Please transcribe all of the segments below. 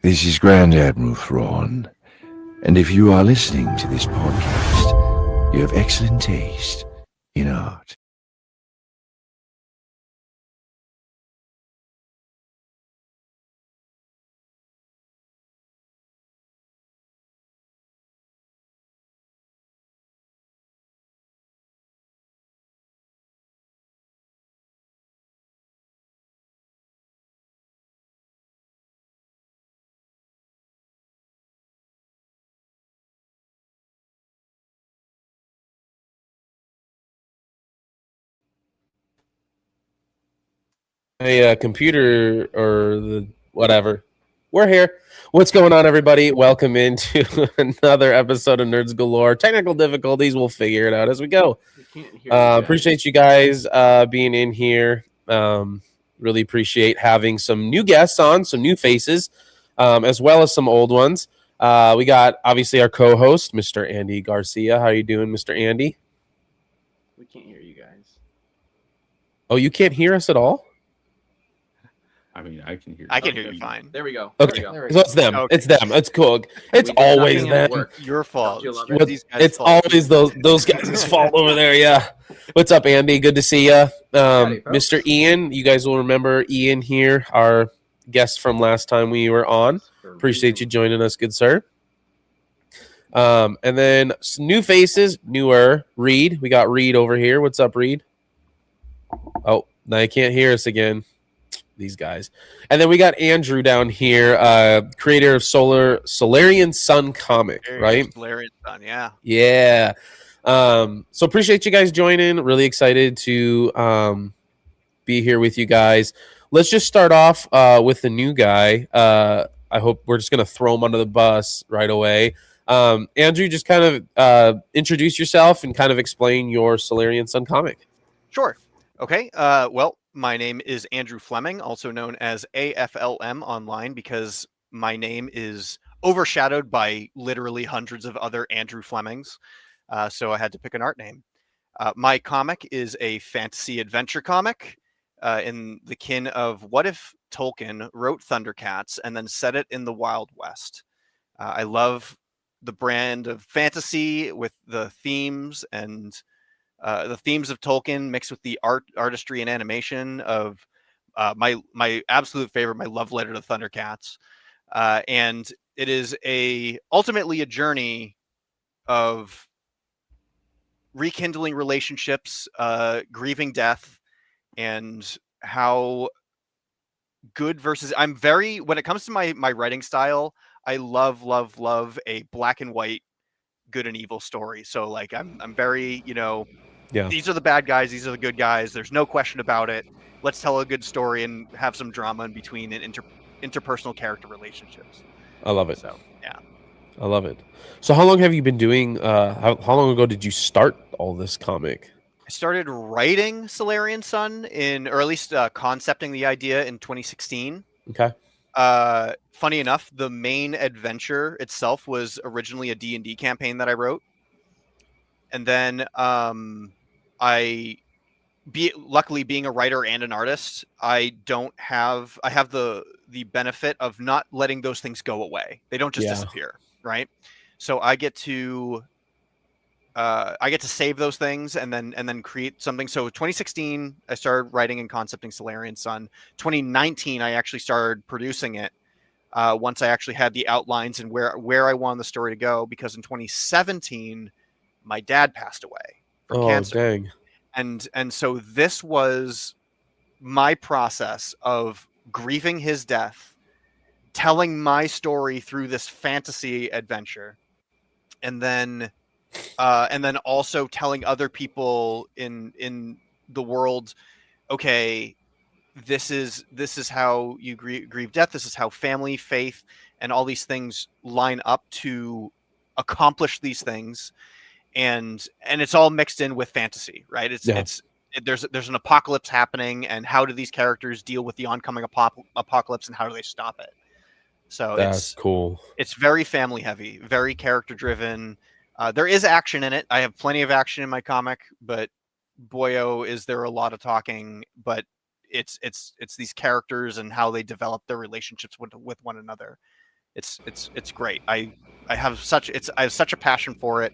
This is Grand Admiral Thrawn, and if you are listening to this podcast, you have excellent taste in art. A computer or the whatever. We're here. What's going on, everybody? Welcome into another episode of Nerds Galore. Technical difficulties, we'll figure it out as we go. Appreciate you guys being in here. Really appreciate having some new guests on, some new faces, as well as some old ones. We got obviously our co-host, Mr. Andy Garcia. How are you doing, Mr. Andy? We can't hear you guys. Oh, you can't hear us at all? I mean, I can hear you. I can hear you fine. There we go. Okay, There we so go. it's them. Okay. It's them. It's cool. It's We did always nothing and it them. worked. Your fault. Don't you love It's it? these guys' It's fault. always those guys' fault over there. Yeah. What's up, Andy? Good to see you, Howdy, folks. Mr. Ian. You guys will remember Ian here, our guest from last time we were on. Appreciate you joining us, good sir. And then new faces, newer. Reed. We got Reed over here. What's up, Reed? Oh, now you can't hear us again. These guys. And then we got Andrew down here, creator of Solarian Sun comic, right? Solarian Sun, yeah. Yeah. So appreciate you guys joining. Really excited to be here with you guys. Let's just start off with the new guy. I hope we're just gonna throw him under the bus right away. Andrew, just kind of introduce yourself and kind of explain your Solarian Sun comic. Sure. Okay. Well, my name is Andrew Fleming, also known as AFLM online, because my name is overshadowed by literally hundreds of other Andrew Flemings. So I had to pick an art name. My comic is a fantasy adventure comic in the kin of what if Tolkien wrote Thundercats and then set it in the Wild West. I love the brand of fantasy with the themes and the themes of Tolkien mixed with the artistry and animation of my absolute favorite, my love letter to Thundercats. And it is ultimately a journey of rekindling relationships, grieving death, and how good versus when it comes to my writing style, I love a black and white good and evil story. So like I'm very, Yeah. these are the bad guys, these are the good guys. There's no question about it. Let's tell a good story and have some drama in between and interpersonal character relationships. I love it. So yeah. I love it. So how long have you been doing how long ago did you start all this comic? I started writing Solarian Sun or at least concepting the idea in 2016. Okay. Funny enough, the main adventure itself was originally a D&D campaign that I wrote. And then luckily being a writer and an artist, I have the benefit of not letting those things go away. They don't just disappear, right? So I get to save those things and then create something. So 2016, I started writing and concepting Solarian Sun. 2019, I actually started producing it. Once I actually had the outlines and where I wanted the story to go, because in 2017, my dad passed away from cancer. Dang. And so this was my process of grieving his death, telling my story through this fantasy adventure, and then also telling other people in the world, okay, this is how you grieve death. This is how family, faith, and all these things line up to accomplish these things. And it's all mixed in with fantasy, right? There's an apocalypse happening, and how do these characters deal with the oncoming apocalypse, and how do they stop it? So that's cool. It's very family heavy, very character driven. There is action in it. I have plenty of action in my comic, but boyo, is there a lot of talking. But it's these characters and how they develop their relationships with one another. It's great. I have such a passion for it.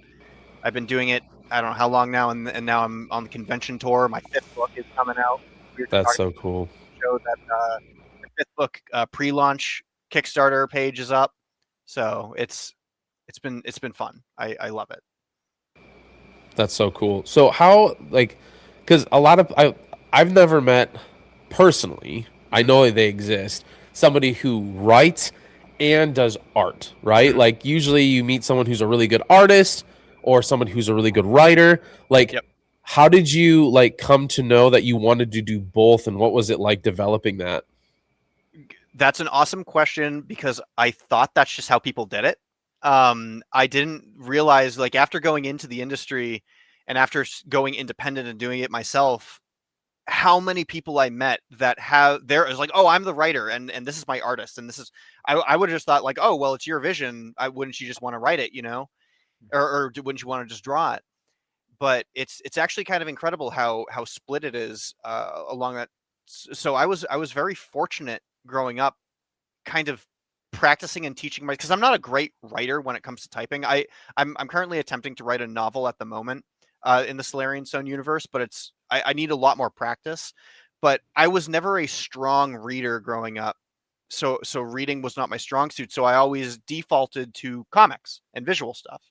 I've been doing it I don't know how long now, and now I'm on the convention tour. My 5th book is coming out. We were just That's talking so cool. about the show that the 5th book pre-launch Kickstarter page is up. So it's been fun. I love it. That's so cool. So how, like, because a lot of I've never met personally. I know they exist. Somebody who writes and does art, right? Mhm. Like usually you meet someone who's a really good artist or someone who's a really good writer. Like, Yep. how did you like come to know that you wanted to do both, and what was it like developing that? That's an awesome question because I thought that's just how people did it. I didn't realize, like, after going into the industry and after going independent and doing it myself, how many people I met that have there is like, oh, I'm the writer and this is my artist and this is I would have just thought like, oh, well, it's your vision. Wouldn't you just want to write it, or wouldn't you want to just draw it? But it's actually kind of incredible how split it is along that. So I was very fortunate growing up, kind of practicing and teaching because I'm not a great writer when it comes to typing. I'm currently attempting to write a novel at the moment in the Solarian Stone universe, but I need a lot more practice. But I was never a strong reader growing up, so reading was not my strong suit. So I always defaulted to comics and visual stuff.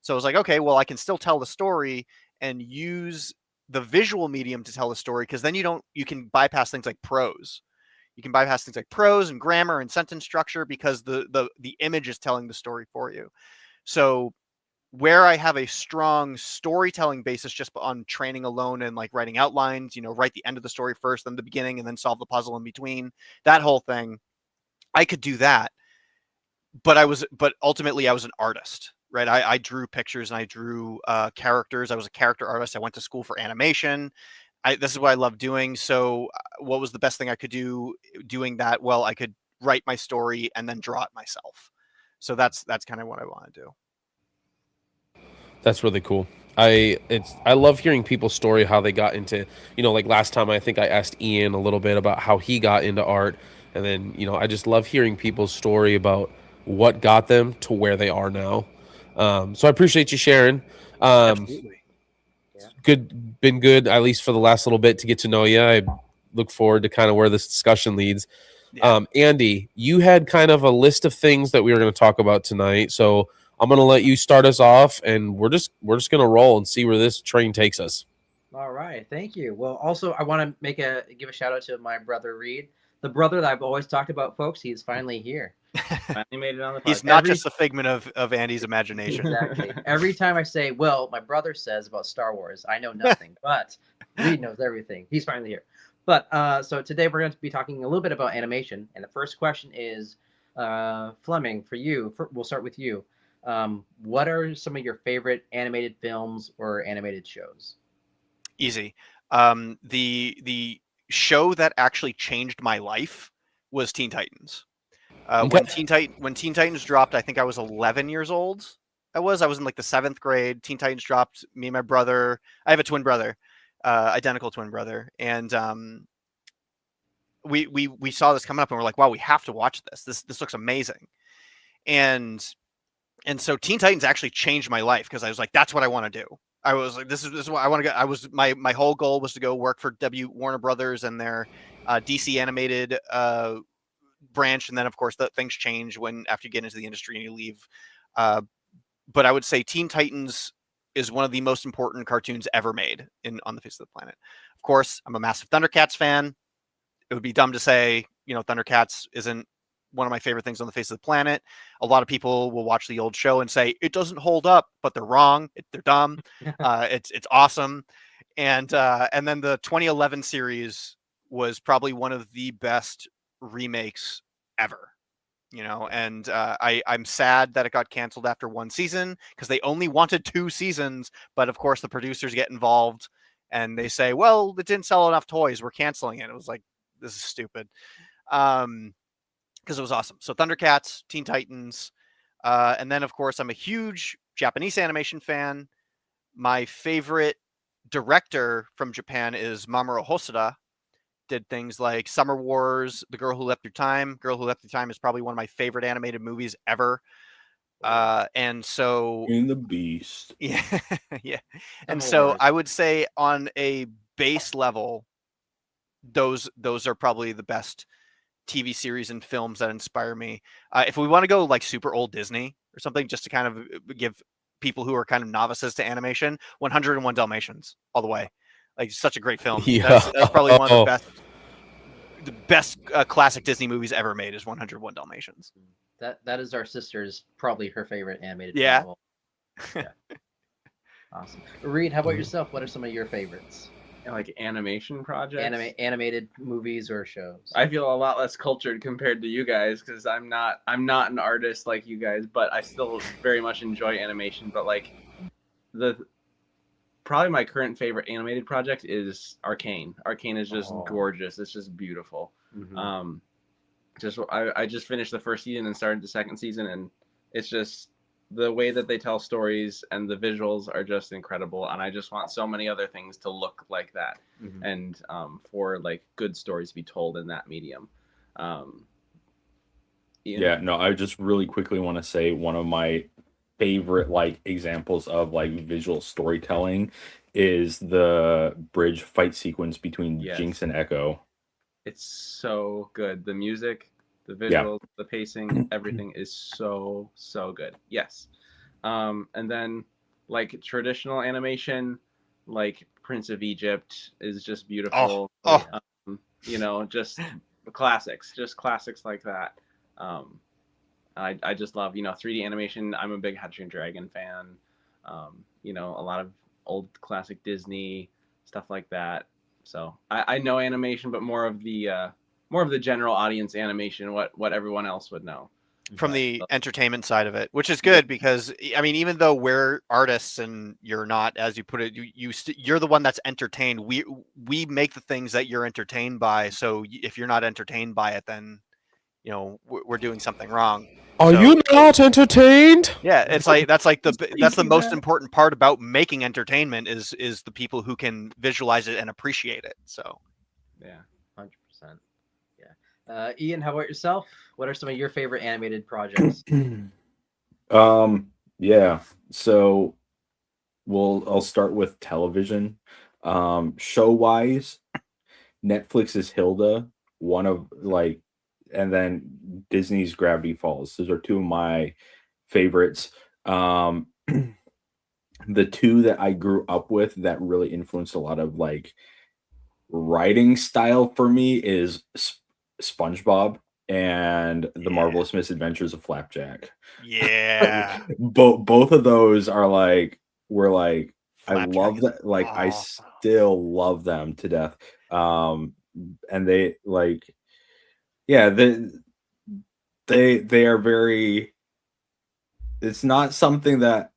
So I was like, okay, well, I can still tell the story and use the visual medium to tell the story because then you can bypass things like prose. You can bypass things like prose and grammar and sentence structure because the image is telling the story for you. So where I have a strong storytelling basis just on training alone and like writing outlines, write the end of the story first, then the beginning, and then solve the puzzle in between, that whole thing, I could do that. But ultimately I was an artist, right? I drew pictures and I drew characters. I was a character artist. I went to school for animation. This is what I love doing. So what was the best thing I could do doing that? Well, I could write my story and then draw it myself. So that's kind of what I want to do. That's really cool. I love hearing people's story, how they got into, like last time I think I asked Ian a little bit about how he got into art, and then I just love hearing people's story about what got them to where they are now. So I appreciate you sharing. Absolutely. Been good at least for the last little bit to get to know you. I look forward to kind of where this discussion leads. Yeah. Andy, you had kind of a list of things that we were going to talk about tonight, so I'm going to let you start us off, and we're just going to roll and see where this train takes us. All right, thank you. Well, also I want to give a shout out to my brother Reed, the brother that I've always talked about, folks. He's finally here. Finally made it on the podcast. He's not just a figment of Andy's imagination. Exactly. Every time I say, well, my brother says about Star Wars, I know nothing, but Reed knows everything. He's finally here. But so today we're going to be talking a little bit about animation, and the first question is, Fleming, for you. We'll start with you. What are some of your favorite animated films or animated shows? Easy. The show that actually changed my life was Teen Titans. When Teen Titans dropped, I think I was 11 years old. I was in like the 7th grade. Teen Titans dropped. Me and my brother. I have a twin brother, identical twin brother, and we saw this coming up, and we're like, wow, we have to watch this. This looks amazing, and so Teen Titans actually changed my life because I was like, that's what I want to do. I was like, this is what I want to go. My whole goal was to go work for Warner Brothers and their DC animated branch, and then of course things change after you get into the industry and you leave. But I would say Teen Titans is one of the most important cartoons ever made on the face of the planet. Of course, I'm a massive Thundercats fan. It would be dumb to say, Thundercats isn't one of my favorite things on the face of the planet. A lot of people will watch the old show and say it doesn't hold up, but they're wrong. They're dumb. It's awesome. And then the 2011 series was probably one of the best remakes ever. And I'm sad that it got canceled after 1 season because they only wanted 2 seasons. But of course, the producers get involved and they say, well, it didn't sell enough toys. We're canceling it. It was like, this is stupid. Because it was awesome. So Thundercats, Teen Titans. And then, of course, I'm a huge Japanese animation fan. My favorite director from Japan is Mamoru Hosoda. did things like Summer Wars, The Girl Who Left Through Time. Girl Who Left Through Time is probably one of my favorite animated movies ever. And so In the Beast. yeah, yeah. And Summer so Wars. I would say on a base level, those are probably the best TV series and films that inspire me. If we want to go like super old Disney or something, just to kind of give people who are kind of novices to animation, 101 Dalmatians all the way. Like such a great film. Yeah. That's probably one of the best classic Disney movies ever made is 101 Dalmatians. That is our sister's probably her favorite animated Yeah. film. Yeah. Awesome. Reed, how about yourself? What are some of your favorites? Like animation projects. Animated movies or shows? I feel a lot less cultured compared to you guys because I'm not an artist like you guys, but I still very much enjoy animation. But like probably my current favorite animated project is Arcane. Arcane is just gorgeous. It's just beautiful. Mm-hmm. I just finished the first season and started the second season, and it's just the way that they tell stories and the visuals are just incredible. And I just want so many other things to look like that, and for like good stories to be told in that medium. Yeah, no, I just really quickly want to say one of my favorite like examples of like visual storytelling is the bridge fight sequence between Jinx and Echo. It's so good. The music, the visuals, the pacing, everything is so good. Yes. And then like traditional animation, like Prince of Egypt is just beautiful. Just classics like that. I just love, 3D animation. I'm a big How to Train Your Dragon fan. A lot of old classic Disney stuff like that. So I know animation, but more of the general audience animation, what everyone else would know. From the entertainment side of it, which is good because I mean, even though we're artists and you're not, as you put it, you're the one that's entertained. We make the things that you're entertained by. So if you're not entertained by it, then we're doing something wrong. Are you not entertained? Yeah, it's like that's the most important part about making entertainment is the people who can visualize it and appreciate it. So yeah, 100%. Yeah. Ian, how about yourself? What are some of your favorite animated projects? Yeah. So I'll start with television. Show wise, Netflix's Hilda, one of like, and then Disney's Gravity Falls. Those are two of my favorites. The two that I grew up with that really influenced a lot of like writing style for me is SpongeBob and The Marvelous Misadventures of Flapjack. Yeah. Both of those are like, Flapjack I love that. Like I still love them to death. And they like, yeah, they are very, it's not something that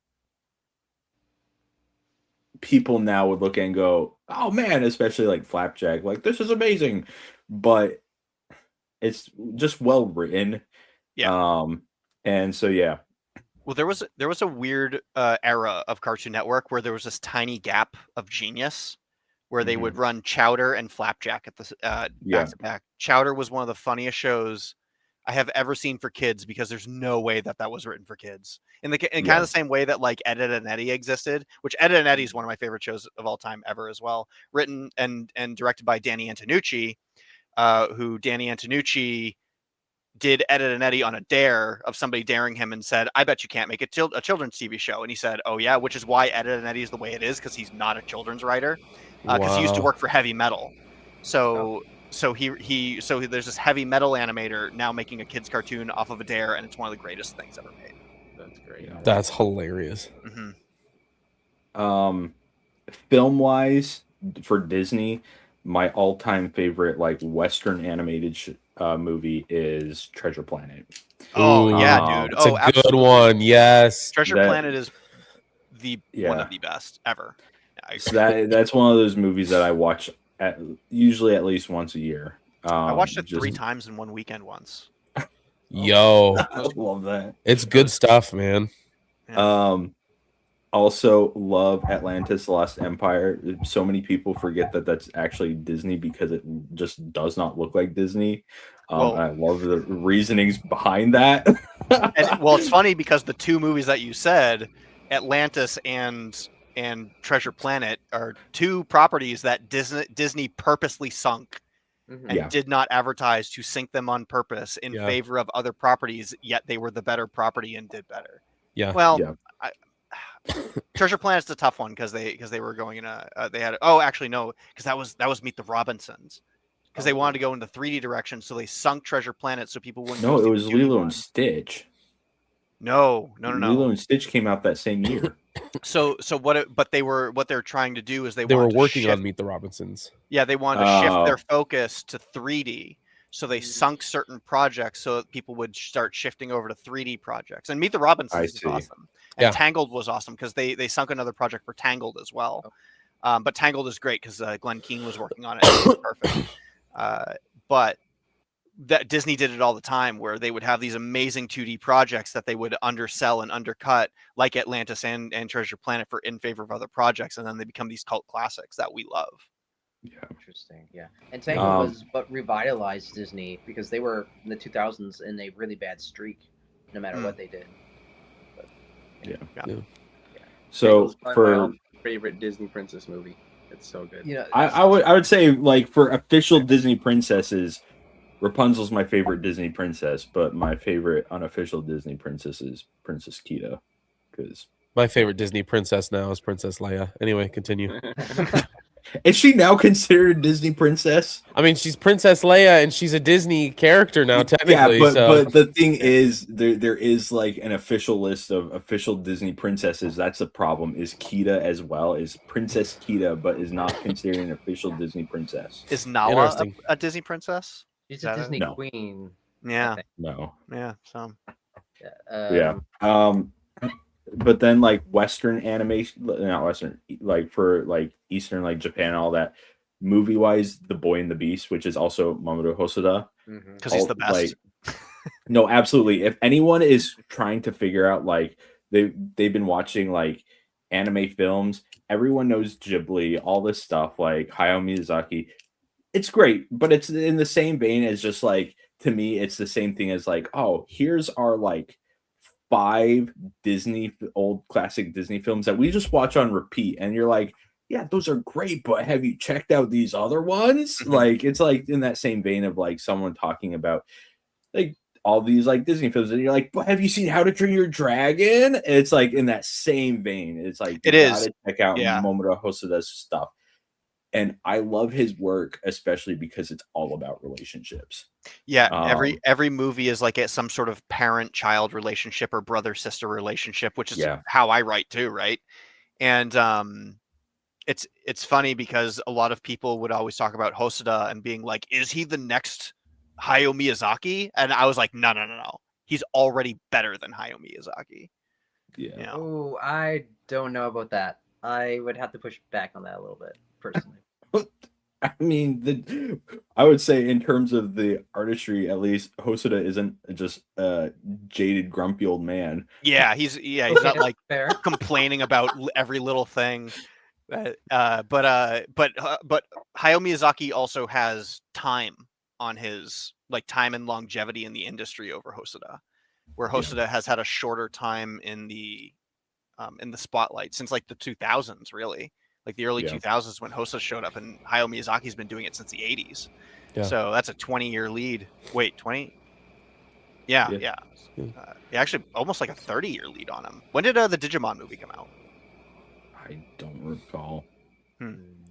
people now would look at and go, oh man, especially like Flapjack, like this is amazing, but it's just well written. Yeah. And so yeah. Well, there was a weird era of Cartoon Network where there was this tiny gap of genius where they would run Chowder and Flapjack at the back to back. Chowder was one of the funniest shows I have ever seen for kids because there's no way that was written for kids. In kind of the same way that like Ed, Edd and Eddy existed, which Ed, Edd and Eddy is one of my favorite shows of all time ever as well. Written and directed by Danny Antonucci, who Danny Antonucci did Ed, Edd and Eddy on a dare of somebody daring him and said, I bet you can't make a children's TV show. And he said, oh yeah, which is why Ed, Edd and Eddy is the way it is, because he's not a children's writer. Because he used to work for Heavy Metal. So there's this heavy metal animator now making a kid's cartoon off of a dare, and it's one of the greatest things ever made. That's great. Yeah. That's hilarious. Film wise for Disney, my all-time favorite like Western animated movie is Treasure Planet. Oh yeah, dude. It's a absolutely good one. Yes, Treasure Planet is one of the best ever. So that's one of those movies that I watch usually at least once a year. I watched it 3 times in one weekend once. Yo, I love that. It's good stuff, man. Yeah. also love Atlantis: The Lost Empire. So many people forget that that's actually Disney because it just does not look like Disney. Well- I love the reasonings behind that. And well, it's funny because the two movies that you said, Atlantis and Treasure Planet, are two properties that Disney purposely sunk Mhm. and Yeah. did not advertise to sink them on purpose in Yeah. favor of other properties, yet they were the better property and did better. Yeah. Well, Yeah. Treasure Planet's a tough one because they were going in they had actually no, because that was Meet the Robinsons, because they wanted to go into 3D direction, so they sunk Treasure Planet so people wouldn't. No, go it see was the 2D Lilo one. and Stitch. No. Lilo and Stitch came out that same year. So what they're trying to do is they They were wanted to working shift, on Meet the Robinsons. Yeah, they wanted to shift Oh. their focus to 3D. So they sunk certain projects so that people would start shifting over to 3D projects. And Meet the I Robinsons is see. awesome. And Yeah. Tangled was awesome because they sunk another project for Tangled as well. But Tangled is great because Glenn Keane was working on it. It was perfect. But that Disney did it all the time, where they would have these amazing 2D projects that they would undersell and undercut, like Atlantis and Treasure Planet, for in favor of other projects, and then they become these cult classics that we love. Yeah. Interesting, yeah. And Tangled Um, was what revitalized Disney because they were in the 2000s in a really bad streak, no matter Mm. what they did. But, So Tangled's probably my for all-time favorite Disney princess movie. It's so good. you know, I would say, like, for official Disney princesses, Rapunzel's my favorite Disney princess, but my favorite unofficial Disney princess is Princess Kita. Because My favorite Disney princess now is Princess Leia. Anyway, continue. is she now considered a Disney princess? I mean, she's Princess Leia, and she's a Disney character now, technically. Yeah, so. but the thing is, there is like an official list of official Disney princesses. That's the problem. Is Kita as well? Is Princess Kita, but is not considered an official Disney princess? Is Nala Interesting. a Disney princess? she's Is that a it? Disney No. queen. Yeah, No. yeah. So Yeah. But then like Western animation, not Western, like for like Eastern, like Japan, all that. Movie wise, The Boy and the Beast, which is also Mamoru Hosoda. Mhm. because he's the best. No, absolutely. If anyone is trying to figure out, like, they've been watching like anime films, everyone knows Ghibli, all this stuff, like Hayao Miyazaki. It's great, but it's in the same vein as just like, to me, it's the same thing as like, oh, here's our like 5 old classic Disney films that we just watch on repeat, and you're like, yeah, those are great, but have you checked out these other ones? Like, it's like in that same vein of like someone talking about like all these like Disney films, and you're like, but have you seen How to Train Your Dragon? And it's like in that same vein. It's like, It you is. gotta check out Yeah. Mamoru Hosoda's stuff. And I love his work, especially because it's all about relationships. Yeah, Um, every movie is like some sort of parent-child relationship or brother-sister relationship, which is Yeah. how I write too, right? And it's funny because a lot of people would always talk about Hosoda and being like, "Is he the next Hayao Miyazaki?" And I was like, "No. He's already better than Hayao Miyazaki." Yeah. You know? Oh, I don't know about that. I would have to push back on that a little bit, personally. I mean, I would say in terms of the artistry, at least Hosoda isn't just a jaded, grumpy old man. Yeah, he's Okay, not that's like fair. complaining about every little thing. But Hayao Miyazaki also has time on his, like, time and longevity in the industry over Hosoda, where Hosoda has had a shorter time in the spotlight since like the 2000s, really, like the early Yeah. 2000s when Hosoda showed up, and Hayao Miyazaki's been doing it since the 80s. Yeah. So that's a 20-year lead. Wait, 20? Yeah. Yeah. Actually, almost like a 30-year lead on him. When did the Digimon movie come out? I don't recall.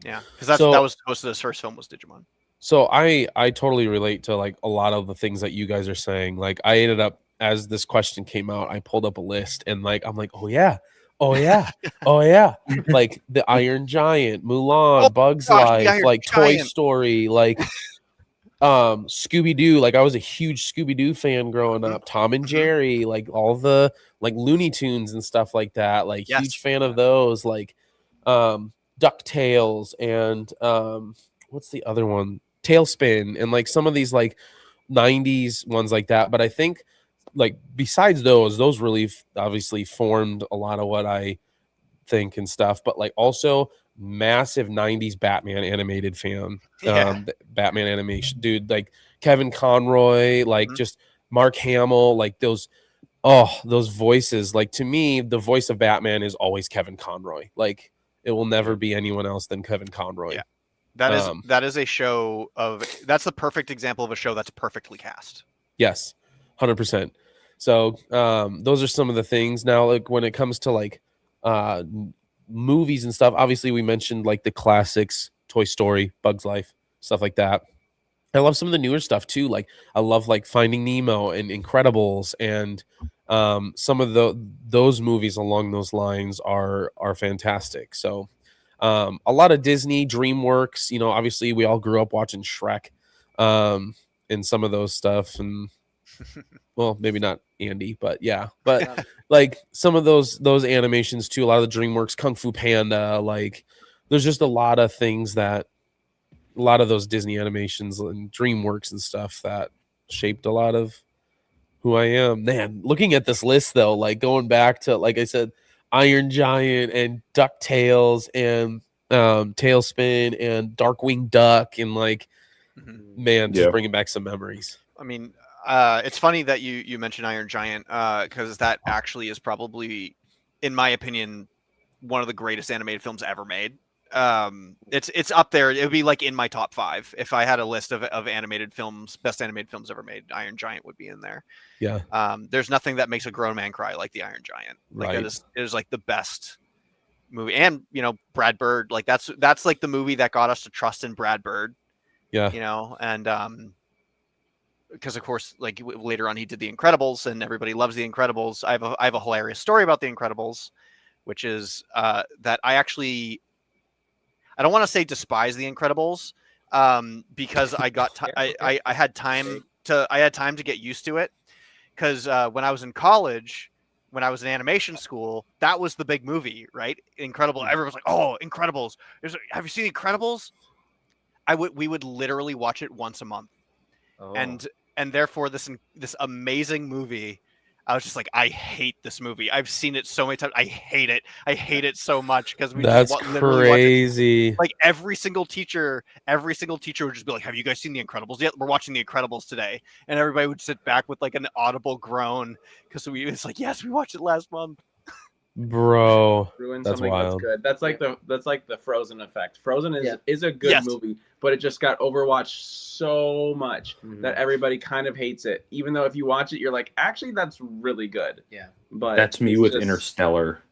Yeah, because So- that was Hosoda's first film was Digimon. So I totally relate to like a lot of the things that you guys are saying. Like I ended up, as this question came out, I pulled up a list and like I'm like, oh yeah, oh yeah. Like the Iron Giant, Mulan, Oh, Bugs gosh, the Life, Iron like Toy Giant. Story, like Scooby Doo. Like I was a huge Scooby Doo fan growing up. Tom and Jerry, like all the like Looney Tunes and stuff like that. Like Yes. huge fan of those. Like DuckTales and what's the other one? Tailspin and like some of these like 90s ones like that. But I think like besides those really obviously formed a lot of what I think and stuff, but like also massive 90s Batman animated fan. Yeah. Batman animation, dude, like Kevin Conroy, like just Mark Hamill, like those voices. Like to me, the voice of Batman is always Kevin Conroy. Like it will never be anyone else than Kevin Conroy. Yeah. That is a show that's the perfect example of a show that's perfectly cast. Yes, 100%. So those are some of the things. Now, like when it comes to like movies and stuff, obviously we mentioned like the classics, Toy Story, Bugs Life, stuff like that. I love some of the newer stuff too. Like I love like Finding Nemo and Incredibles, and some of those movies along those lines are fantastic. So a lot of Disney, DreamWorks. You know, obviously we all grew up watching Shrek, and some of those stuff, and well, maybe not Andy, but yeah, but like some of those animations too. A lot of the DreamWorks, Kung Fu Panda. Like there's just a lot of things that a lot of those Disney animations and DreamWorks and stuff that shaped a lot of who I am. Man, looking at this list though, like going back to, like I said, Iron Giant and DuckTales and Tailspin and Darkwing Duck, and like, man, just bringing back some memories. I mean, it's funny that you mentioned Iron Giant, because that actually is probably, in my opinion, one of the greatest animated films ever made. It's up there. It would be like in my top 5 if I had a list of animated films, best animated films ever made. Iron Giant would be in there. Yeah. There's nothing that makes a grown man cry like the Iron Giant. Like Right. it is like the best movie. And you know, Brad Bird, like that's like the movie that got us to trust in Brad Bird. Yeah. You know, and because of course, like later on he did The Incredibles, and everybody loves The Incredibles. I have a hilarious story about The Incredibles, which is that I don't want to say despise The Incredibles, because I got I had time to get used to it, because when I was in college, when I was in animation school, that was the big movie, right? Incredible. Everyone was like, "Oh, Incredibles! Have you seen Incredibles?" We would literally watch it once a month, and therefore this amazing movie. I was just like, I hate this movie. I've seen it so many times. I hate it. I hate it so much because that's crazy. Like every single teacher would just be like, "Have you guys seen The Incredibles yet? We're watching The Incredibles today." And everybody would sit back with like an audible groan because it's like, "Yes, we watched it last month." Bro, Ruin that's something wild. that's good. That's like the Frozen effect. Frozen is a good movie, but it just got overwatched so much that everybody kind of hates it. Even though if you watch it, you're like, actually, that's really good. Yeah. But that's me with Interstellar.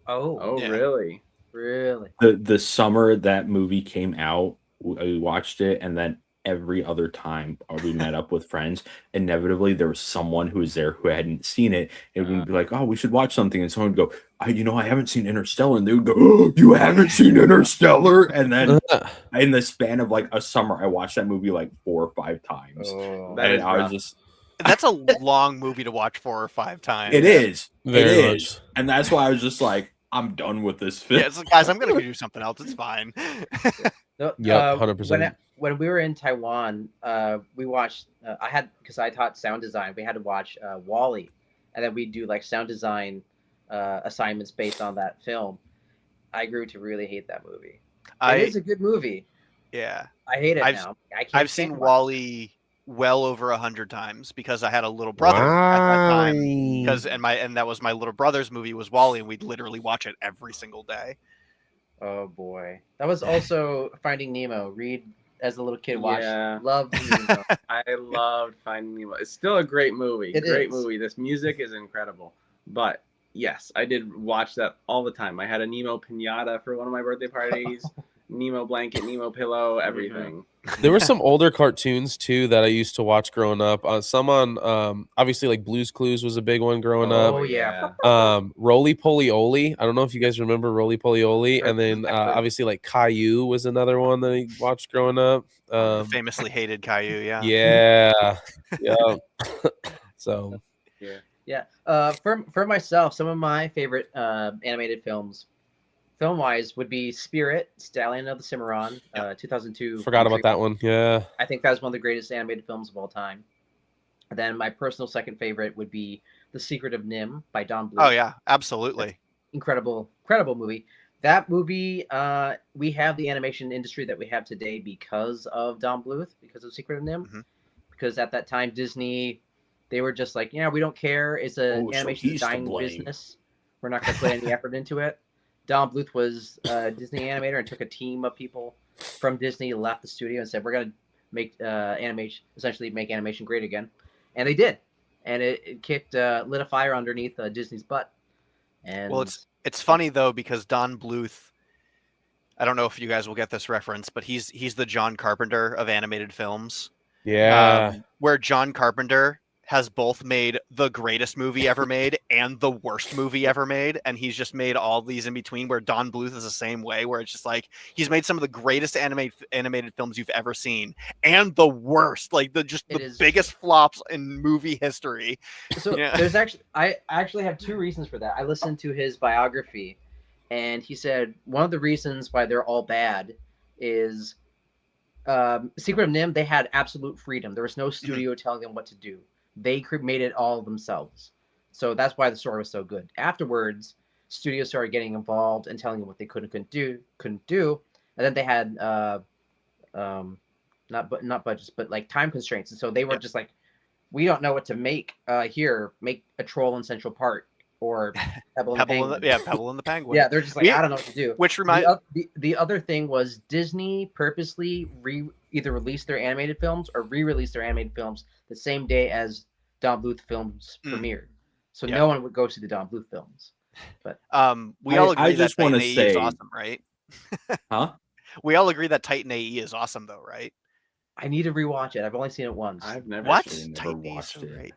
Oh, yeah. really? Really? The summer that movie came out, we watched it, and then every other time we met up with friends, inevitably there was someone who was there who hadn't seen it, and we'd be like, "Oh, we should watch something," and someone would go, I haven't seen Interstellar," and they would go, "Oh, you haven't seen Interstellar?" And then in the span of like a summer, I watched that movie like 4 or 5 times. That's a long movie to watch 4 or 5 times. It is. Very much. And that's why I was just like, I'm done with this film. Yeah, it's like, guys, I'm gonna go do something else. It's fine. Yep, 100%. When we were in Taiwan, we watched. Because I taught sound design, we had to watch WALL-E, and then we do like sound design assignments based on that film. I grew to really hate that movie. It is a good movie. Yeah, I hate it now. I've seen WALL-E well over 100 times because I had a little brother at that time. And that was my little brother's movie was WALL-E, and we'd literally watch it every single day. Oh boy, that was also Finding Nemo. Reed, as a little kid, watched. Yeah. Loved Nemo. I loved Finding Nemo. It's still a great movie. Movie. This music is incredible. But yes, I did watch that all the time. I had a Nemo pinata for one of my birthday parties. Nemo blanket, Nemo pillow, everything. There were some older cartoons too that I used to watch growing up. Some on obviously like Blue's Clues was a big one growing up. Oh yeah. Roly Poly Oly. I don't know if you guys remember Roly Poly Oly. And then obviously like Caillou was another one that I watched growing up. Famously hated Caillou, yeah. Yeah. Yeah. So yeah. For myself, some of my favorite animated films, film-wise, would be Spirit, Stallion of the Cimarron, 2002. Forgot about that one. Yeah. I think that's one of the greatest animated films of all time. And then my personal second favorite would be The Secret of Nim by Don Bluth. Oh yeah, absolutely. incredible movie. That movie, we have the animation industry that we have today because of Don Bluth, because of Secret of Nim. Mhm. Because at that time, Disney, they were just like, yeah, we don't care. It's a So animation he's to dying blame. business. We're not going to put any effort into it. Don Bluth was a Disney animator and took a team of people from Disney, left the studio, and said, we're going to make animation, essentially make animation great again. And they did. And it kicked, lit a fire underneath Disney's butt. And Well, it's funny though because Don Bluth, I don't know if you guys will get this reference, but he's the John Carpenter of animated films. Yeah. Where John Carpenter has both made the greatest movie ever made and the worst movie ever made, and he's just made all these in between. Where Don Bluth is the same way, where it's just like he's made some of the greatest animated films you've ever seen and the worst, like the biggest flops in movie history. So there's actually, I actually have two reasons for that. I listened to his biography, and he said one of the reasons why they're all bad is Secret of Nim. They had absolute freedom. There was no studio telling them what to do. They made it all themselves. So that's why the story was so good. Afterwards, studios started getting involved and telling them what they couldn't do. And then they had not budgets, but like time constraints. And so they were just like, we don't know what to make here. Make a troll in Central Park or Pebble and the Penguin. Pebble and the Penguin. Yeah, they're just like, I don't know what to do. Which reminds the other thing was Disney purposely either released their animated films or re-released their animated films the same day as Don Bluth films premiered. So no one would go see the Don Bluth films. But we all agree I just that want to Titan AE say, is awesome, right? Huh? We all agree that Titan AE is awesome, though, right? I need to rewatch it. I've only seen it once. I've never watched it. Right?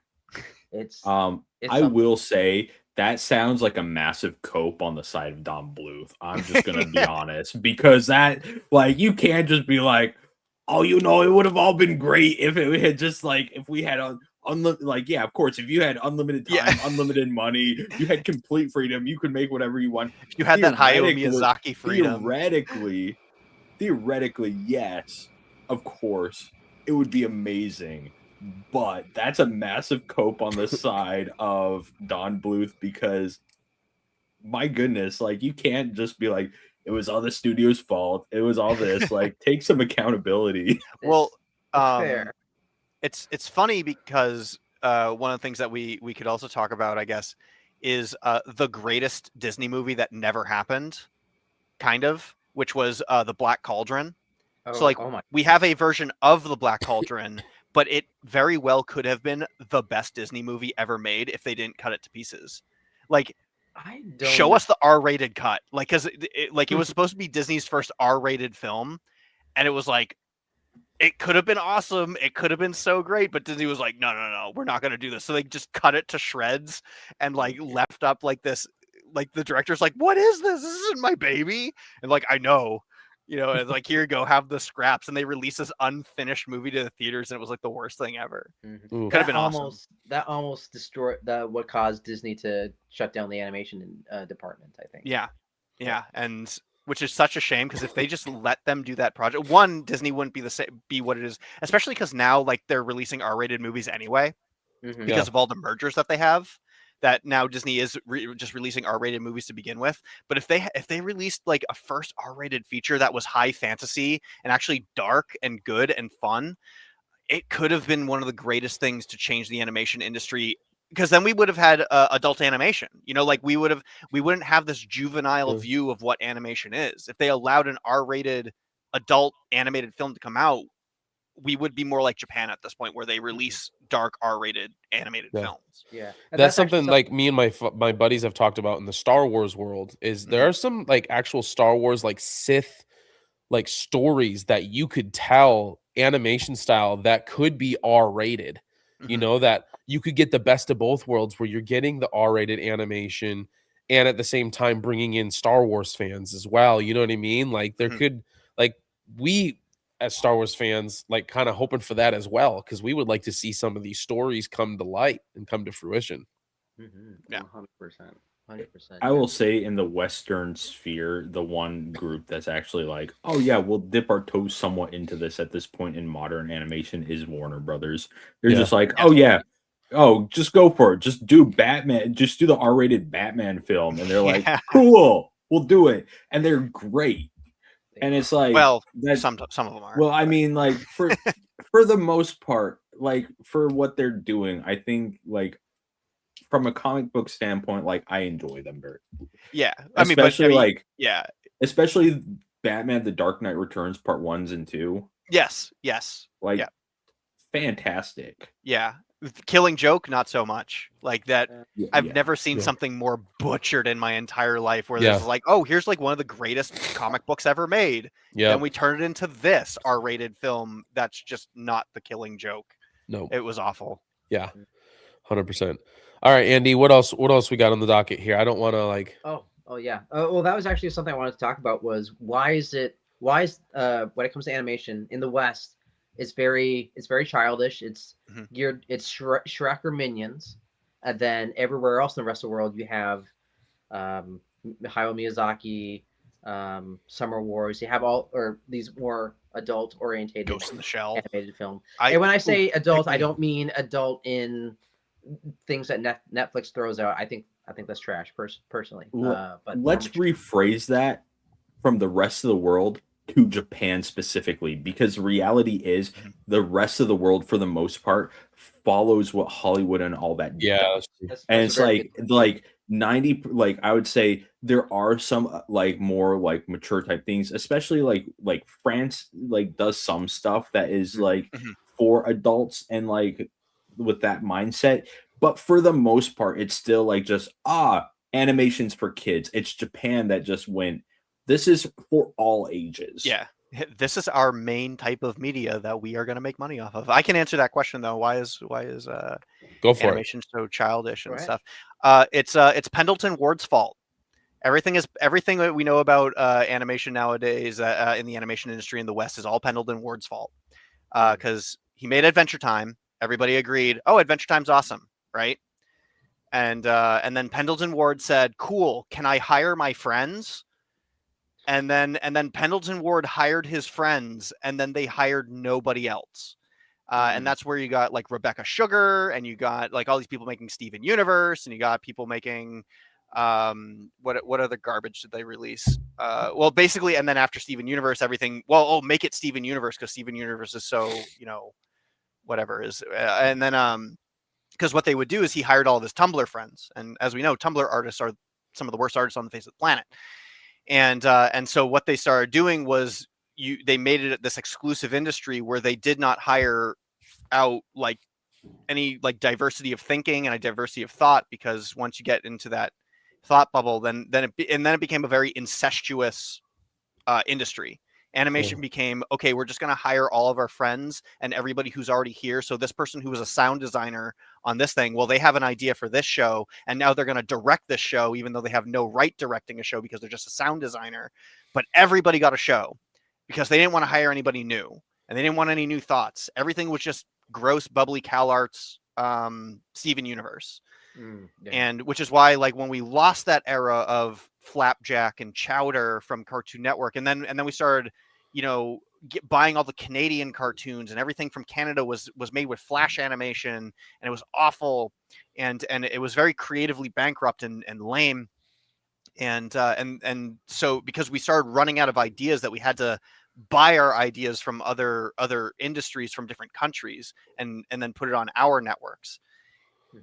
It's I will say that sounds like a massive cope on the side of Don Bluth. I'm just gonna be honest, because that, like, you can't just be like, oh, it would have all been great if it had just like if we had yeah, of course, if you had unlimited time, unlimited money, you had complete freedom, you could make whatever you want. If you had that Hayao Miyazaki freedom, theoretically, yes, of course, it would be amazing. But that's a massive cope on the side of Don Bluth, because my goodness, like, you can't just be like, it was all the studio's fault. It was all this. Like, take some accountability. Well, fair. It's funny because one of the things that we could also talk about, I guess, is the greatest Disney movie that never happened, kind of, which was The Black Cauldron. We have a version of The Black Cauldron, but it very well could have been the best Disney movie ever made if they didn't cut it to pieces. Like, show us the R-rated cut, like, because it was supposed to be Disney's first R-rated film, and it was like, it could have been awesome, it could have been so great, but Disney was like, no, we're not going to do this. So they just cut it to shreds and like left up like this, like the director's like, what is this? This isn't my baby. And like, I know. It's like, here you go, have the scraps, and they released this unfinished movie to the theaters, and it was like the worst thing ever. Mm-hmm. Could have been awesome. That almost destroyed what caused Disney to shut down the animation department, I think. Yeah, and which is such a shame, because if they just let them do that project, one, Disney wouldn't be what it is, especially because now like they're releasing R-rated movies anyway, because of all the mergers that they have. That now Disney is just releasing R-rated movies to begin with. But if they released like a first R-rated feature that was high fantasy and actually dark and good and fun, it could have been one of the greatest things to change the animation industry. Because then we would have had adult animation. Like we wouldn't have this juvenile view of what animation is. If they allowed an R-rated adult animated film to come out, we would be more like Japan at this point, where they release dark R-rated animated films. Yeah, that's something like me and my buddies have talked about in the Star Wars world. Is there are some like actual Star Wars like Sith like stories that you could tell animation style that could be R-rated. That you could get the best of both worlds, where you're getting the R-rated animation and at the same time bringing in Star Wars fans as well. You know what I mean? Like there could, like, we as Star Wars fans, like, kind of hoping for that as well, because we would like to see some of these stories come to light and come to fruition. Yeah, 100%. I will say, in the Western sphere, the one group that's actually like, oh yeah, we'll dip our toes somewhat into this at this point in modern animation is Warner Brothers. They're just like, oh yeah, oh, just go for it. Just do Batman. Just do the R-rated Batman film, and they're like, Yeah. cool, we'll do it, and they're great. And it's like, Well, that. some of them are. Well, I mean, like for the most part, like for what they're doing, I think like from a comic book standpoint, like I enjoy them very, yeah. especially like yeah. especially Batman: The Dark Knight Returns Part 1s and 2. Yes. Like Yeah. fantastic. Yeah. Killing Joke, not so much. Like that. Yeah, I've yeah. never seen Yeah. something more butchered in my entire life where Yeah. there's like, oh, here's like one of the greatest comic books ever made. Yeah. Then we turn it into this R-rated film that's just not the Killing Joke. No. It was awful. Yeah. 100%. All right, Andy, what else we got on the docket here? I don't want to like Oh yeah. Well, that was actually something I wanted to talk about. Was why is when it comes to animation in the West, it's very childish. It's Mhm. geared. It's Shrek or Minions, and then everywhere else in the rest of the world you have Hayao Miyazaki, Summer Wars. You have these more adult orientated Ghost in the Shell. animated film. And when I say adult, I don't mean adult in things that Netflix throws out. I think that's trash, personally. But Let's rephrase that from the rest of the world to Japan specifically, because reality is the rest of the world, for the most part, follows what Hollywood and all that does. And it's like 90, like I would say there are some like more like mature type things, especially like France like does some stuff that is like for adults and like with that mindset, but for the most part it's still like just animations for kids. It's Japan that just went, this is for all ages. Yeah. This is our main type of media that we are going to make money off of. I can answer that question though. Why is go for animation so childish and Go stuff? It's Pendleton Ward's fault. Everything that we know about animation nowadays in the animation industry in the West is all Pendleton Ward's fault. Because he made Adventure Time. Everybody agreed, oh, Adventure Time's awesome, right? And then Pendleton Ward said, cool, can I hire my friends? And then Pendleton Ward hired his friends, and then they hired nobody else. And that's where you got like Rebecca Sugar, and you got like all these people making Steven Universe, and you got people making what other garbage did they release? Well, basically, and then after Steven Universe, everything. Well, make it Steven Universe because Steven Universe is so whatever is, and then because what they would do is he hired all of his Tumblr friends, and as we know, Tumblr artists are some of the worst artists on the face of the planet. And so what they started doing was they made it this exclusive industry where they did not hire out like any like diversity of thinking and a diversity of thought, because once you get into that thought bubble, then it became a very incestuous industry. Animation became, okay, we're just going to hire all of our friends and everybody who's already here. So this person who was a sound designer on this thing, well, they have an idea for this show, and now they're going to direct this show, even though they have no right directing a show because they're just a sound designer. But everybody got a show because they didn't want to hire anybody new, and they didn't want any new thoughts. Everything was just gross, bubbly CalArts, Steven Universe. And which is why, like, when we lost that era of Flapjack and Chowder from Cartoon Network, and then we started, buying all the Canadian cartoons, and everything from Canada was made with Flash animation, and it was awful, and it was very creatively bankrupt and lame, and so because we started running out of ideas, that we had to buy our ideas from other industries from different countries, and then put it on our networks.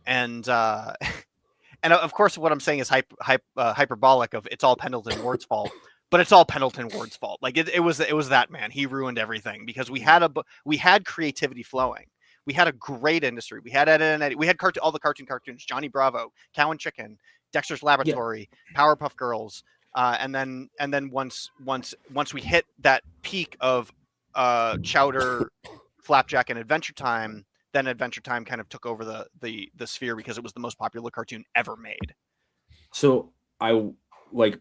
And of course, what I'm saying is hyperbolic of it's all Pendleton Ward's fault, but it's all Pendleton Ward's fault. Like it was that man. He ruined everything because we had creativity flowing. We had a great industry. We had Ed and Eddie. We had all the cartoons: Johnny Bravo, Cow and Chicken, Dexter's Laboratory, Powerpuff Girls, and then once we hit that peak of Chowder, Flapjack, and Adventure Time. Then Adventure Time kind of took over the sphere because it was the most popular cartoon ever made. So I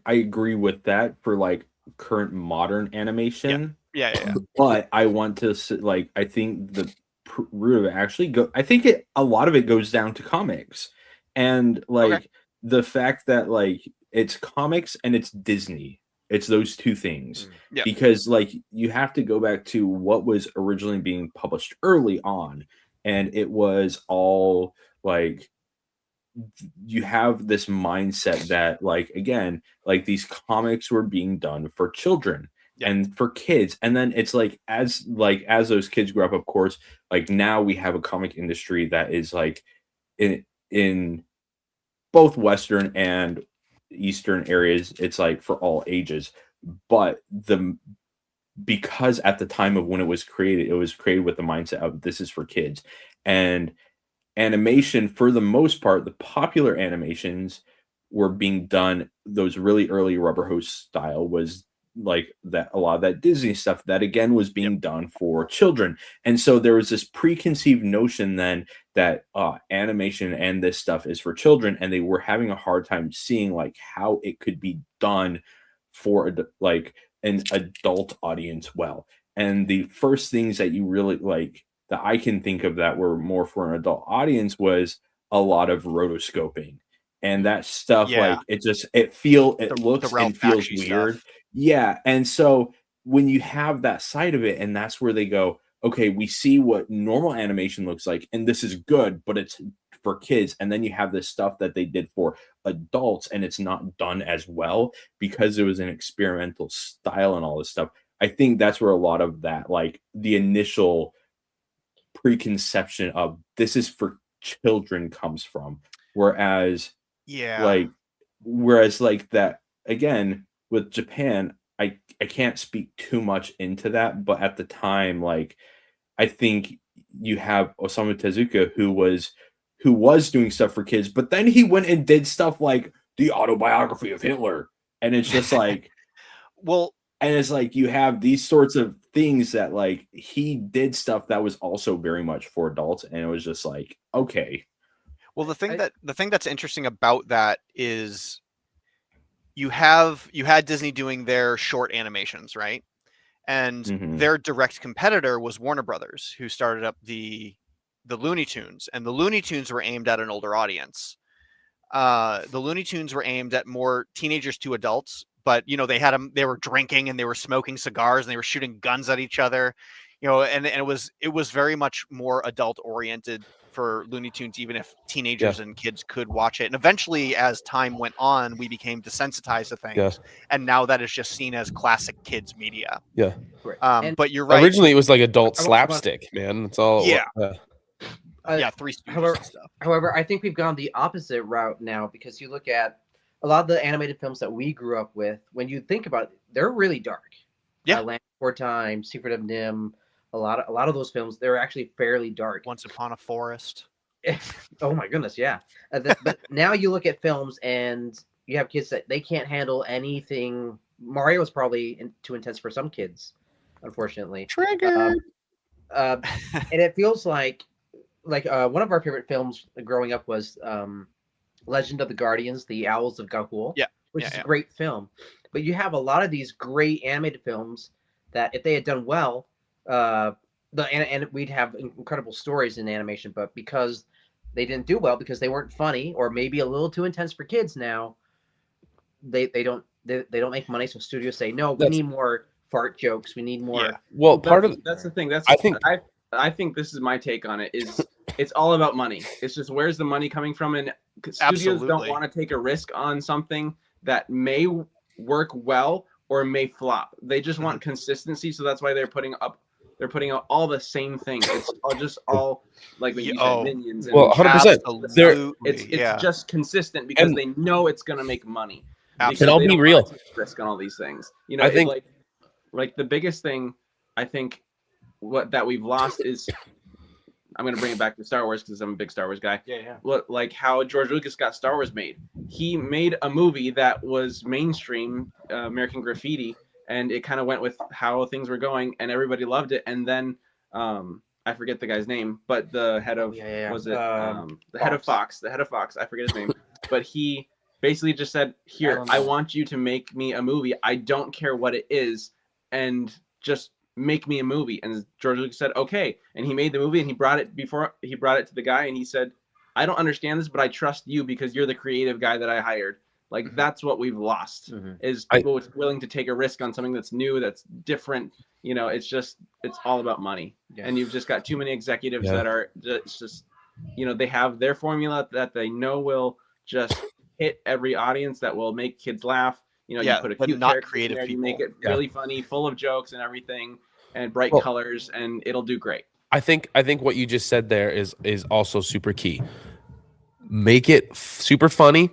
agree with that for like current modern animation. Yeah. But I want to like, I think the root of it actually a lot of it goes down to comics, and like the fact that like it's comics and it's Disney. It's those two things. Because like you have to go back to what was originally being published early on. And it was all like you have this mindset that like again like these comics were being done for children and for kids, and then it's like as those kids grow up, of course, like now we have a comic industry that is like in both Western and Eastern areas, it's like for all ages. But because at the time of when it was created with the mindset of this is for kids. And animation, for the most part, the popular animations were being done, those really early rubber hose style was like that, a lot of that Disney stuff that again was being done for children. And so there was this preconceived notion then that animation and this stuff is for children, and they were having a hard time seeing like how it could be done for like an adult audience well. And the first things that you really like that I can think of that were more for an adult audience was a lot of rotoscoping and that stuff. Like it looks and feels weird. Stuff. Yeah. And so when you have that side of it, and that's where they go, okay, we see what normal animation looks like, and this is good, but it's for kids. And then you have this stuff that they did for adults, and it's not done as well because it was an experimental style and all this stuff. I think that's where a lot of that, like the initial preconception of this is for children comes from. Whereas that again with Japan, I can't speak too much into that, but at the time, like I think you have Osamu Tezuka who was doing stuff for kids, but then he went and did stuff like the autobiography of Hitler, and it's just like and it's like you have these sorts of things that like he did stuff that was also very much for adults, and it was just like, okay. Well, the thing that's interesting about that is you had Disney doing their short animations, right? And their direct competitor was Warner Brothers, who started up the Looney Tunes, and the Looney Tunes were aimed at an older audience. The Looney Tunes were aimed at more teenagers to adults, but you know they were drinking and they were smoking cigars and they were shooting guns at each other, you know, and it was very much more adult oriented for Looney Tunes, even if teenagers and kids could watch it. And eventually, as time went on, we became desensitized to things, and now that is just seen as classic kids media. Yeah, but you're right. Originally, it was like adult slapstick, man. It's all 3 Stooges and stuff. However, I think we've gone the opposite route now, because you look at a lot of the animated films that we grew up with. When you think about it, they're really dark. Land Before Time, Secret of NIMH, a lot of those films, they're actually fairly dark. Once Upon a Forest. Oh my goodness, yeah. But now you look at films and you have kids that they can't handle anything. Mario is probably too intense for some kids, unfortunately. Trigger. And it feels like one of our favorite films growing up was Legend of the Guardians, The Owls of Ga'Hoole, which is a great film. But you have a lot of these great animated films that if they had done well, and we'd have incredible stories in animation, but because they didn't do well, because they weren't funny or maybe a little too intense for kids now, they don't make money. So studios say, no, we need more fart jokes. We need more. Well, that's the thing. I think this is my take on it. Is it's all about money. It's just where's the money coming from, and studios don't want to take a risk on something that may work well or may flop. They just want consistency, so that's why they're putting out all the same thing. It's all like when you said Minions. And 100%. It's just consistent because they know it's gonna make money. And I'll be real. Risk on all these things. You know, I think like the biggest thing I think that we've lost is, I'm going to bring it back to Star Wars because I'm a big Star Wars guy. Yeah. Like how George Lucas got Star Wars made. He made a movie that was mainstream, American Graffiti, and it kind of went with how things were going, and everybody loved it. And then I forget the guy's name, but the head of head of Fox, I forget his name, but he basically just said, "Here, I want you to make me a movie. I don't care what it is, and just make me a movie." And George Lucas said, okay. And he made the movie, and he brought it to the guy, and he said, I don't understand this, but I trust you because you're the creative guy that I hired. Like, that's what we've lost, is people willing to take a risk on something that's new, that's different. You know, it's all about money. Yeah. And you've just got too many executives that are just they have their formula that they know will just hit every audience, that will make kids laugh. You Yeah, put a but cute not character in creative there, you make people. it really funny, full of jokes and everything, and bright Well- colors, and it'll do great. I think what you just said there is also super key. Make it super funny,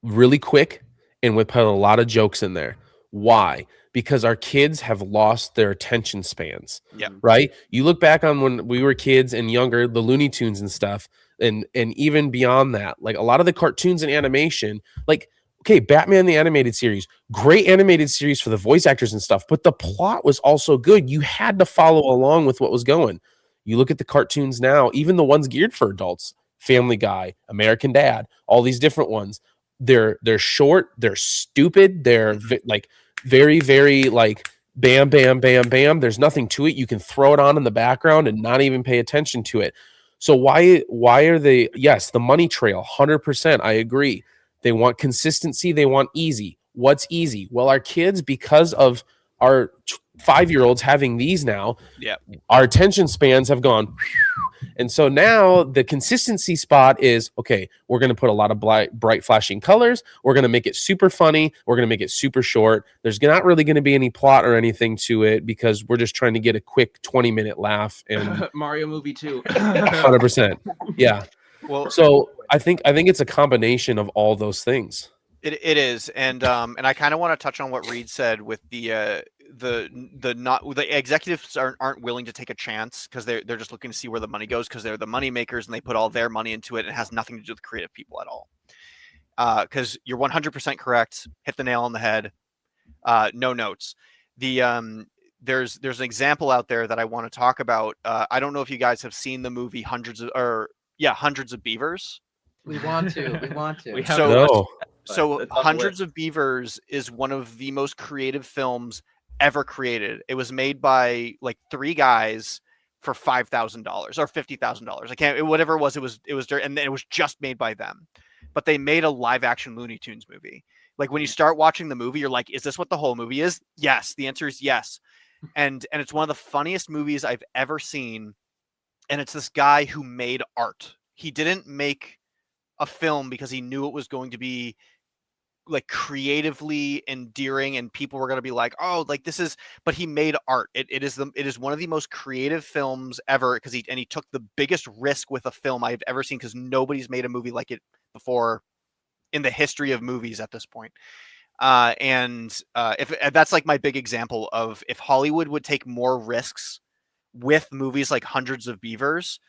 really quick, and we put a lot of jokes in there. Why? Because our kids have lost their attention spans. Yeah. Right? You look back on when we were kids and younger, the Looney Tunes and stuff, and even beyond that, like a lot of the cartoons and animation, like okay, Batman the animated series, great animated series for the voice actors and stuff, but the plot was also good. You had to follow along with what was going. You look at the cartoons now, even the ones geared for adults, Family Guy, American Dad, all these different ones. They're short, they're stupid, they're like very, very like bam, bam, bam, bam. There's nothing to it. You can throw it on in the background and not even pay attention to it. So why are they? Yes, the money trail, 100%. I agree. They want consistency. They want easy. What's easy? Well, our kids, because of our 5-year-olds having these now, Yeah. our attention spans have gone. And so now the consistency spot is, okay, we're going to put a lot of bright flashing colors. We're going to make it super funny. We're going to make it super short. There's not really going to be any plot or anything to it because we're just trying to get a quick 20-minute laugh. And Mario movie too. 100%. Yeah. Well, So I think it's a combination of all those things. it is, and I kind of want to touch on what Reed said with the executives aren't willing to take a chance because they're just looking to see where the money goes because they're the money makers and they put all their money into it and it has nothing to do with creative people at all. Because you're 100% correct, hit the nail on the head. No notes. There's an example out there that I want to talk about. I don't know if you guys have seen the movie Hundreds of Beavers. We want to. We have So- to watch No. it, but So it's on the Hundreds list. of Beavers is one of the most creative films ever created. It was made by like 3 guys for $5,000 or $50,000. I can't, whatever it was, and it was just made by them. But they made a live action Looney Tunes movie. Like when you start watching the movie, you're like, is this what the whole movie is? Yes. The answer is yes. And it's one of the funniest movies I've ever seen. And it's this guy who made art. He didn't make a film because he knew it was going to be like creatively endearing and people were going to be like, oh, like this is, but he made art. It is one of the most creative films ever because he took the biggest risk with a film I've ever seen because nobody's made a movie like it before in the history of movies at this point. If that's like my big example of if Hollywood would take more risks with movies like Hundreds of Beavers,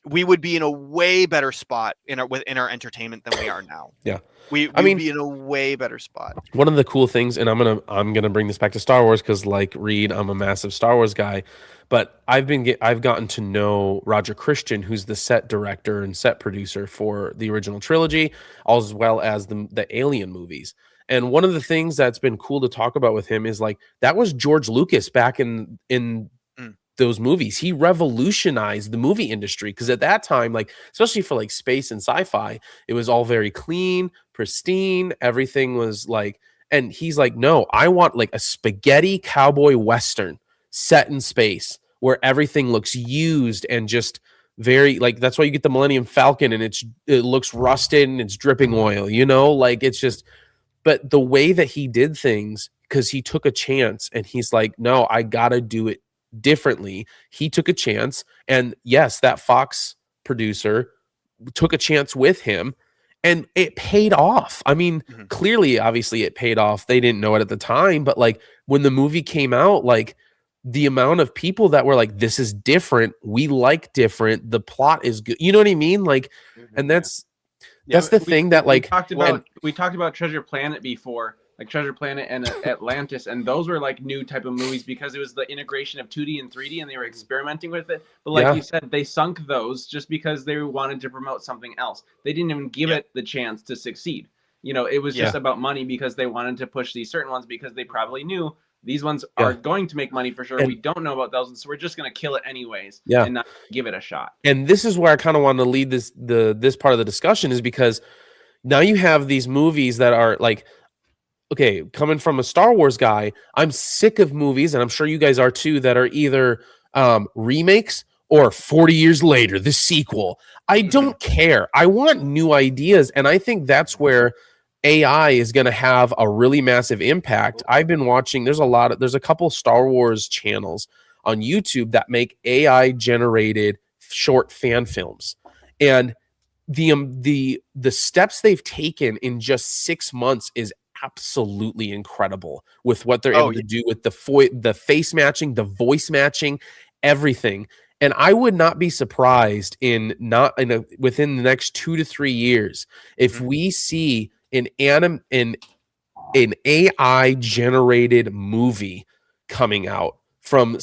we would be in a way better spot in our entertainment than we are now. Yeah. We'd be in a way better spot. One of the cool things, and I'm gonna bring this back to Star Wars because, like Reed, I'm a massive Star Wars guy. But I've gotten to know Roger Christian, who's the set director and set producer for the original trilogy, as well as the Alien movies. And one of the things that's been cool to talk about with him is like that was George Lucas back in those movies. He revolutionized the movie industry because at that time, like especially for like space and sci-fi, it was all very clean, pristine. Everything was like, and he's like, no, I want like a spaghetti cowboy western set in space where everything looks used and just very like that's why you get the Millennium Falcon and it looks rusted and it's dripping oil, like it's just. But the way that he did things, because he took a chance and he's like, no, I gotta do it differently. He took a chance, and yes, that Fox producer took a chance with him, and it paid off. I mean, clearly, obviously, it paid off. They didn't know it at the time, but like when the movie came out, like the amount of people that were like, "This is different. We like different. The plot is good." You know what I mean? Like, and that's the thing that like we talked about Treasure Planet before. Like Treasure Planet and Atlantis, and those were like new type of movies because it was the integration of 2D and 3D, and they were experimenting with it. But like you said, they sunk those just because they wanted to promote something else. They didn't even give it the chance to succeed. It was just about money because they wanted to push these certain ones because they probably knew these ones are going to make money for sure. We don't know about those, so we're just going to kill it anyways and not give it a shot. And this is where I kind of want to lead this part of the discussion is because now you have these movies that are like, okay, coming from a Star Wars guy, I'm sick of movies, and I'm sure you guys are too, that are either remakes or 40 years later, the sequel. I don't care. I want new ideas. And I think that's where AI is going to have a really massive impact. I've been watching, there's a couple Star Wars channels on YouTube that make AI generated short fan films. And the steps they've taken in just 6 months is absolutely incredible with what they're able to do with the face matching, the voice matching, everything. And I would not be surprised within the next 2 to 3 years if we see an AI generated movie coming out from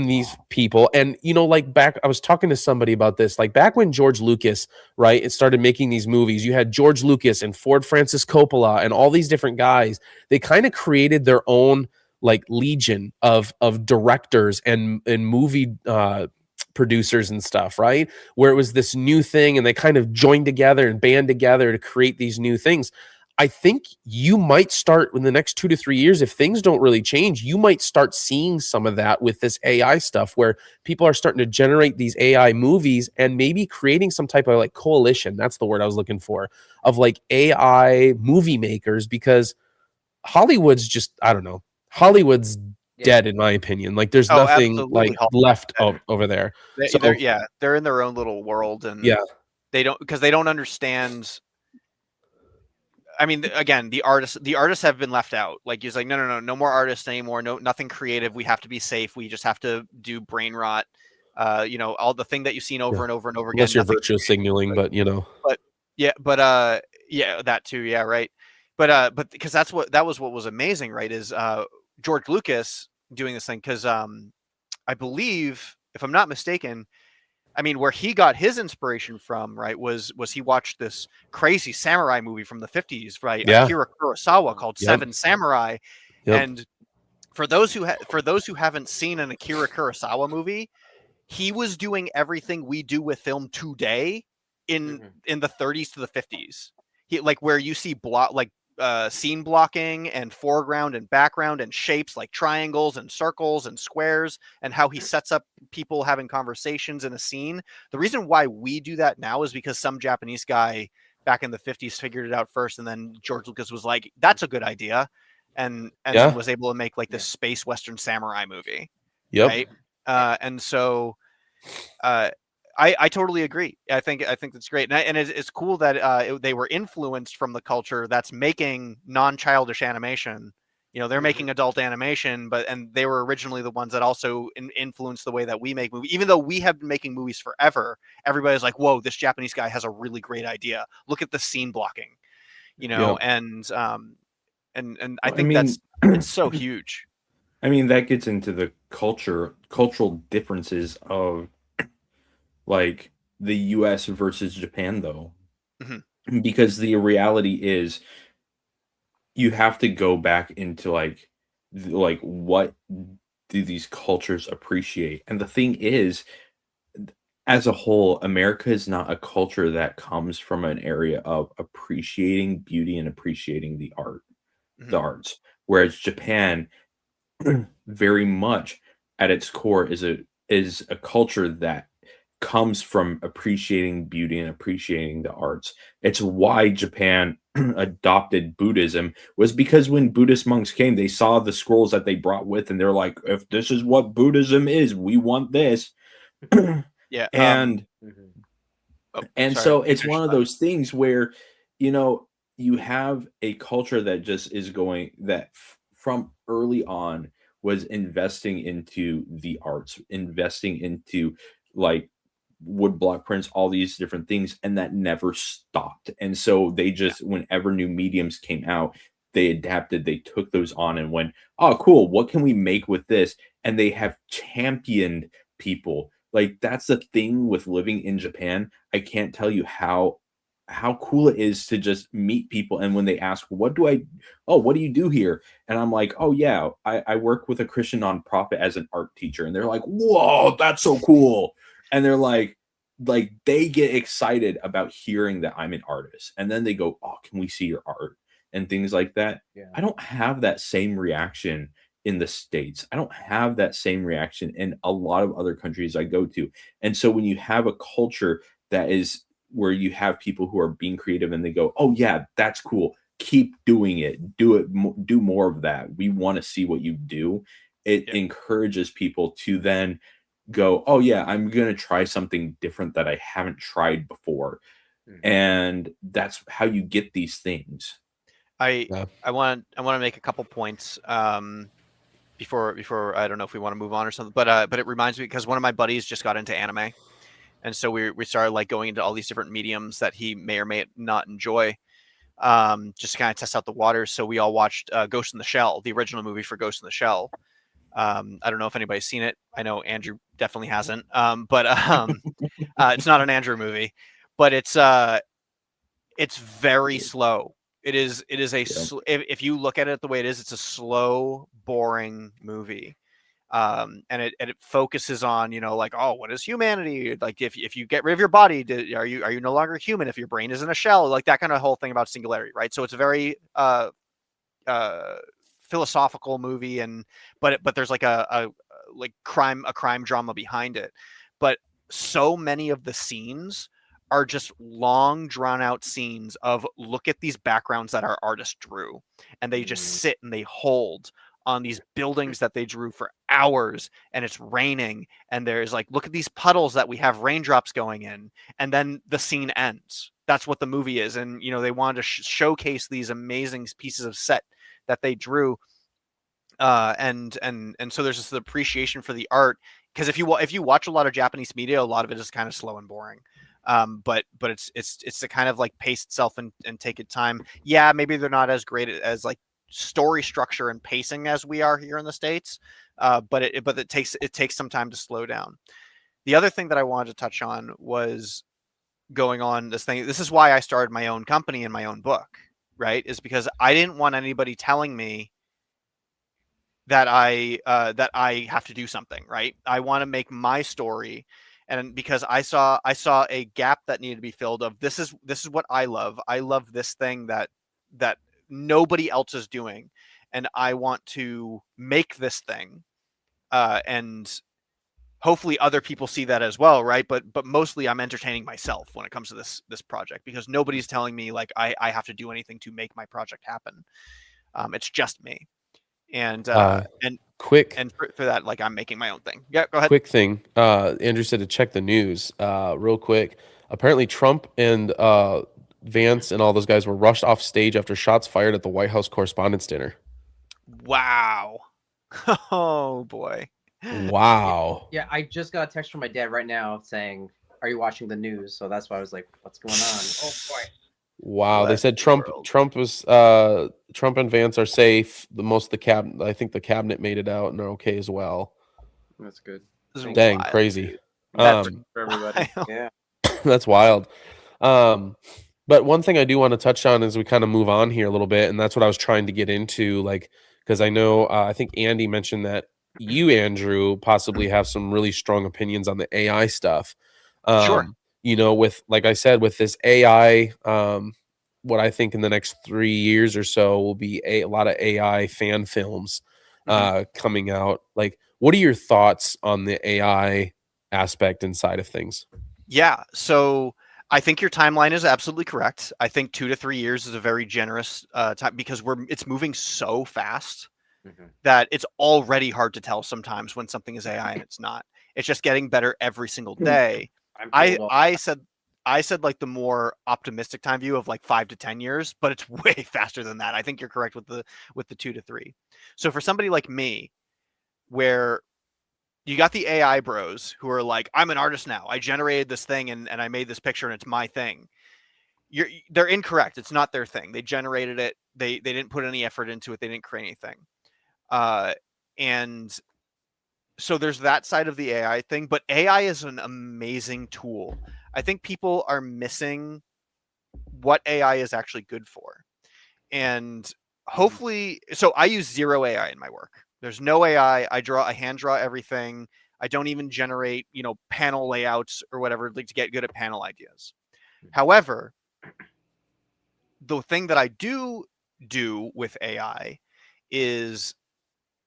these people. And like I was talking to somebody about this, like back when George Lucas, right, it started making these movies, you had George Lucas and Ford Francis Coppola and all these different guys. They kind of created their own like legion of directors and movie producers and stuff, right, where it was this new thing and they kind of joined together and band together to create these new things. I think you might start in the next 2 to 3 years, if things don't really change, you might start seeing some of that with this AI stuff where people are starting to generate these AI movies and maybe creating some type of like coalition. That's the word I was looking for, of like AI movie makers, because Hollywood's just, I don't know. Hollywood's dead in my opinion. Like there's nothing like left over there. They're in their own little world, and they don't understand. I mean, again, the artists have been left out. Like he's like, no more artists anymore. No, nothing creative. We have to be safe. We just have to do brain rot. All the thing that you've seen over and over and over again. Unless you're virtue signaling, but that too. Yeah. Right. But because that was what was amazing, right? Is George Lucas doing this thing. Cause I believe, if I'm not mistaken, I mean, where he got his inspiration from, right, was he watched this crazy samurai movie from the 50s, right? Yeah. Akira Kurosawa called Seven Samurai. And for those who haven't seen an Akira Kurosawa movie, he was doing everything we do with film today in the 30s to the 50s. He, like, where you see scene blocking and foreground and background and shapes like triangles and circles and squares, and how he sets up people having conversations in a scene. The reason why we do that now is because some Japanese guy back in the 50s figured it out first, and then George Lucas was like, that's a good idea, and then was able to make like this space western samurai movie. Right. And so I totally agree. I think that's great, and it's cool that they were influenced from the culture that's making non-childish animation. They're making adult animation, and they were originally the ones that also influenced the way that we make movies. Even though we have been making movies forever, everybody's like, "Whoa, this Japanese guy has a really great idea. Look at the scene blocking," and I think it's so huge. I mean, that gets into the cultural differences of like the US versus Japan, though, because the reality is you have to go back into like what do these cultures appreciate? And the thing is, as a whole, America is not a culture that comes from an area of appreciating beauty and appreciating the arts, whereas Japan very much at its core is a culture that comes from appreciating beauty and appreciating the arts. It's why Japan adopted Buddhism, was because when Buddhist monks came, they saw the scrolls that they brought with, and they're like, if this is what Buddhism is, we want this. And so it's one of those things where you have a culture that just is going, that from early on was investing into the arts, investing into like woodblock prints, all these different things, and that never stopped. And so they just, whenever new mediums came out, they adapted, they took those on and went, oh cool, what can we make with this? And they have championed people. Like, that's the thing with living in Japan. I can't tell you how cool it is to just meet people, and when they ask, what do you do here? And I'm like, oh yeah, I work with a Christian nonprofit as an art teacher. And they're like, whoa, that's so cool. And they're like they get excited about hearing that I'm an artist, and then they go, oh, can we see your art and things like that? I don't have that same reaction in the States. I don't have that same reaction in a lot of other countries I go to. And so when you have a culture that is where you have people who are being creative and they go, "Oh yeah, that's cool. Keep doing it. Do more of that. We want to see what you do." It Yeah. encourages people to then go, "Oh yeah, I'm going to try something different that I haven't tried before." And that's how you get these things. I Yeah. want to make a couple points before I don't know if we want to move on or something, but it reminds me because one of my buddies just got into anime, and so we started like going into all these different mediums that he may or may not enjoy, just to kind of test out the waters. So we all watched Ghost in the Shell, the original movie for Ghost in the Shell. I don't know if anybody's seen it. I know Andrew definitely hasn't, but it's not an Andrew movie, but it's very slow. It is a if you look at it the way it is, it's a slow, boring movie. And it focuses on, like, oh, what is humanity? Like if you get rid of your body, are you no longer human if your brain is in a shell? Like that kind of whole thing about singularity, right? So it's a very philosophical movie, but there's like a crime drama behind it. But so many of the scenes are just long drawn out scenes of look at these backgrounds that our artist drew, and they just sit and they hold on these buildings that they drew for hours, and it's raining, and there's like, look at these puddles that we have raindrops going in, and then the scene ends. That's what the movie is. And they wanted to showcase these amazing pieces of set that they drew, and so there's this appreciation for the art, because if you watch a lot of Japanese media, a lot of it is kind of slow and boring. But it's to kind of like pace itself and take its time. Yeah, maybe they're not as great as like story structure and pacing as we are here in the States, but it takes some time to slow down. The other thing that I wanted to touch on was going on this thing. This is why I started my own company and my own book, right? Is because I didn't want anybody telling me that I have to do something, right? I want to make my story, and because I saw a gap that needed to be filled. Of this is what I love. I love this thing that nobody else is doing, and I want to make this thing, and hopefully other people see that as well, right? But mostly I'm entertaining myself when it comes to this project, because nobody's telling me like I have to do anything to make my project happen. It's just me. And Quick and for that, like, I'm making my own thing. Yeah, go ahead. quick thing. Andrew said to check the news real quick. Apparently Trump and Vance and all those guys were rushed off stage after shots fired at the White House Correspondents' Dinner. Wow. Oh boy. Wow. Yeah, I just got a text from my dad right now saying, "Are you watching the news?" So that's why I was like, "What's going on?" Oh boy. Wow. They What said in the Trump world? Trump and Vance are safe. I think the cabinet made it out and are okay as well. That's good. This is Dang, wild, crazy. dude. That's That's for everybody. wild. Yeah. That's wild. But one thing I do want to touch on as we kind of move on here a little bit, and that's what I was trying to get into, like, because I know I think Andy mentioned that you, Andrew, possibly have some really strong opinions on the AI stuff. Sure. With, like I said, with this AI, what I think in the next 3 years or so will be a lot of AI fan films coming out. Like, what are your thoughts on the AI aspect and side of things? Yeah. So I think your timeline is absolutely correct. I think 2 to 3 years is a very generous time, because it's moving so fast that it's already hard to tell sometimes when something is AI and it's not. It's just getting better every single day. I'm I told all- I said like the more optimistic time view of like 5 to 10 years, but it's way faster than that. I think you're correct with the 2 to 3. So for somebody like me, where you got the AI bros who are like, I'm an artist now. I generated this thing and I made this picture and it's my thing. They're incorrect. It's not their thing. They generated it. They didn't put any effort into it. They didn't create anything. And so there's that side of the AI thing, but AI is an amazing tool. I think people are missing what AI is actually good for. And hopefully, so I use zero AI in my work. There's no AI. I hand draw everything. I don't even generate, panel layouts or whatever, like, to get good at panel ideas. However, the thing that I do with AI is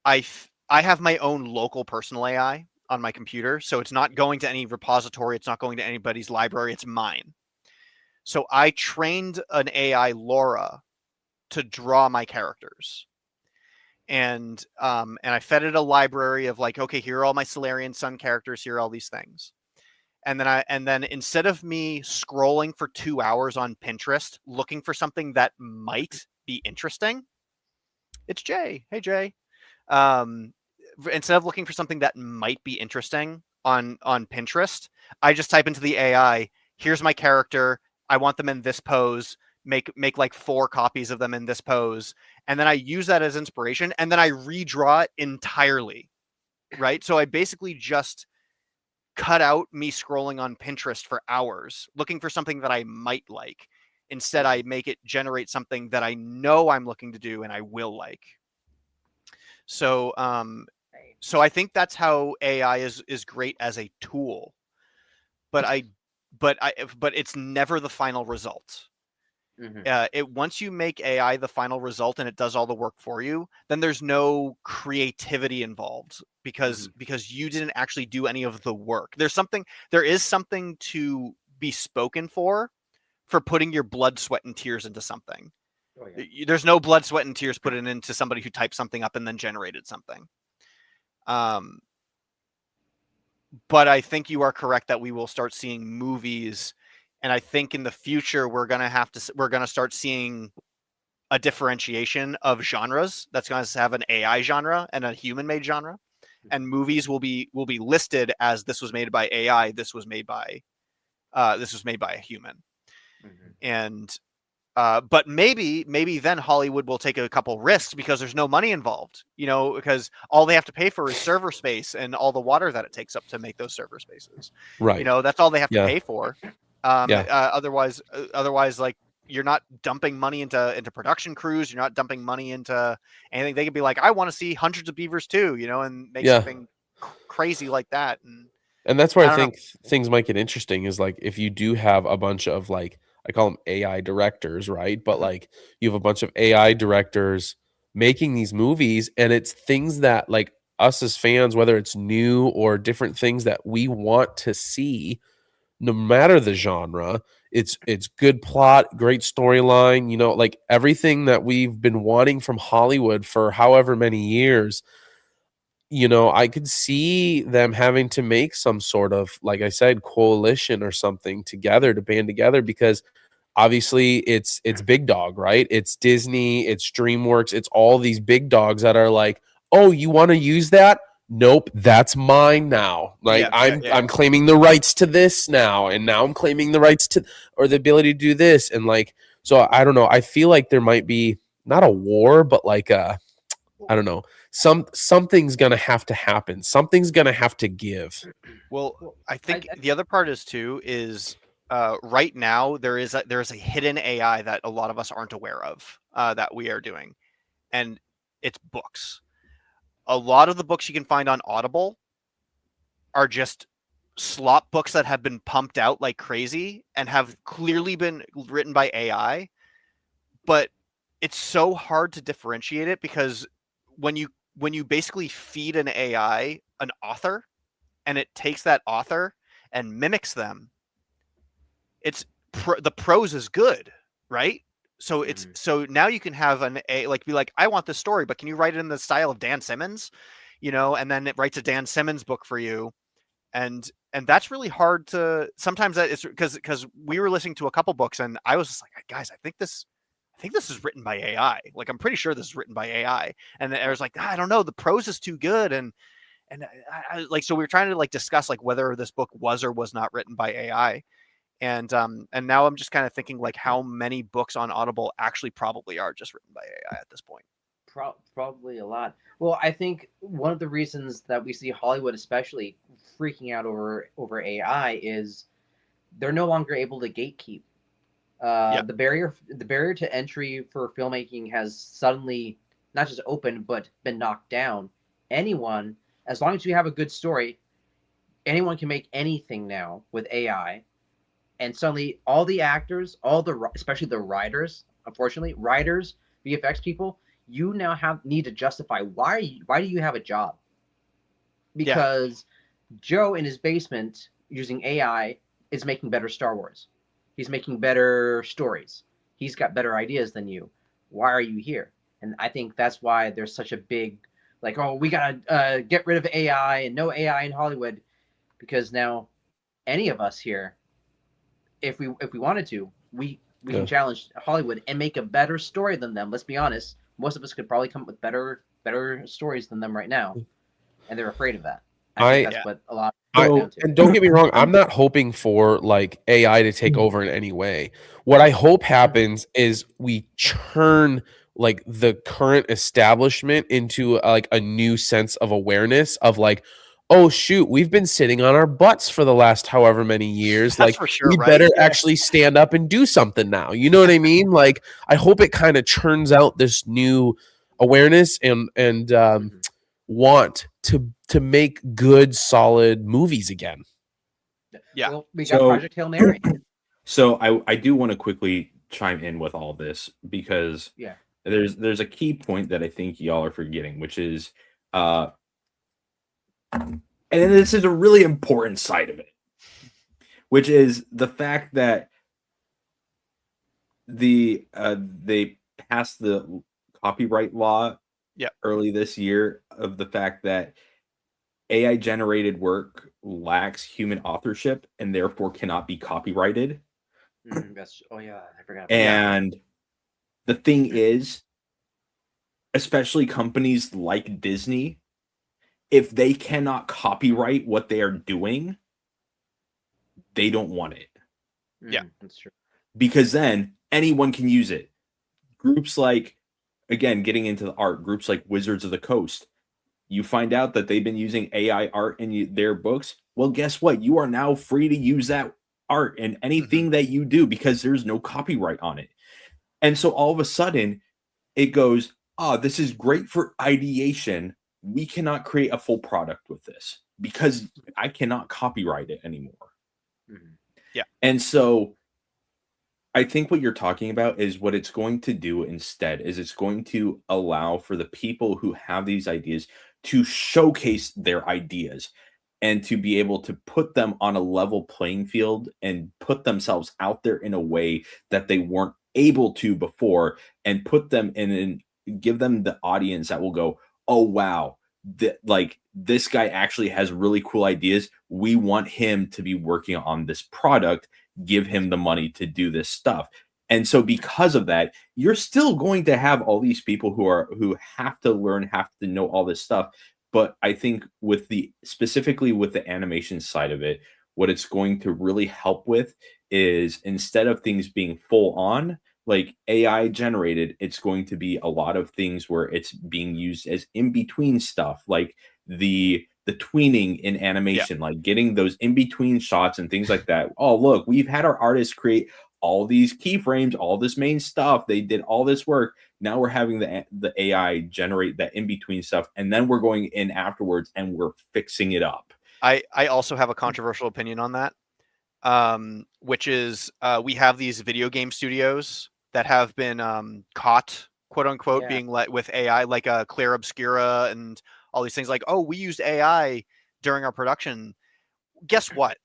I have my own local personal AI on my computer, so it's not going to any repository, it's not going to anybody's library, it's mine. So I trained an AI Laura to draw my characters. And I fed it a library of like, okay, here are all my Solarian Sun characters, here are all these things. And then instead of me scrolling for 2 hours on Pinterest looking for something that might be interesting, it's Jay. Hey Jay. Instead of looking for something that might be interesting on Pinterest, I just type into the AI, here's my character, I want them in this pose, make like 4 copies of them in this pose, and then I use that as inspiration, and then I redraw it entirely, right? So I basically just cut out me scrolling on Pinterest for hours looking for something that I might like. Instead, I make it generate something that I know I'm looking to do and I will like. So so I think that's how AI is great as a tool, but it's never the final result. Once you make AI the final result and it does all the work for you, then there's no creativity involved because you didn't actually do any of the work. There is something to be spoken for putting your blood, sweat, and tears into something. Oh, yeah. There's no blood, sweat, and tears put into somebody who typed something up and then generated something. But I think you are correct that we will start seeing movies, and I think in the future we're gonna start seeing a differentiation of genres. That's going to have an AI genre and a human-made genre, and movies will be listed as this was made by AI, this was made by a human, and but maybe then Hollywood will take a couple risks because there's no money involved, because all they have to pay for is server space and all the water that it takes up to make those server spaces. Right. That's all they have to Yeah. pay for. Yeah. Otherwise, like you're not dumping money into production crews. You're not dumping money into anything. They could be like, I want to see Hundreds of Beavers too, and make Yeah. something crazy like that. And that's where I I don't think things might get interesting is like if you do have a bunch of like I call them AI directors, right? But like you have a bunch of AI directors making these movies and it's things that like us as fans, whether it's new or different things that we want to see, no matter the genre, it's good plot, great storyline, like everything that we've been wanting from Hollywood for however many years. I could see them having to make some sort of, like I said, coalition or something together to band together because obviously it's big dog, right? It's Disney, it's DreamWorks, it's all these big dogs that are like, oh, you want to use that? Nope, that's mine now. Like I'm claiming the rights to this now, and now I'm claiming the rights to or the ability to do this. And like, so I don't know. I feel like there might be not a war, but like I don't know. Something's gonna have to happen. Something's gonna have to give. Well, I think the other part is right now there is a hidden AI that a lot of us aren't aware of that we are doing, and it's books. A lot of the books you can find on Audible are just slop books that have been pumped out like crazy and have clearly been written by AI, but it's so hard to differentiate it because when you basically feed an AI an author and it takes that author and mimics them, the prose is good, right? So so now you can have be like, I want this story, but can you write it in the style of Dan Simmons, and then it writes a Dan Simmons book for you, and that's really hard to. Sometimes that is because we were listening to a couple books and I was just like, guys, I think this is written by AI. Like, I'm pretty sure this is written by AI, and I was like, I don't know, the prose is too good, and I like, so we were trying to like discuss like whether this book was or was not written by AI. And now I'm just kind of thinking like how many books on Audible actually probably are just written by AI at this point. Probably a lot. Well, I think one of the reasons that we see Hollywood especially freaking out over AI is they're no longer able to gatekeep. The barrier to entry for filmmaking has suddenly not just opened but been knocked down. Anyone, as long as you have a good story, anyone can make anything now with AI. And suddenly all the actors, especially the writers, unfortunately, writers, VFX people, you now need to justify why do you have a job? Yeah. Because Joe in his basement using AI is making better Star Wars. He's making better stories. He's got better ideas than you. Why are you here? And I think that's why there's such a big, like, oh, we gotta get rid of AI and no AI in Hollywood, because now any of us here, if we wanted to, we can challenge Hollywood and make a better story than them. Let's be honest, most of us could probably come up with better stories than them right now, and they're afraid of that. I think that's what a lot of and don't get me wrong, I'm not hoping for like AI to take over in any way. What I hope happens is we churn like the current establishment into like a new sense of awareness of like, oh shoot, we've been sitting on our butts for the last however many years. That's like for sure, we right? better actually stand up and do something now. You know what I mean? Like I hope it kind of churns out this new awareness and want to make good, solid movies again. Yeah. Well, we got Project Hail Mary. So I do want to quickly chime in with all this because there's a key point that I think y'all are forgetting, which is and this is a really important side of it, which is the fact that they passed the copyright law early this year of the fact that AI generated work lacks human authorship and therefore cannot be copyrighted. I forgot. And the thing is, especially companies like Disney, if they cannot copyright what they are doing, they don't want it. Yeah, that's true. Because then anyone can use it. Groups like, again, getting into the art, groups like Wizards of the Coast, you find out that they've been using AI art in their books. Well, guess what? You are now free to use that art in anything that you do because there's no copyright on it. And so all of a sudden it goes, this is great for ideation. We cannot create a full product with this because I cannot copyright it anymore. Yeah. And so I think what you're talking about is what it's going to do instead is it's going to allow for the people who have these ideas to showcase their ideas and to be able to put them on a level playing field and put themselves out there in a way that they weren't able to before, and put them in and give them the audience that will go, oh wow, like this guy actually has really cool ideas. We want him to be working on this product. Give him the money to do this stuff. And so because of that, you're still going to have all these people who have to learn, have to know all this stuff. But I think specifically with the animation side of it, what it's going to really help with is instead of things being full on, like AI generated, it's going to be a lot of things where it's being used as in between stuff, like the tweening in animation, like getting those in between shots and things like that. Oh, look, we've had our artists create all these keyframes, all this main stuff. They did all this work. Now we're having the AI generate that in between stuff, and then we're going in afterwards and we're fixing it up. I also have a controversial opinion on that, which is we have these video game studios that have been caught, quote unquote, being let with AI, like Clear Obscura and all these things. Like, oh, we used AI during our production. Guess what?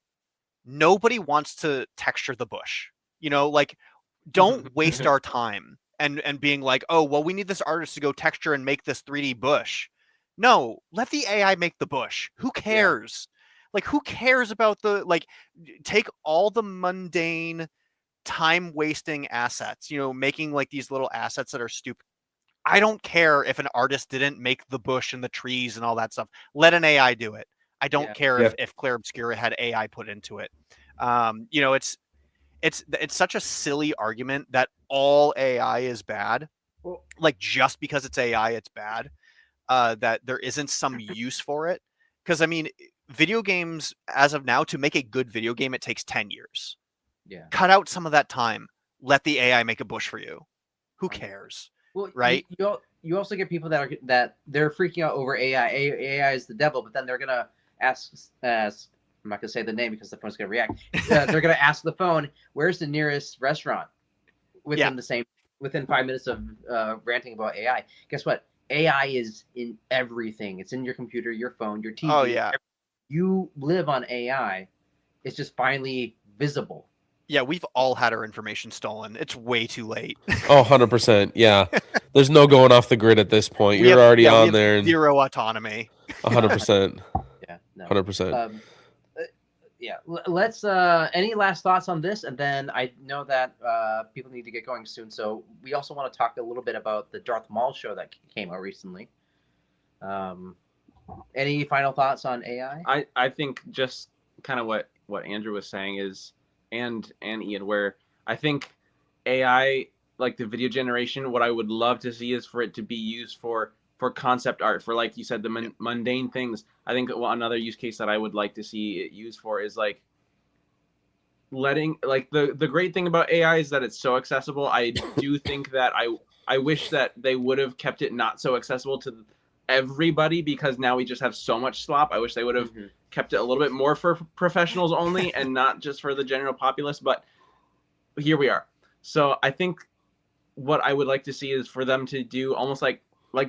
Nobody wants to texture the bush. Like, don't waste our time and being like, oh, well, we need this artist to go texture and make this 3D bush. No, let the AI make the bush. Who cares? Like, who cares about take all the mundane, time-wasting assets, making like these little assets that are stupid. I don't care if an artist didn't make the bush and the trees and all that stuff. Let an AI do it. I don't care if Claire Obscura had AI put into it. It's such a silly argument that all AI is bad. Well, like just because it's AI, it's bad. That there isn't some use for it. Because I mean, video games as of now, to make a good video game, it takes 10 years. Yeah. Cut out some of that time. Let the AI make a bush for you. Who cares? Well, right? You also get people that they're freaking out over AI. AI is the devil, but then they're gonna ask. I'm not gonna say the name because the phone's gonna react. They're gonna ask the phone, "Where's the nearest restaurant?" Within the same. within 5 minutes of ranting about AI. Guess what? AI is in everything. It's in your computer, your phone, your TV. Oh yeah. You live on AI. It's just finally visible. Yeah, we've all had our information stolen. It's way too late. Oh, 100%. Yeah. There's no going off the grid at this point. We You're have- already yeah, we on have there and zero autonomy. 100%. Yeah, no. 100%. Yeah, let's any last thoughts on this, and then I know that people need to get going soon, so we also want to talk a little bit about the Darth Maul show that came out recently. Any final thoughts on AI? I think just kind of what Andrew was saying is, and Ian, where I think AI, like the video generation, what I would love to see is for it to be used for concept art, for, like you said, the mundane things. I think another use case that I would like to see it used for is like letting, like, the great thing about AI is that it's so accessible. I do think that I wish that they would have kept it not so accessible to everybody, because now we just have so much slop. I wish they would have kept it a little bit more for professionals only and not just for the general populace, but here we are. So I think what I would like to see is for them to do almost like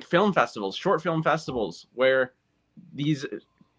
film festivals, short film festivals, where these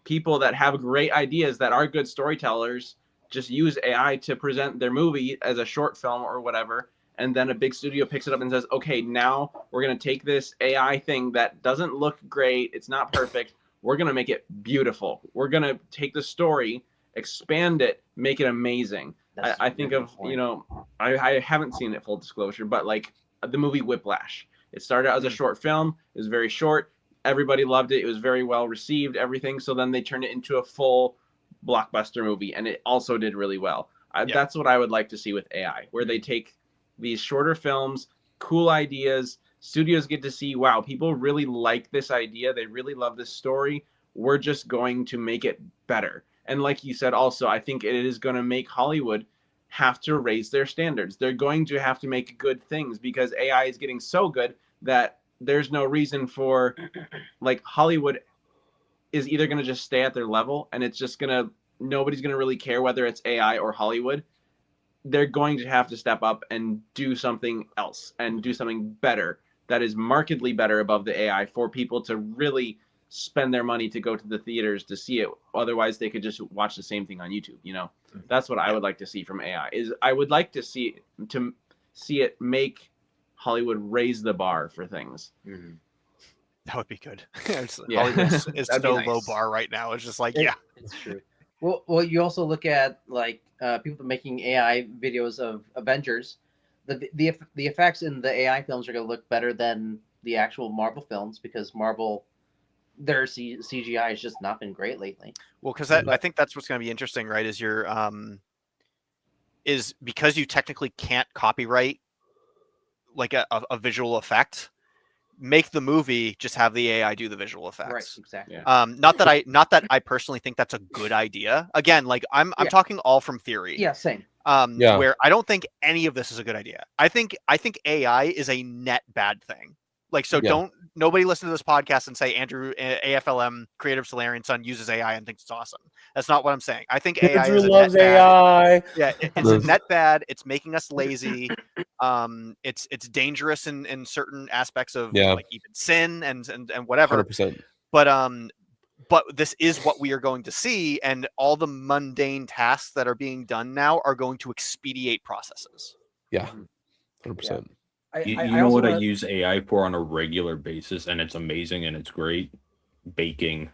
people that have great ideas, that are good storytellers, just use AI to present their movie as a short film or whatever, and then a big studio picks it up and says, okay, now we're going to take this AI thing that doesn't look great, it's not perfect, we're going to make it beautiful. We're going to take the story, expand it, make it amazing. I think of, you know, I haven't seen it, full disclosure, but like the movie Whiplash. It started out as a short film. It was very short. Everybody loved it. It was very well received, everything. So then they turned it into a full blockbuster movie, and it also did really well. That's what I would like to see with AI, where they take these shorter films, cool ideas, studios get to see, wow, people really like this idea. They really love this story. We're just going to make it better. And like you said, also, I think it is going to make Hollywood have to raise their standards. They're going to have to make good things, because AI is getting so good that there's no reason for, like, Hollywood is either going to just stay at their level, and it's just going to, nobody's going to really care whether it's AI or Hollywood. They're going to have to step up and do something else and do something better that is markedly better above the AI, for people to really spend their money to go to the theaters to see it. Otherwise they could just watch the same thing on YouTube. You know, that's what I would like to see from AI. Is I would like to see it make Hollywood raise the bar for things. That would be good. Yeah. Hollywood is That'd be so nice. low bar right now. It's just like, It's true. Well, you also look at like people making AI videos of Avengers. The effects in the AI films are going to look better than the actual Marvel films, because Marvel, their CGI has just not been great lately. Well, because I think that's what's going to be interesting, right? Is your is because you technically can't copyright like a visual effect. Make the movie, just have the AI do the visual effects. Right, exactly. Yeah. Not that I personally think that's a good idea. Again, like I'm talking all from theory. Yeah, same. Where I don't think any of this is a good idea. I think AI is a net bad thing. Like, so nobody listen to this podcast and say Andrew, AFLM Creative Solarian son, uses AI and thinks it's awesome. That's not what I'm saying. I think AI Andrew is a loves net AI. bad. Yeah, it's a net bad. It's making us lazy. It's dangerous in certain aspects of like even sin and whatever. 100%. But this is what we are going to see, and all the mundane tasks that are being done now are going to expedite processes. Yeah, 100%. You know what I use AI for on a regular basis, and it's amazing and it's great? Baking.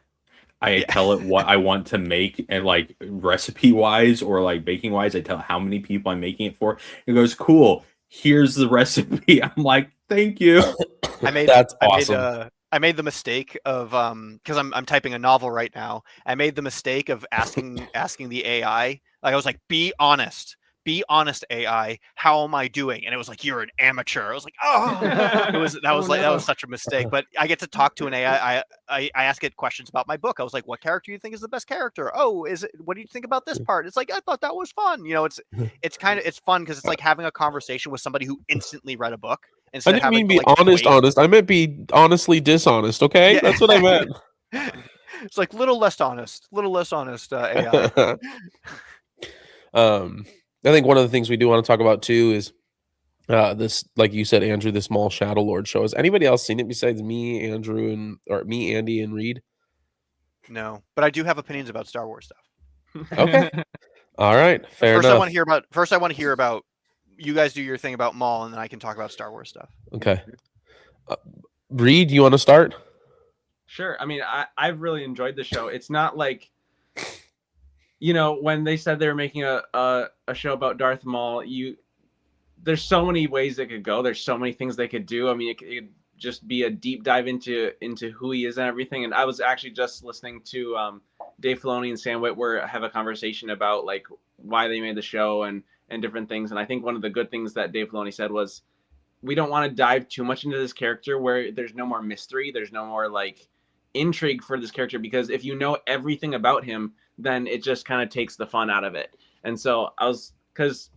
I tell it what I want to make, and like recipe wise or like baking wise, I tell it how many people I'm making it for. It goes, cool, here's the recipe. I'm like, thank you. That's awesome. I made the mistake of because I'm typing a novel right now. I made the mistake of asking the AI. Like, I was like, be honest, AI. How am I doing? And it was like, you're an amateur. I was like, oh, that was such a mistake. But I get to talk to an AI. I ask it questions about my book. I was like, what character do you think is the best character? Oh, what do you think about this part? It's like, I thought that was fun. You know, it's fun because it's like having a conversation with somebody who instantly read a book. I didn't mean be honest. I meant be honestly dishonest. Okay, that's what I meant. It's like little less honest, AI. I think one of the things we do want to talk about too is This, like you said, Andrew, this Maul Shadow Lord show. Has anybody else seen it besides me, Andrew, or me, Andy, and Reed? No, but I do have opinions about Star Wars stuff. Okay. All right, fair First, enough. I want to hear about. You guys do your thing about Maul, and then I can talk about Star Wars stuff. Okay. Reed, you want to start? Sure. I mean, I've really enjoyed the show. It's not like, you know, when they said they were making a show about Darth Maul, there's so many ways they could go. There's so many things they could do. I mean, it could just be a deep dive into who he is and everything. And I was actually just listening to Dave Filoni and Sam Witwer have a conversation about like why they made the show and different things. And I think one of the good things that Dave Filoni said was, we don't want to dive too much into this character where there's no more mystery, there's no more like intrigue for this character, because if you know everything about him, then it just kind of takes the fun out of it. And so because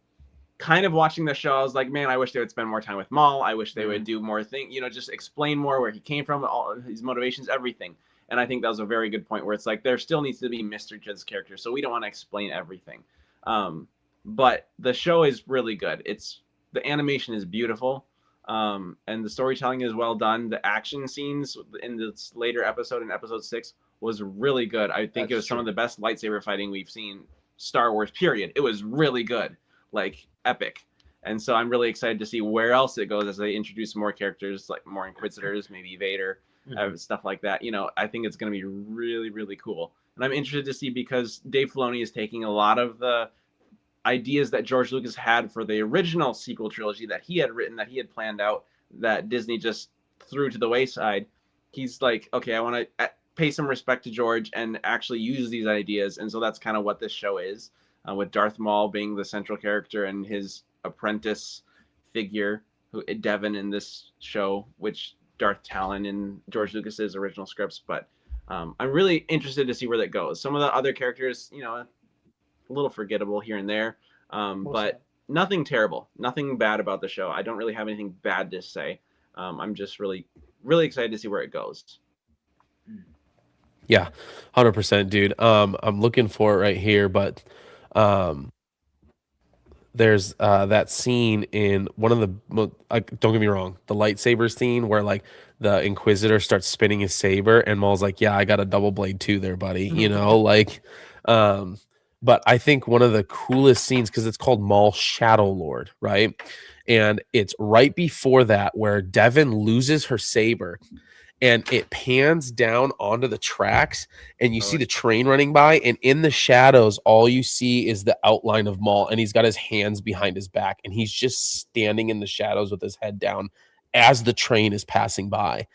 kind of watching the show, I was like, man, I wish they would spend more time with Maul. I wish they would do more things, you know, just explain more where he came from, all his motivations, everything. And I think that was a very good point where it's like there still needs to be mystery to this character, so we don't want to explain everything. But the show is really good. The animation is beautiful. And the storytelling is well done. The action scenes in this later episode, in episode 6, was really good. I think it was some of the best lightsaber fighting we've seen Star Wars, period. It was really good, like epic. And so I'm really excited to see where else it goes as they introduce more characters, like more Inquisitors, maybe Vader, stuff like that. You know, I think it's going to be really, really cool. And I'm interested to see, because Dave Filoni is taking a lot of the ideas that George Lucas had for the original sequel trilogy that he had written, that he had planned out, that Disney just threw to the wayside. He's like, okay, I want to pay some respect to George and actually use these ideas. And so that's kind of what this show is, with Darth Maul being the central character and his apprentice figure, Devin in this show, which Darth Talon in George Lucas's original scripts. But I'm really interested to see where that goes. Some of the other characters, you know, a little forgettable here and there, but nothing terrible, nothing bad about the show. I don't really have anything bad to say. I'm just really, really excited to see where it goes. Yeah, 100%, dude. I'm looking for it right here, but there's that scene in one of the don't get me wrong, the lightsaber scene where like the Inquisitor starts spinning his saber and Maul's like, yeah, I got a double blade too there, buddy. You know, like but I think one of the coolest scenes, because it's called Maul Shadow Lord, right? And it's right before that where Devin loses her saber and it pans down onto the tracks and you see the train running by, and in the shadows, all you see is the outline of Maul, and he's got his hands behind his back and he's just standing in the shadows with his head down as the train is passing by.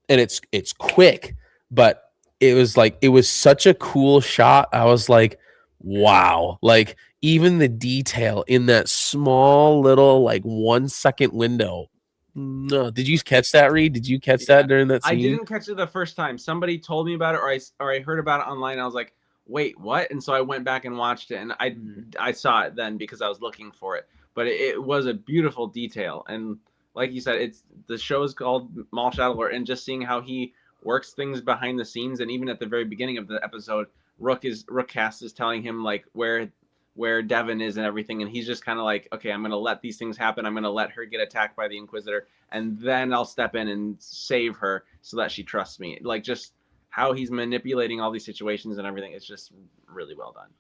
And it's quick, but it was such a cool shot. I was like, wow, like even the detail in that small little like 1 second window. No, did you catch that, Reed? Did you catch that during that scene? I didn't catch it the first time. Somebody told me about it, or I heard about it online. And I was like, wait, what? And so I went back and watched it, and I saw it then because I was looking for it. But it was a beautiful detail, and like you said, the show is called Maul Shadow Lord, and just seeing how he works things behind the scenes, and even at the very beginning of the episode, Rook Cast is telling him like where Devin is and everything, and he's just kind of like, okay, I'm going to let these things happen. I'm going to let her get attacked by the Inquisitor, and then I'll step in and save her so that she trusts me. Like, just how he's manipulating all these situations and everything. It's just really well done.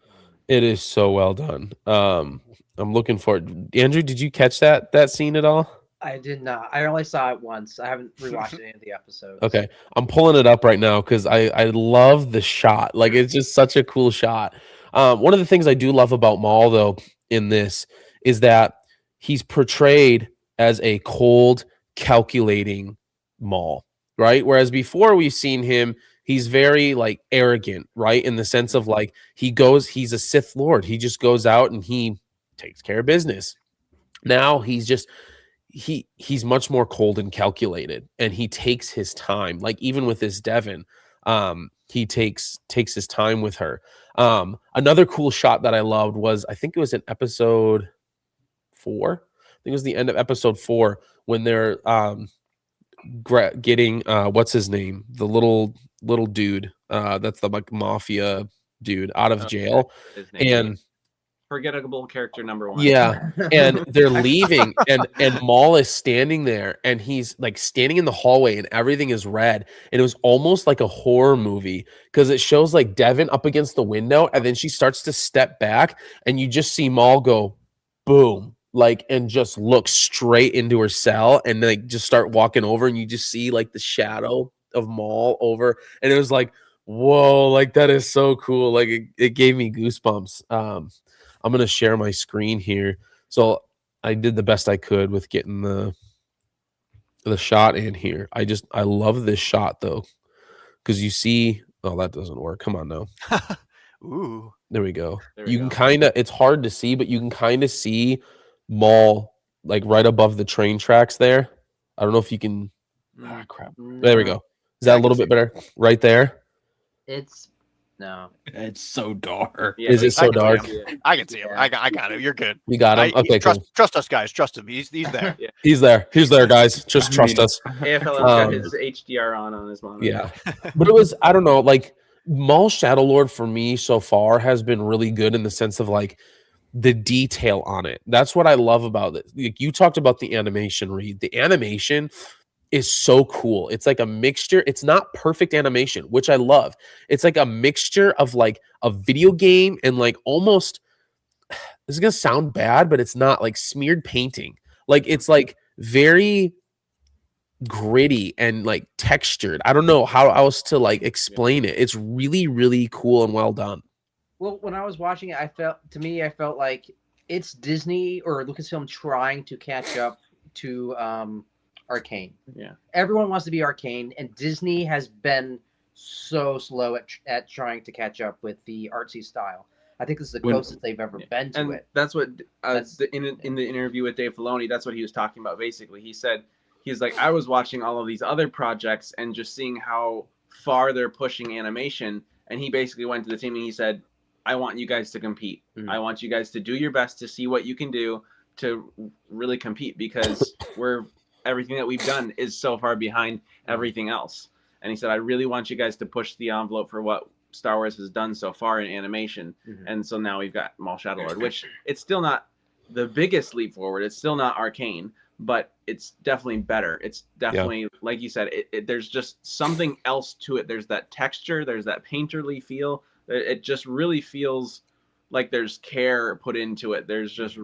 It is so well done. I'm looking for it. Andrew, did you catch that scene at all? I did not. I only saw it once. I haven't rewatched any of the episodes. Okay, I'm pulling it up right now because I love the shot. Like, it's just such a cool shot. One of the things I do love about Maul, though, in this is that he's portrayed as a cold, calculating Maul, right? Whereas before we've seen him, he's very like arrogant, right? In the sense of like he's a Sith Lord. He just goes out and he takes care of business. Now he's much more cold and calculated, and he takes his time. Like even with this Devin, he takes his time with her. Another cool shot that I loved was, I think it was in episode 4. I think it was the end of episode 4 when they're getting what's his name, the little dude, that's the like mafia dude out of jail, and forgettable character number one. Yeah, and they're leaving, and Maul is standing there, and he's like standing in the hallway, and everything is red, and it was almost like a horror movie because it shows like Devin up against the window, and then she starts to step back, and you just see Maul go, boom, like, and just look straight into her cell, and like just start walking over, and you just see like the shadow of Maul over, and it was like, whoa, like that is so cool, like it gave me goosebumps. I'm going to share my screen here. So I did the best I could with getting the shot in here. I love this shot though, because you see, oh, that doesn't work. Come on now. Ooh. There we go. There we You can go. kind of, it's hard to see, but you can kind of see Maul like right above the train tracks there. I don't know if you can. Ah, crap. There we No, go. Is that a little bit better? Right there. It's no. It's so dark. Yeah, Is it so I can see dark? him. I can see him. I got it. You're good. You got him. Okay, cool. Trust us, guys. Trust him. He's there. He's there. He's there, guys. Just trust us. AFL's got his HDR on his monitor. Yeah. But it was, I don't know, like Maul Shadow Lord for me so far has been really good in the sense of like the detail on it. That's what I love about it. Like you talked about the animation, Reed. The animation is so cool. It's like a mixture. It's not perfect animation, which I love. It's like a mixture of like a video game and like almost, this is going to sound bad, but it's not, like smeared painting. Like it's like very gritty and like textured. I don't know how else to like explain it. It's really, really cool and well done. Well, when I was watching it, I felt like it's Disney or Lucasfilm trying to catch up to Arcane. Yeah. Everyone wants to be Arcane, and Disney has been so slow at trying to catch up with the artsy style. I think this is the closest they've ever been to and it. that's what That's- in the interview with Dave Filoni, that's what he was talking about. Basically, he said he's like, I was watching all of these other projects and just seeing how far they're pushing animation, and he basically went to the team and he said, I want you guys to compete. I want you guys to do your best to see what you can do to really compete, because everything that we've done is so far behind everything else. And he said, I really want you guys to push the envelope for what Star Wars has done so far in animation. And so now we've got Maul Shadow Lord, which it's still not the biggest leap forward. It's still not Arcane, but it's definitely better. It's definitely, like you said, there's just something else to it. There's that texture, there's that painterly feel. It just really feels like there's care put into it. There's just,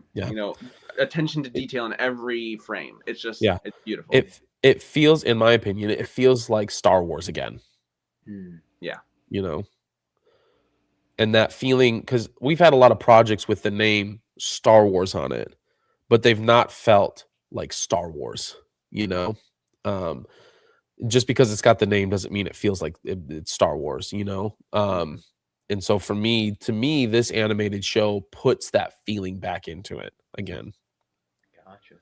attention to detail in every frame. It's just, it's beautiful. It feels, in my opinion, it feels like Star Wars again. Yeah. And that feeling, because we've had a lot of projects with the name Star Wars on it, but they've not felt like Star Wars, just because it's got the name doesn't mean it feels like it's Star Wars, and so to me, this animated show puts that feeling back into it again. Gotcha.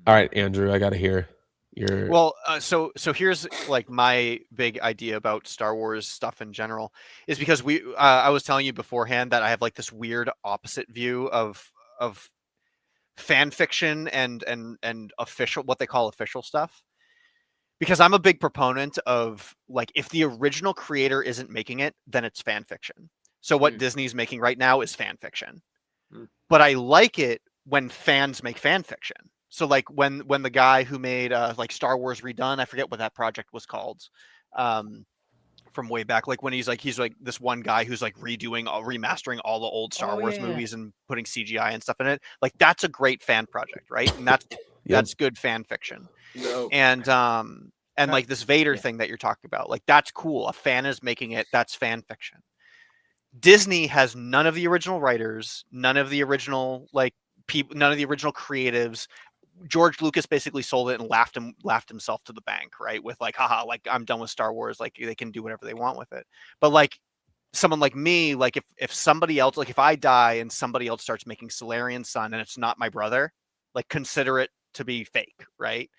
All right, Andrew, I got to hear your. Well, so here's like my big idea about Star Wars stuff in general is because I was telling you beforehand that I have like this weird opposite view of fan fiction and official, what they call official stuff. Because I'm a big proponent of like, if the original creator isn't making it, then it's fan fiction. So what Disney's making right now is fan fiction. But I like it when fans make fan fiction. So like when the guy who made like Star Wars Redone, I forget what that project was called, from way back, like when he's like this one guy who's like remastering all the old Star Wars movies and putting CGI and stuff in it. Like that's a great fan project, right? And that's good fan fiction. And like this Vader thing that you're talking about, like that's cool. A fan is making it. That's fan fiction. Disney has none of the original writers, none of the original like people, none of the original creatives. George Lucas basically sold it and laughed himself to the bank, right? With like, haha, like I'm done with Star Wars. Like they can do whatever they want with it. But like someone like me, like if somebody else, like if I die and somebody else starts making Solarian Sun and it's not my brother, like consider it to be fake, right?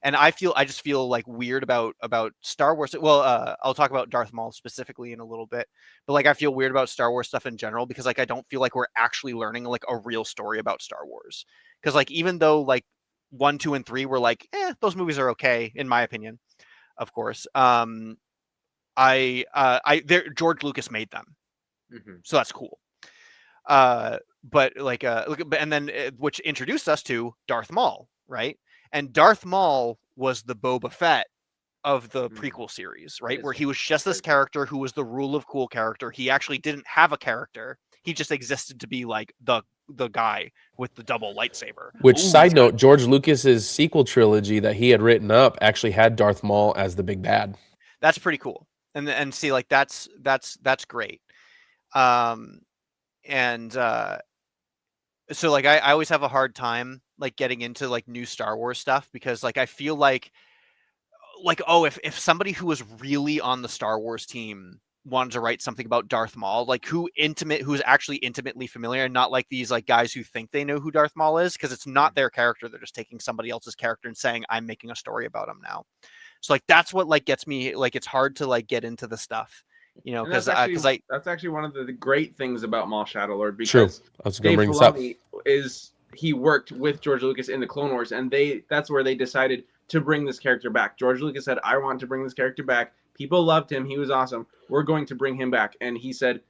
And I just feel like weird about Star Wars. Well, I'll talk about Darth Maul specifically in a little bit, but like I feel weird about Star Wars stuff in general because like I don't feel like we're actually learning like a real story about Star Wars. Because like even though like 1, 2, and 3 were like, those movies are okay in my opinion, of course. George Lucas made them, so that's cool. But and then which introduced us to Darth Maul, right? And Darth Maul was the Boba Fett of the prequel series, right? Where he was just this character who was the rule of cool character. He actually didn't have a character. He just existed to be like the guy with the double lightsaber. Which, side note, George Lucas's sequel trilogy that he had written up actually had Darth Maul as the big bad. That's pretty cool. And see, like that's great. So like I always have a hard time like getting into like new Star Wars stuff because like I feel like oh, if somebody who was really on the Star Wars team wanted to write something about Darth Maul, like who's actually intimately familiar, and not like these like guys who think they know who Darth Maul is, because it's not their character. They're just taking somebody else's character and saying, I'm making a story about him now. So like that's what like gets me, like it's hard to like get into the stuff, you know, because that's actually one of the great things about Maul Shadowlord, because True. I was gonna bring this up. He worked with George Lucas in the Clone Wars, and that's where they decided to bring this character back. George Lucas said, I want to bring this character back. People loved him. He was awesome. We're going to bring him back. And he said,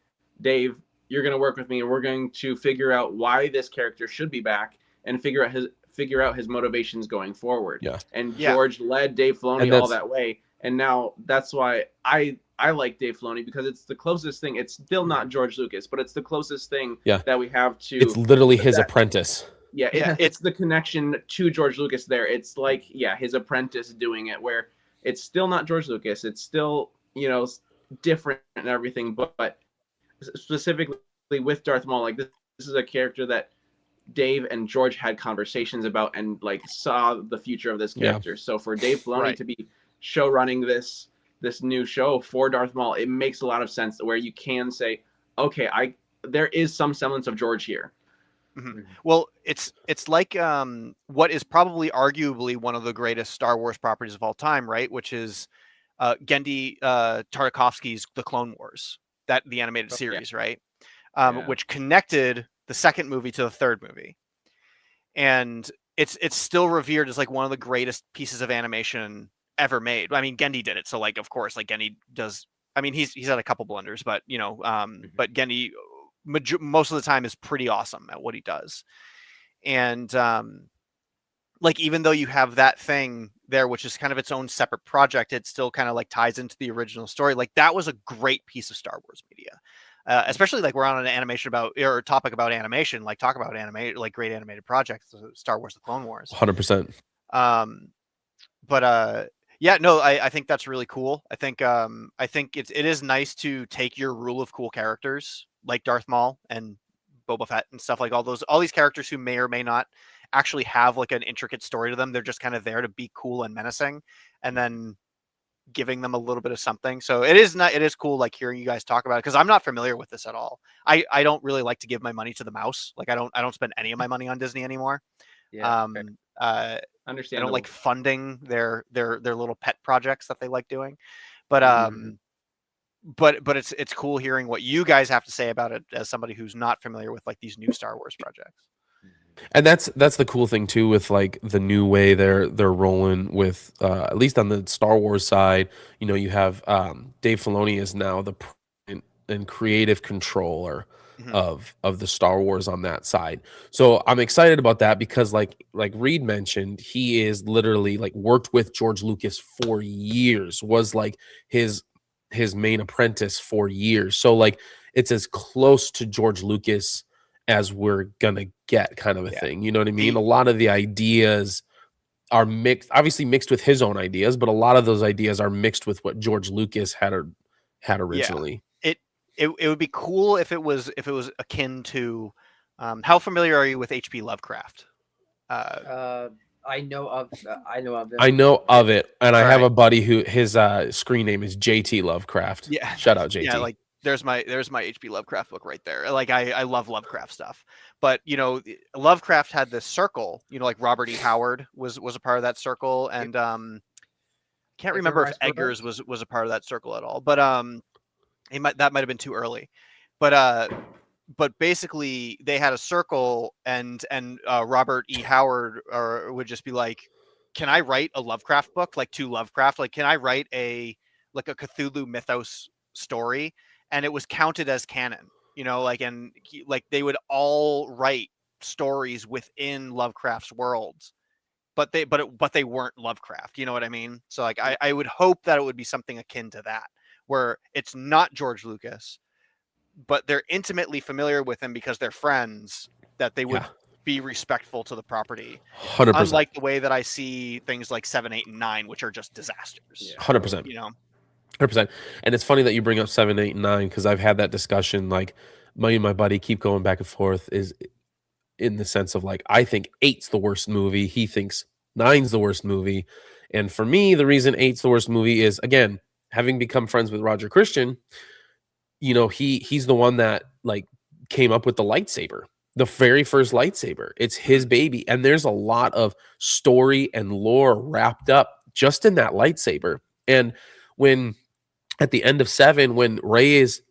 Dave, you're going to work with me, and we're going to figure out why this character should be back and figure out his motivations going forward. Yeah. And George led Dave Filoni all that way. And now that's why I like Dave Filoni, because it's the closest thing. It's still not George Lucas, but it's the closest thing that we have to. It's literally his apprentice. Yeah, it's the connection to George Lucas there. It's like, his apprentice doing it, where it's still not George Lucas. It's still, different and everything, but specifically with Darth Maul, like this is a character that Dave and George had conversations about and like saw the future of this character. So for Dave Filoni to be show running this new show for Darth Maul, it makes a lot of sense where you can say, okay, there is some semblance of George here. Mm-hmm. Well, it's like what is probably arguably one of the greatest Star Wars properties of all time, right? Which is Genndy Tartakovsky's The Clone Wars, the animated series, right? Which connected the second movie to the third movie, and it's still revered as like one of the greatest pieces of animation ever made. I mean, Genndy did it, so like of course, like Genndy does. I mean, he's had a couple blunders, but but Genndy most of the time is pretty awesome at what he does. And like even though you have that thing there, which is kind of its own separate project, it still kind of like ties into the original story. Like that was a great piece of Star Wars media, especially like we're on an animation topic about animation, like talk about like great animated projects, Star Wars: The Clone Wars. 100%. Yeah, no, I think that's really cool. I think it is nice to take your rule of cool characters like Darth Maul and Boba Fett and stuff, like all these characters who may or may not actually have like an intricate story to them. They're just kind of there to be cool and menacing, and then giving them a little bit of something. So it is cool like hearing you guys talk about it, because I'm not familiar with this at all. I don't really like to give my money to the mouse. Like I don't spend any of my money on Disney anymore. I don't like funding their little pet projects that they like doing, but but it's cool hearing what you guys have to say about it as somebody who's not familiar with like these new Star Wars projects. And that's the cool thing too, with like the new way they're rolling with at least on the Star Wars side. You have Dave Filoni is now the and creative controller of the Star Wars on that side. So I'm excited about that, because like Reed mentioned, he is literally like worked with George Lucas for years, was like his main apprentice for years. So like it's as close to George Lucas as we're gonna get, kind of a thing. You know what I mean? A lot of the ideas are obviously mixed with his own ideas, but a lot of those ideas are mixed with what George Lucas had originally. It would be cool if it was akin to how familiar are you with H.P. Lovecraft? I know of them. I know of it, and I have a buddy who his screen name is JT Lovecraft. Yeah, shout out JT. Yeah, like there's my H.P. Lovecraft book right there. Like I love Lovecraft stuff, but Lovecraft had this circle. Like Robert E. Howard was a part of that circle, and can't remember if Eggers was a part of that circle at all, but that might have been too early, but basically they had a circle, and Robert E. Howard would just be like, can I write a Lovecraft book, like to Lovecraft? Like, can I write a Cthulhu mythos story? And it was counted as canon. like they would all write stories within Lovecraft's worlds, but they weren't Lovecraft. You know what I mean? So like I would hope that it would be something akin to that, where it's not George Lucas, but they're intimately familiar with him because they're friends, that they would be respectful to the property. 100%. Unlike the way that I see things like 7, 8, and 9, which are just disasters. 100%. 100%. And it's funny that you bring up 7, 8, and 9, because I've had that discussion. Like, me and my buddy keep going back and forth, is in the sense of like, I think 8's the worst movie. He thinks 9's the worst movie. And for me, the reason 8's the worst movie is, again, having become friends with Roger Christian, he's the one that like came up with the lightsaber, the very first lightsaber. It's his baby. And there's a lot of story and lore wrapped up just in that lightsaber. And when at the end of 7, when Rey is,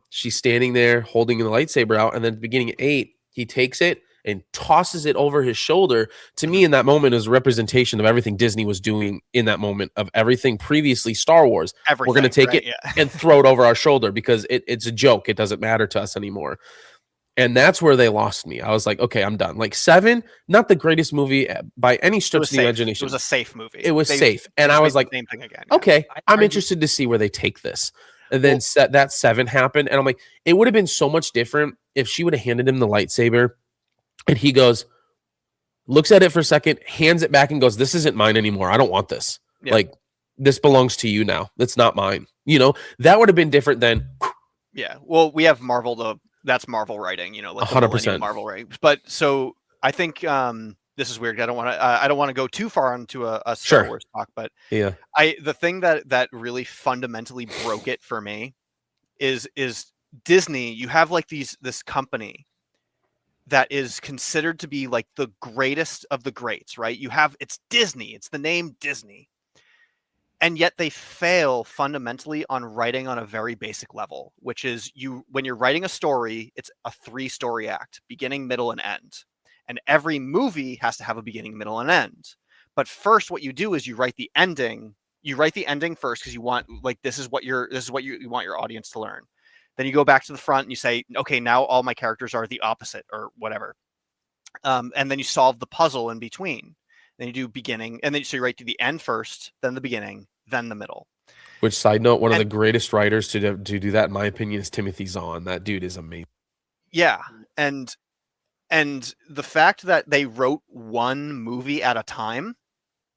she's standing there holding the lightsaber out, and then at the beginning of 8, he takes it and tosses it over his shoulder. To me, in that moment, is a representation of everything Disney was doing in that moment, of everything previously Star Wars. We're going to take it and throw it over our shoulder because it's a joke. It doesn't matter to us anymore. And that's where they lost me. I was like, okay, I'm done. Like 7, not the greatest movie by any stretch of the imagination. It was a safe movie. It was safe. And I was like, same thing again. Okay, I'm interested to see where they take this. And then that 7 happened. And I'm like, it would have been so much different if she would have handed him the lightsaber and he goes, looks at it for a second, hands it back and goes, this isn't mine anymore. I don't want this. Yeah. Like, this belongs to you now. That's not mine. That would have been different than. Yeah. Well, we have Marvel that's Marvel writing, like 100% Marvel writing. But so I think this is weird. I don't want to go too far into a Star Wars talk, but yeah, the thing that really fundamentally broke it for me is Disney. You have like this company that is considered to be like the greatest of the greats, right? It's Disney. It's the name Disney. And yet they fail fundamentally on writing on a very basic level, which is when you're writing a story, it's a 3-story act, beginning, middle, and end. And every movie has to have a beginning, middle, and end. But first, what you do is you write the ending. You write the ending first because you want, like, this is what you want your audience to learn. Then you go back to the front and you say, okay, now all my characters are the opposite or whatever. And then you solve the puzzle in between. Then you do beginning, and then so you write to the end first, then the beginning, then the middle. Which, side note, one of the greatest writers to do that, in my opinion, is Timothy Zahn. That dude is amazing. Yeah, and the fact that they wrote one movie at a time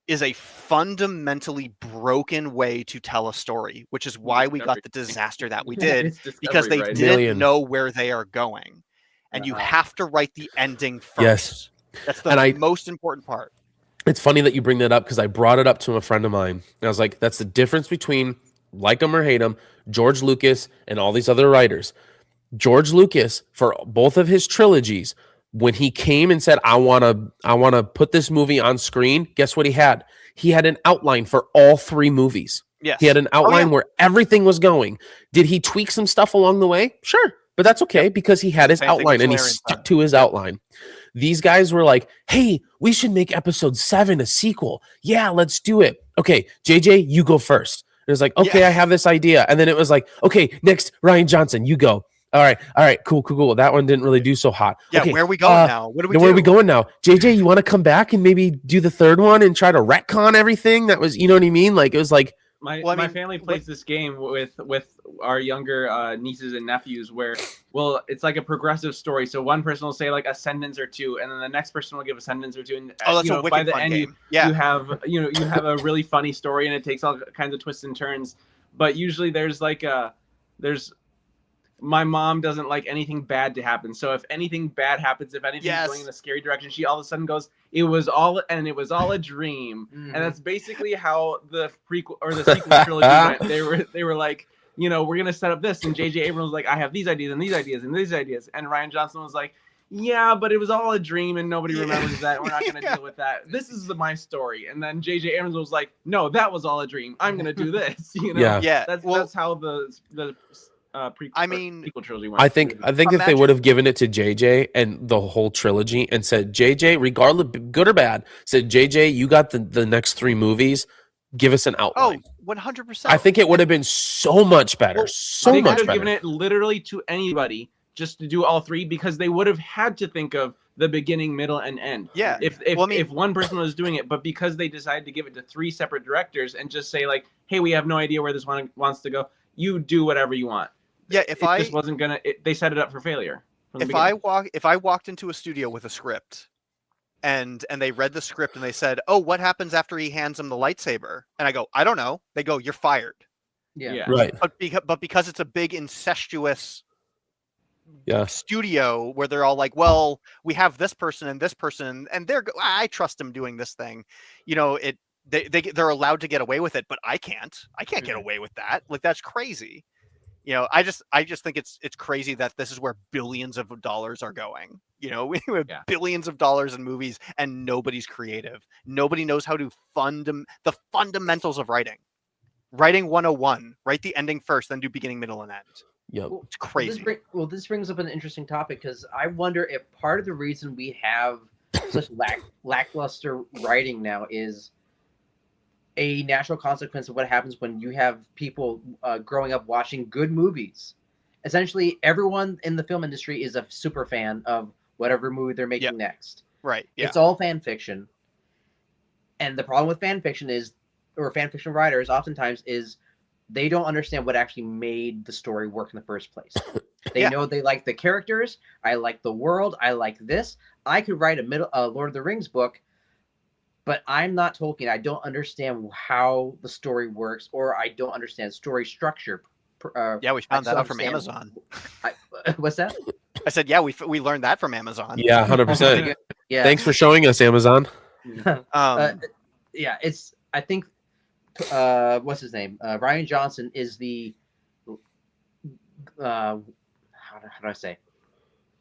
is a fundamentally broken way to tell a story, which is why we got the disaster that we did, because they didn't know where they are going. And you have to write the ending first. Yes. That's the most important part. It's funny that you bring that up because I brought it up to a friend of mine. And I was like, that's the difference between, like him or hate him, George Lucas and all these other writers. George Lucas, for both of his trilogies, when he came and said, I want to put this movie on screen, guess what he had? He had an outline for all 3 movies. Yes. He had an outline where everything was going. Did he tweak some stuff along the way? Sure. But that's okay because he had his outline and he stuck to his outline. These guys were like, hey, we should make episode 7 a sequel. Yeah, let's do it. Okay, JJ, you go first. It was like, okay, I have this idea. And then it was like, okay, next, Rian Johnson, you go. All right, cool. That one didn't really do so hot. Yeah, okay, where are we going now? What do we do? Where are we going now? JJ, you want to come back and maybe do the 3rd one and try to retcon everything? That was, you know what I mean? Like, it was like, my family plays this game with our younger nieces and nephews where, well, it's like a progressive story. So one person will say like a sentence or 2, and then the next person will give a sentence or 2, and that's a wicked by the fun end game. you have you have a really funny story, and it takes all kinds of twists and turns. But usually there's my mom doesn't like anything bad to happen. So if anything bad happens, if anything's going in a scary direction, she all of a sudden goes, it was all a dream. And that's basically how the prequel or the sequel trilogy went. They were like, we're going to set up this. And J.J. Abrams was like, I have these ideas and these ideas and these ideas. And Rian Johnson was like, yeah, but it was all a dream and nobody remembers that. We're not going to deal with that. This is my story. And then J.J. Abrams was like, no, that was all a dream. I'm going to do this. Yeah. That's how the prequel trilogy went. I think if they would have given it to JJ and the whole trilogy and said, JJ, regardless, good or bad, said, JJ, you got the next 3 movies, give us an outline. Oh, 100%. I think it would have been so much better. They much could have better. given it literally to anybody just to do all three, because they would have had to think of the beginning, middle, and end. Yeah. If one person was doing it, but because they decided to give it to 3 separate directors and just say like, hey, we have no idea where this one wants to go, you do whatever you want. Yeah, just wasn't gonna. They set it up for failure. If I walked into a studio with a script, and they read the script and they said, "Oh, what happens after he hands him the lightsaber?" And I go, "I don't know." They go, "You're fired." Yeah. Right. But because it's a big incestuous Yeah. studio where they're all like, "Well, we have this person and this person, and I trust them doing this thing," you know, they're allowed to get away with it, but I can't get away with that. Like, that's crazy. You know, I just think it's crazy that this is where billions of dollars are going. You know, we have billions of dollars in movies and nobody's creative. Nobody knows how to the fundamentals of writing. Writing 101, write the ending first, then do beginning, middle, and end. Yep. It's crazy. This brings up an interesting topic, because I wonder if part of the reason we have such lackluster writing now is a natural consequence of what happens when you have people growing up watching good movies. Essentially, everyone in the film industry is a super fan of whatever movie they're making next. Right. Yeah. It's all fan fiction. And the problem with fan fiction or fan fiction writers oftentimes is they don't understand what actually made the story work in the first place. They know they like the characters. I like the world. I like this. I could write a Lord of the Rings book, but I'm not Tolkien. I don't understand how the story works, or I don't understand story structure. We found that out from Amazon. What's that? I said, yeah, we learned that from Amazon. Yeah, 100%. Yeah. Thanks for showing us, Amazon. I think what's his name? Ryan Johnson is the how do I say?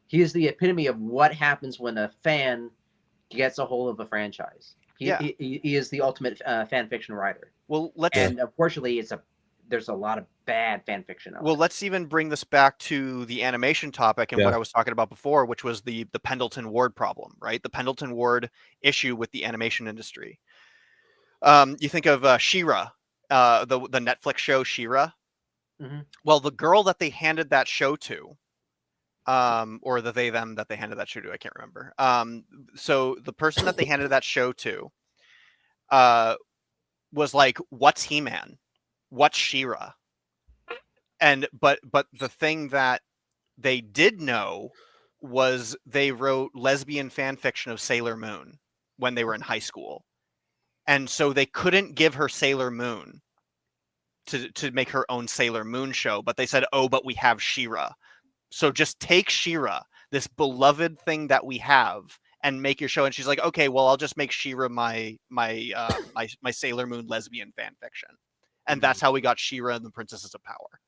He is the epitome of what happens when a fan gets a hold of a franchise. He is the ultimate fan fiction writer. Well, unfortunately, there's a lot of bad fan fiction. Well, let's even bring this back to the animation topic and what I was talking about before, which was the Pendleton Ward problem, right? The Pendleton Ward issue with the animation industry. You think of She-Ra, the Netflix show She-Ra. Mm-hmm. Well, the girl that they handed that show to, or the they them that they handed that show to, I can't remember. So the person that they handed that show to was like, "What's He-Man? What's She-Ra?" And but the thing that they did know was they wrote lesbian fan fiction of Sailor Moon when they were in high school. And so they couldn't give her Sailor Moon to make her own Sailor Moon show, but they said, "Oh, but we have She-Ra. So just take She-Ra, this beloved thing that we have, and make your show." And she's like, "Okay, well, I'll just make She-Ra my Sailor Moon lesbian fan fiction." And that's how we got She-Ra and the Princesses of Power.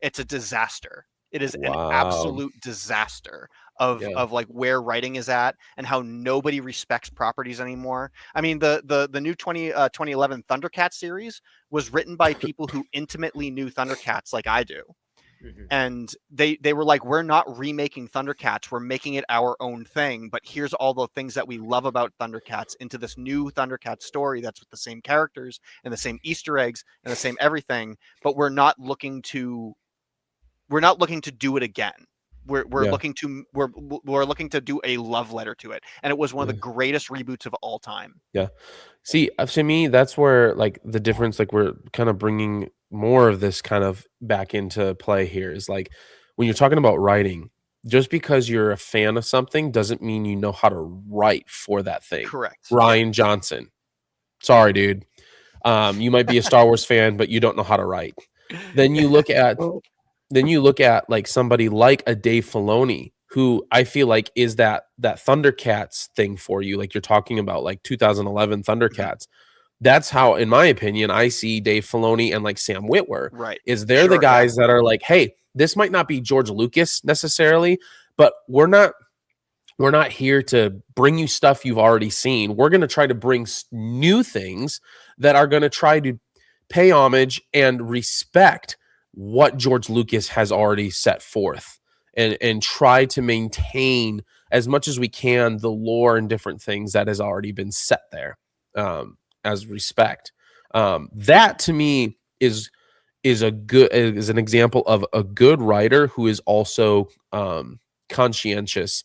It's a disaster. It is an absolute disaster of like where writing is at and how nobody respects properties anymore. I mean, the new 2011 Thundercats series was written by people who intimately knew Thundercats like I do. Mm-hmm. And they were like, "We're not remaking Thundercats. We're making it our own thing. But here's all the things that we love about Thundercats into this new Thundercats story that's with the same characters and the same Easter eggs and the same everything. But we're not looking to do it again. We're looking to do a love letter to it." And it was one of the greatest reboots of all time. Yeah. See, to me, that's where like the difference, like we're kind of bringing more of this kind of back into play here, is like when you're talking about writing, just because you're a fan of something doesn't mean you know how to write for that thing. Correct. Ryan Johnson. Sorry, dude. You might be a Star Wars fan, but you don't know how to write. Then you look at like somebody like a Dave Filoni, who I feel like is that Thundercats thing for you. Like you're talking about like 2011 Thundercats. That's how, in my opinion, I see Dave Filoni and like Sam Witwer. Right. Is they're the guys that are like, hey, this might not be George Lucas necessarily, but we're not here to bring you stuff you've already seen. We're going to try to bring new things that are going to try to pay homage and respect what George Lucas has already set forth, and try to maintain as much as we can the lore and different things that has already been set there as respect. That to me is is an example of a good writer who is also conscientious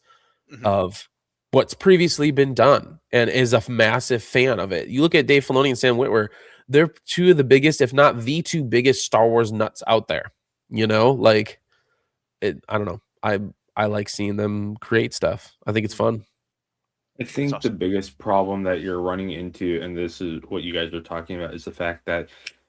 Mhm. of what's previously been done and is a massive fan of it. You look at Dave Filoni and Sam Witwer; they're two of the biggest, if not the two biggest, Star Wars nuts out there. You know, like I don't know. I like seeing them create stuff. I think it's fun. I think the awesome. biggest problem that you're running into, and this is what you guys are talking about, is the fact that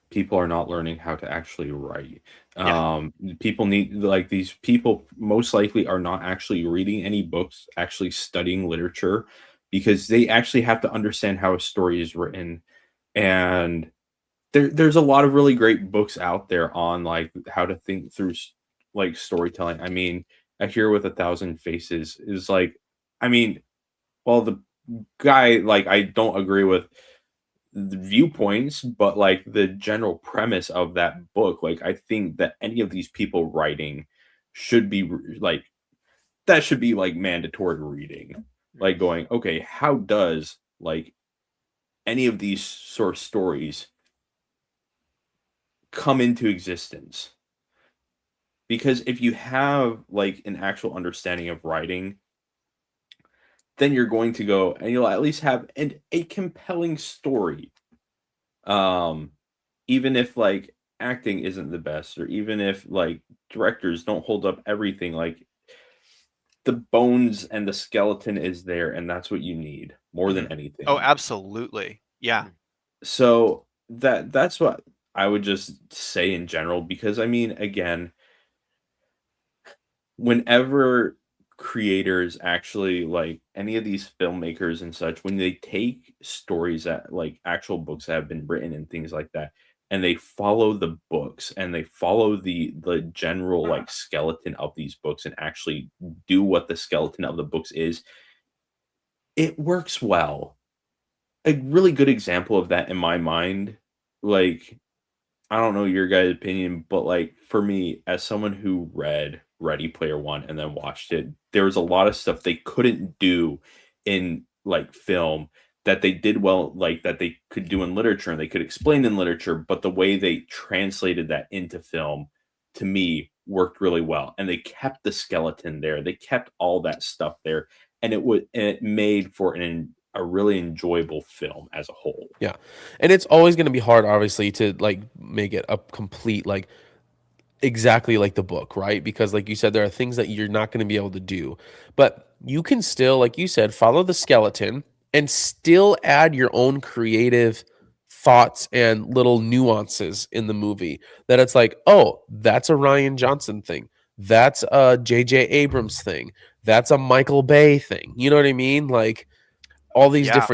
people are not learning how to actually write. Yeah. People need, like, these people most likely are not actually reading any books, actually studying literature, because they actually have to understand how a story is written. And there's a lot of really great books out there on like how to think through like storytelling. I mean, A Hero with a Thousand Faces is like, I mean, well, the guy, like, I don't agree with the viewpoints, but like the general premise of that book, like, I think that any of these people writing should be like, that should be like mandatory reading. Like, going, okay, how does like any of these sort of stories come into existence? Because if you have like an actual understanding of writing, then you're going to go and you'll at least have a compelling story. Um, Even if like acting isn't the best, or even if like directors don't hold up everything, like the bones and the skeleton is there, and that's what you need more than Mhm. anything. Oh, absolutely. Yeah. So that's what I would just say in general, because I mean, again, whenever creators actually, like any of these filmmakers and such, when they take stories that like actual books that have been written and things like that, and they follow the books and they follow the general like skeleton of these books and actually do what the skeleton of the books is, it works well. A really good example of that in my mind, like, I don't know your guys' opinion, but like for me, as someone who read Ready Player One and then watched it, there was a lot of stuff they couldn't do in like film that they did well, like that they could do in literature and they could explain in literature, but the way they translated that into film to me worked really well. And they kept the skeleton there, they kept all that stuff there, and it made for a really enjoyable film as a whole. Yeah. And it's always going to be hard, obviously, to like make it a complete, like exactly like the book, right? Because like you said, there are things that you're not going to be able to do, but you can still, like you said, follow the skeleton and still add your own creative thoughts and little nuances in the movie that it's like, oh, that's a Ryan Johnson thing. That's a JJ Abrams thing. That's a Michael Bay thing. You know what I mean? Like all these Yeah.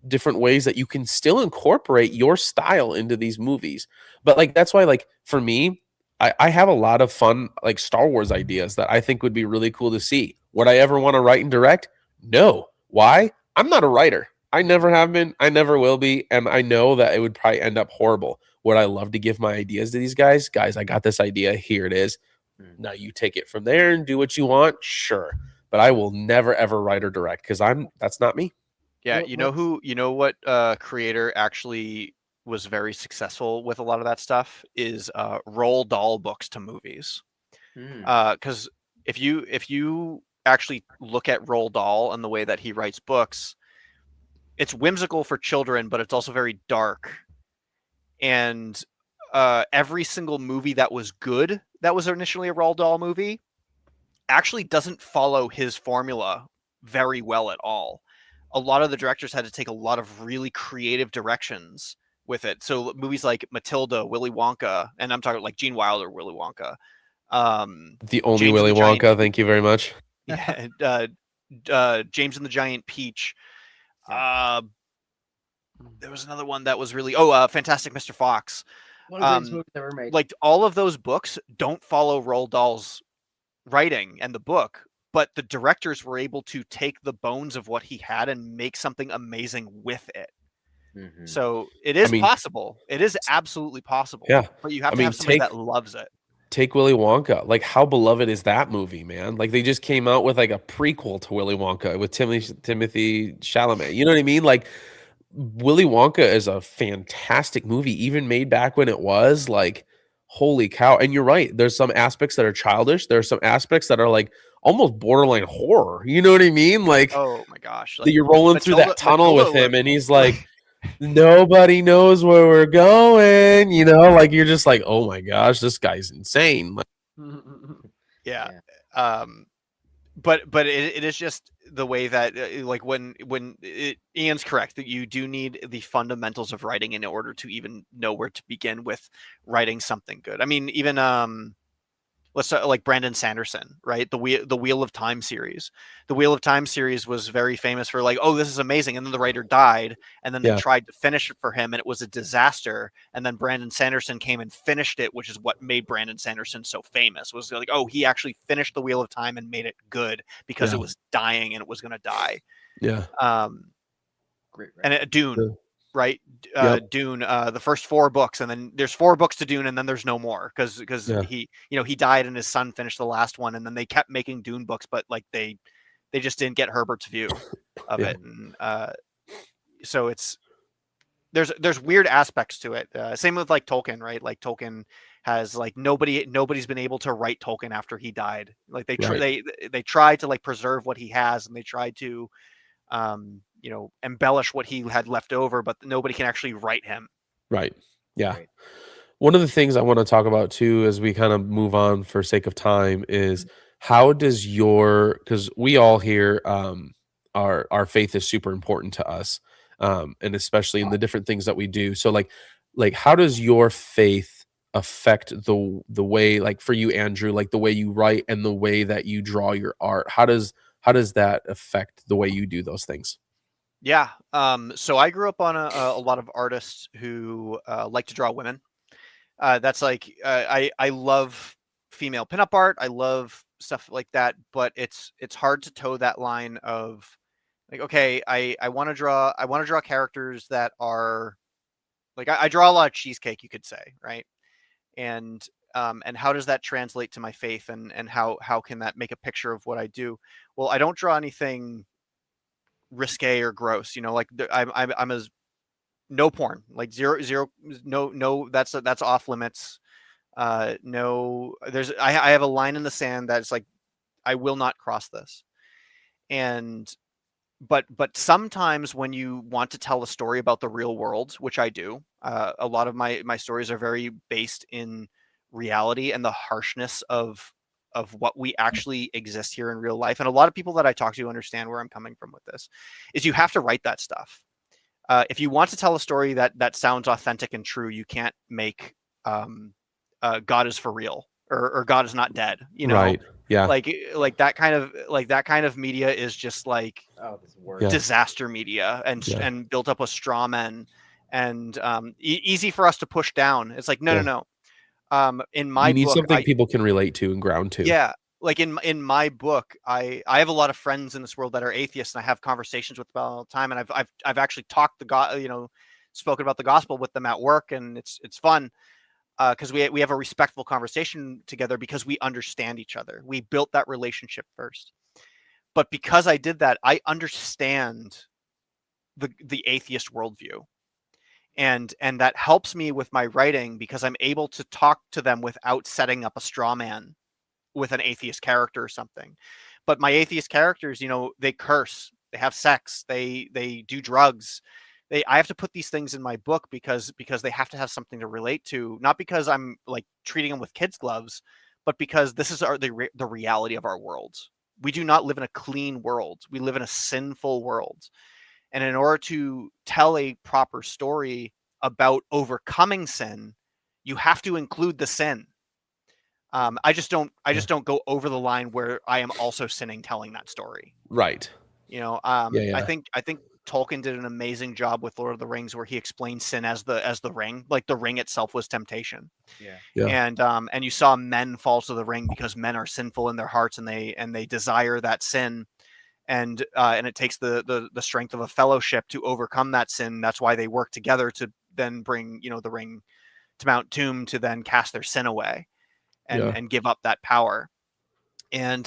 different ways that you can still incorporate your style into these movies. But like that's why, like for me, I have a lot of fun like Star Wars ideas that I think would be really cool to see. Would I ever want to write and direct? No. Why? I'm not a writer. I never have been. I never will be. And I know that it would probably end up horrible. Would I love to give my ideas to these guys? Guys, I got this idea. Here it is. Now you take it from there and do what you want. Sure. But I will never ever write or direct because that's not me. Yeah. Well, You know what creator actually was very successful with a lot of that stuff is roll doll books to movies. Because if you actually look at Roald Dahl and the way that he writes books, it's whimsical for children, but it's also very dark. And every single movie that was good, that was initially a Roald Dahl movie, actually doesn't follow his formula very well at all. A lot of the directors had to take a lot of really creative directions with it. So movies like Matilda, Willy Wonka, and I'm talking like Gene Wilder, Willy Wonka, The only James and Willy the Giant Wonka. Thank you very much. yeah, James and the Giant Peach. There was another one that was really Fantastic Mr. Fox. One of the greatest movies ever made. Like all of those books don't follow Roald Dahl's writing and the book, but the directors were able to take the bones of what he had and make something amazing with it. So it is possible. It is absolutely possible. Yeah. But you have to have somebody that loves it. Take Willy Wonka. Like, how beloved is that movie, man? Like, they just came out with like a prequel to Willy Wonka with Timothy Chalamet. You know what I mean? Like, Willy Wonka is a fantastic movie, even made back when it was like, holy cow. And you're right. There's some aspects that are childish. There are some aspects that are like almost borderline horror. You know what I mean? Like Oh my gosh! that Like you're rolling through that tunnel with him, and he's like, nobody knows where we're going. You know, like you're just like, oh my gosh, this guy's insane. Like, yeah. But it is just the way that like when Ian's correct that you do need the fundamentals of writing in order to even know where to begin with writing something good. I mean, even let's start, like Brandon Sanderson, right? The Wheel of Time series. The Wheel of Time series was very famous for like, oh, this is amazing, and then the writer died, and then they tried to finish it for him, and it was a disaster. And then Brandon Sanderson came and finished it, which is what made Brandon Sanderson so famous. Was like, oh, he actually finished the Wheel of Time and made it good because it was dying and it was going to die. Yeah. Great. And Dune. Right, Dune, the first 4 books, and then there's 4 books to Dune, and then there's no more because he died and his son finished the last one, and then they kept making Dune books, but like they just didn't get Herbert's view of it, and so it's there's weird aspects to it. Same with like Tolkien, right? Like Tolkien has like nobody's been able to write Tolkien after he died. Like they tried to like preserve what he has, and they tried to embellish what he had left over, but nobody can actually write him. Right. Yeah. Right. One of the things I want to talk about too, as we kind of move on for sake of time, is how does because we all here, our faith is super important to us, and especially in the different things that we do. So like how does your faith affect the way, like for you, Andrew, like the way you write and the way that you draw your art? How does that affect the way you do those things? Yeah. So I grew up on a lot of artists who like to draw women. That's like I love female pinup art. I love stuff like that, but it's hard to toe that line of like, okay, I want to draw characters that are like I draw a lot of cheesecake, you could say, right? And how does that translate to my faith, and how can that make a picture of what I do? Well, I don't draw anything risque or gross, like I'm as no porn, like zero, no, that's off limits. No, I have a line in the sand that's like, I will not cross this. And but sometimes when you want to tell a story about the real world, which I do, a lot of my stories are very based in reality and the harshness of what we actually exist here in real life. And a lot of people that I talk to understand where I'm coming from with this, is you have to write that stuff. If you want to tell a story that sounds authentic and true, you can't make God is for real or God is not dead. Right. Yeah. Like that kind of media is just like disaster media and built up with straw men and easy for us to push down. It's like no. In my you need book, something people can relate to and ground to. Yeah. Like in my book, I have a lot of friends in this world that are atheists, and I have conversations with them all the time. And I've actually talked spoken about the gospel with them at work, and it's fun because we have a respectful conversation together because we understand each other. We built that relationship first. But because I did that, I understand the atheist worldview. And that helps me with my writing because I'm able to talk to them without setting up a straw man with an atheist character or something. But my atheist characters, they curse, they have sex, they do drugs. I have to put these things in my book because they have to have something to relate to, not because I'm like treating them with kids' gloves, but because this is the reality of our world. We do not live in a clean world. We live in a sinful world. And in order to tell a proper story about overcoming sin, you have to include the sin. I just don't go over the line where I am also sinning telling that story. Right. I think Tolkien did an amazing job with Lord of the Rings, where he explained sin as the ring, like the ring itself was temptation. Yeah. And you saw men fall to the ring because men are sinful in their hearts, and they desire that sin. And it takes the strength of a fellowship to overcome that sin. That's why they work together to then bring, the ring to Mount Doom to then cast their sin away and give up that power. And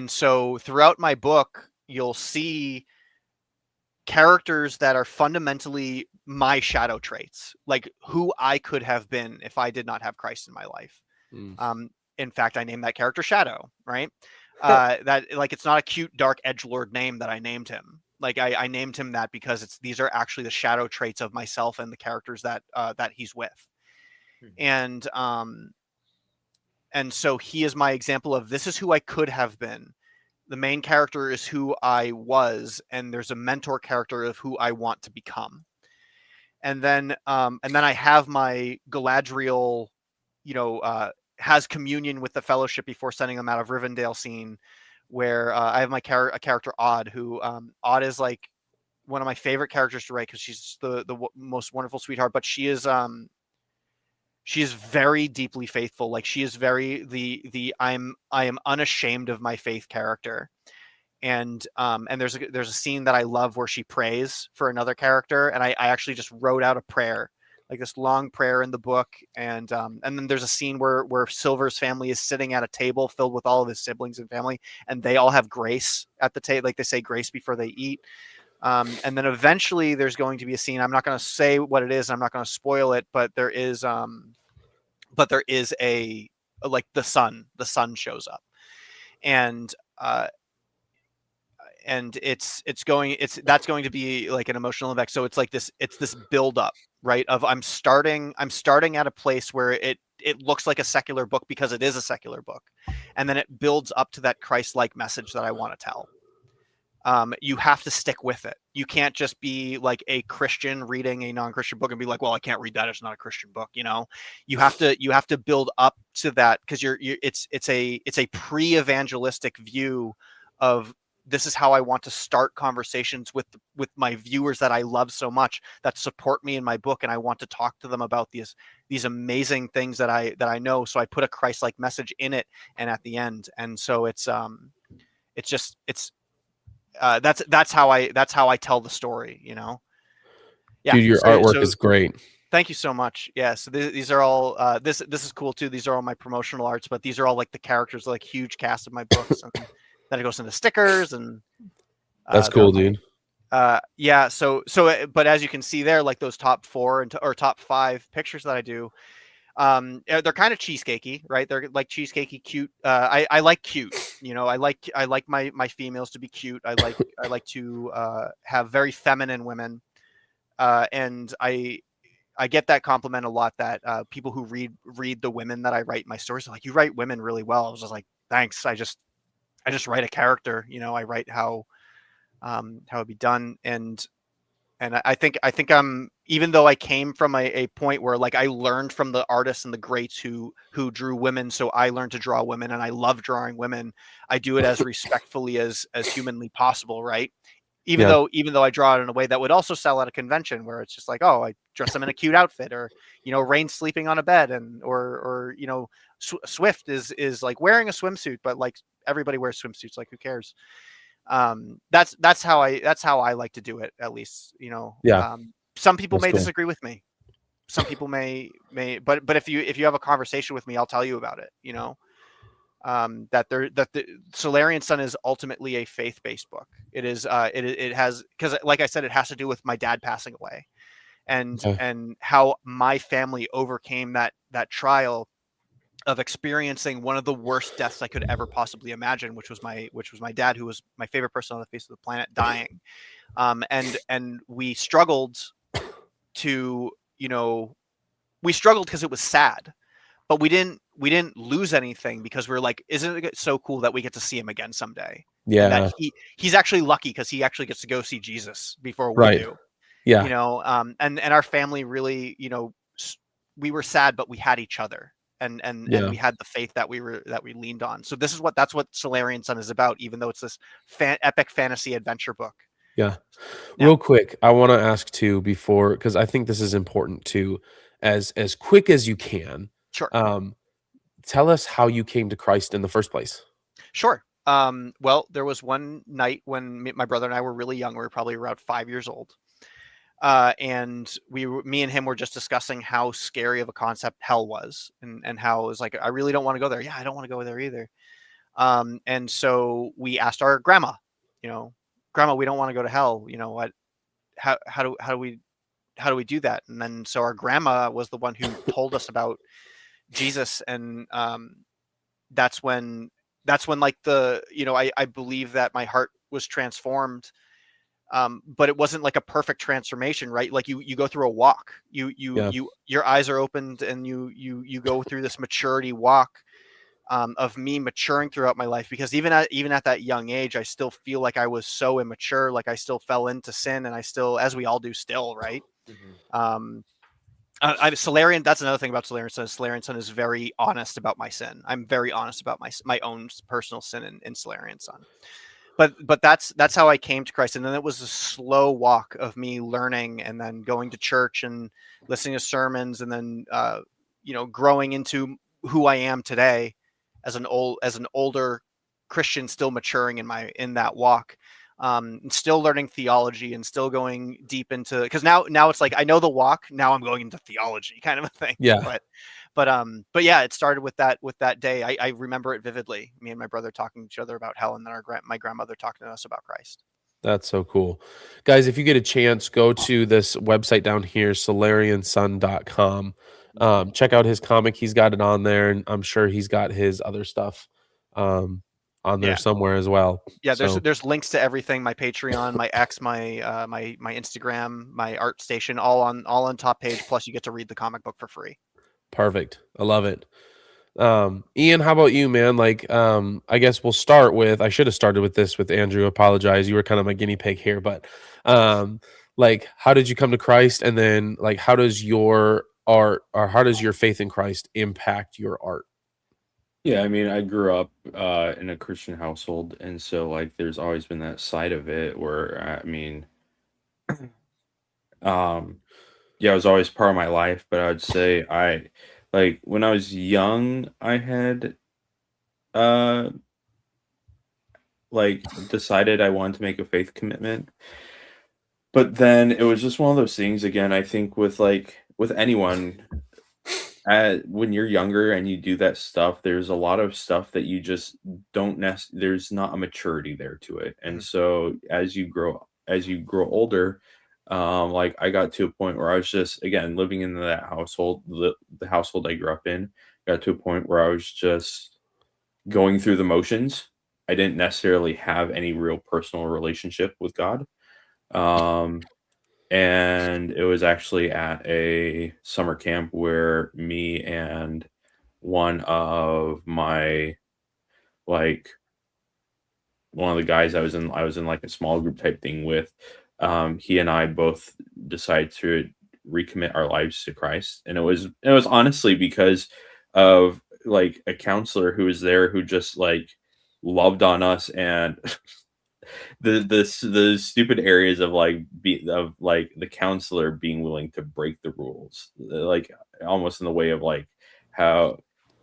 so throughout my book, you'll see characters that are fundamentally my shadow traits, like who I could have been if I did not have Christ in my life. In fact, I named that character Shadow, right? That like it's not a cute dark edgelord name that I named him. Like I named him that because these are actually the shadow traits of myself and the characters that that he's with. And so he is my example of this is who I could have been. The main character is who I was, and there's a mentor character of who I want to become. And then I have my Galadriel, has communion with the Fellowship before sending them out of Rivendell scene, where I have my character Odd, who Odd is like one of my favorite characters to write because she's the most wonderful sweetheart, but she is very deeply faithful. Like she is very I am unashamed of my faith character. And there's a scene that I love where she prays for another character, and I actually just wrote out a prayer, like this long prayer in the book, and then there's a scene where Silver's family is sitting at a table filled with all of his siblings and family, and they all have grace at the table, like they say grace before they eat. And then eventually there's going to be a scene. I'm not going to say what it is. I'm not going to spoil it, but there is a like the sun shows up, and that's going to be like an emotional impact. So it's like this build up, right? Of I'm starting at a place where it looks like a secular book because it is a secular book, and then it builds up to that Christ-like message that I want to tell. You have to stick with it. You can't just be like a Christian reading a non-Christian book and be like, well, I can't read that, it's not a Christian book. You have to build up to that, because it's a pre-evangelistic view of this is how I want to start conversations with my viewers that I love so much, that support me in my book, and I want to talk to them about these amazing things that I know. So I put a Christ-like message in it and at the end. And so that's how I tell the story, Yeah. Dude, your artwork is great. Thank you so much. Yeah. So these are all, this is cool too. These are all my promotional arts, but these are all like the characters, like huge cast of my books. And then it goes into stickers, and that's cool, dude. Yeah. So, but as you can see there, like those top 4 or top 5 pictures that I do, they're kind of cheesecakey, right? They're like cheesecakey cute. I like cute, I like my females to be cute. I like to have very feminine women, and I get that compliment a lot, that people who read the women that I write in my stories are like, you write women really well. I was just like, thanks. I just write a character, I write how it'd be done. And I think I'm, even though I came from a point where like I learned from the artists and the greats who drew women, so I learned to draw women, and I love drawing women. I do it as respectfully as humanly possible, right? Even though I draw it in a way that would also sell at a convention, where it's just like, oh, I dress them in a cute outfit, or Rain's sleeping on a bed, and or Swift is like wearing a swimsuit, but like everybody wears swimsuits, like who cares? That's how I like to do it, at least. Some people may disagree with me. Some people may but if you have a conversation with me, I'll tell you about it. That the Solarian Sun is ultimately a faith-based book. It is it has, because like I said, it has to do with my dad passing away, and how my family overcame that trial of experiencing one of the worst deaths I could ever possibly imagine, which was my dad, who was my favorite person on the face of the planet, dying. And we struggled to, we struggled because it was sad, but we didn't lose anything, because we were like, isn't it so cool that we get to see him again someday? Yeah. And that he's actually lucky because he actually gets to go see Jesus before we do. Yeah. And our family really, we were sad, but we had each other. And we had the faith that we leaned on. So that's what Solarian Sun is about, even though it's this epic fantasy adventure book. Yeah. Real quick, I want to ask too, before, because I think this is important too, as quick as you can. Sure. Tell us how you came to Christ in the first place. Sure. Well, there was one night when my brother and I were really young. We were probably around 5 years old. And me and him were just discussing how scary of a concept hell was, and how it was like, I really don't want to go there. Yeah, I don't want to go there either. And so we asked our grandma, Grandma, we don't want to go to hell. What? How do do that? And then so our grandma was the one who told us about Jesus, and that's when like I believe that my heart was transformed. But it wasn't like a perfect transformation, right? Like you go through a walk, your eyes are opened, and you go through this maturity walk, of me maturing throughout my life, because even at that young age, I still feel like I was so immature, like I still fell into sin, and I still, as we all do still, right? Mhm. Solarian, that's another thing about Solarian Sun. Solarian Sun is very honest about my sin. I'm very honest about my own personal sin in Solarian Sun. But that's how I came to Christ. And then it was a slow walk of me learning, and then going to church and listening to sermons, and then growing into who I am today as an older Christian, still maturing in that walk. And still learning theology, and still going deep into, because now it's like I know the walk, now I'm going into theology, kind of a thing. Yeah. But yeah, it started with that day. I remember it vividly. Me and my brother talking to each other about hell, and then my grandmother talking to us about Christ. That's so cool. Guys, if you get a chance, go to this website down here, solariansun.com. Check out his comic. He's got it on there, and I'm sure he's got his other stuff on there somewhere as well. Yeah, So, there's links to everything: my Patreon, my X, my my Instagram, my art station, all on top page. Plus, you get to read the comic book for free. perfect. I love it. Ian, how about you, man? Like, I guess we'll start with, I should have started with this with Andrew. Apologize. You were kind of my guinea pig here, but like, how did you come to Christ? And then like, how does your art, or how does your faith in Christ impact your art? Yeah, I mean, I grew up in a Christian household, and so like there's always been that side of it where I mean, yeah, it was always part of my life, but I would say like when I was young, I had uh like decided I wanted to make a faith commitment. But then it was just one of those things again, I think with anyone when you're younger and you do that stuff, there's a lot of stuff that you just don't there's not a maturity there to it. And so as you grow older, like I got to a point where I was just again living in that household, the household I grew up in, got to a point where I was just going through the motions. I didn't necessarily have any real personal relationship with God. Um, and it was actually at a summer camp where me and one of my like one of the guys I was in like a small group type thing with, he and I both decided to recommit our lives to Christ. And it was honestly because of like a counselor who was there who just like loved on us, and the stupid areas of like the counselor being willing to break the rules, like almost in the way of like how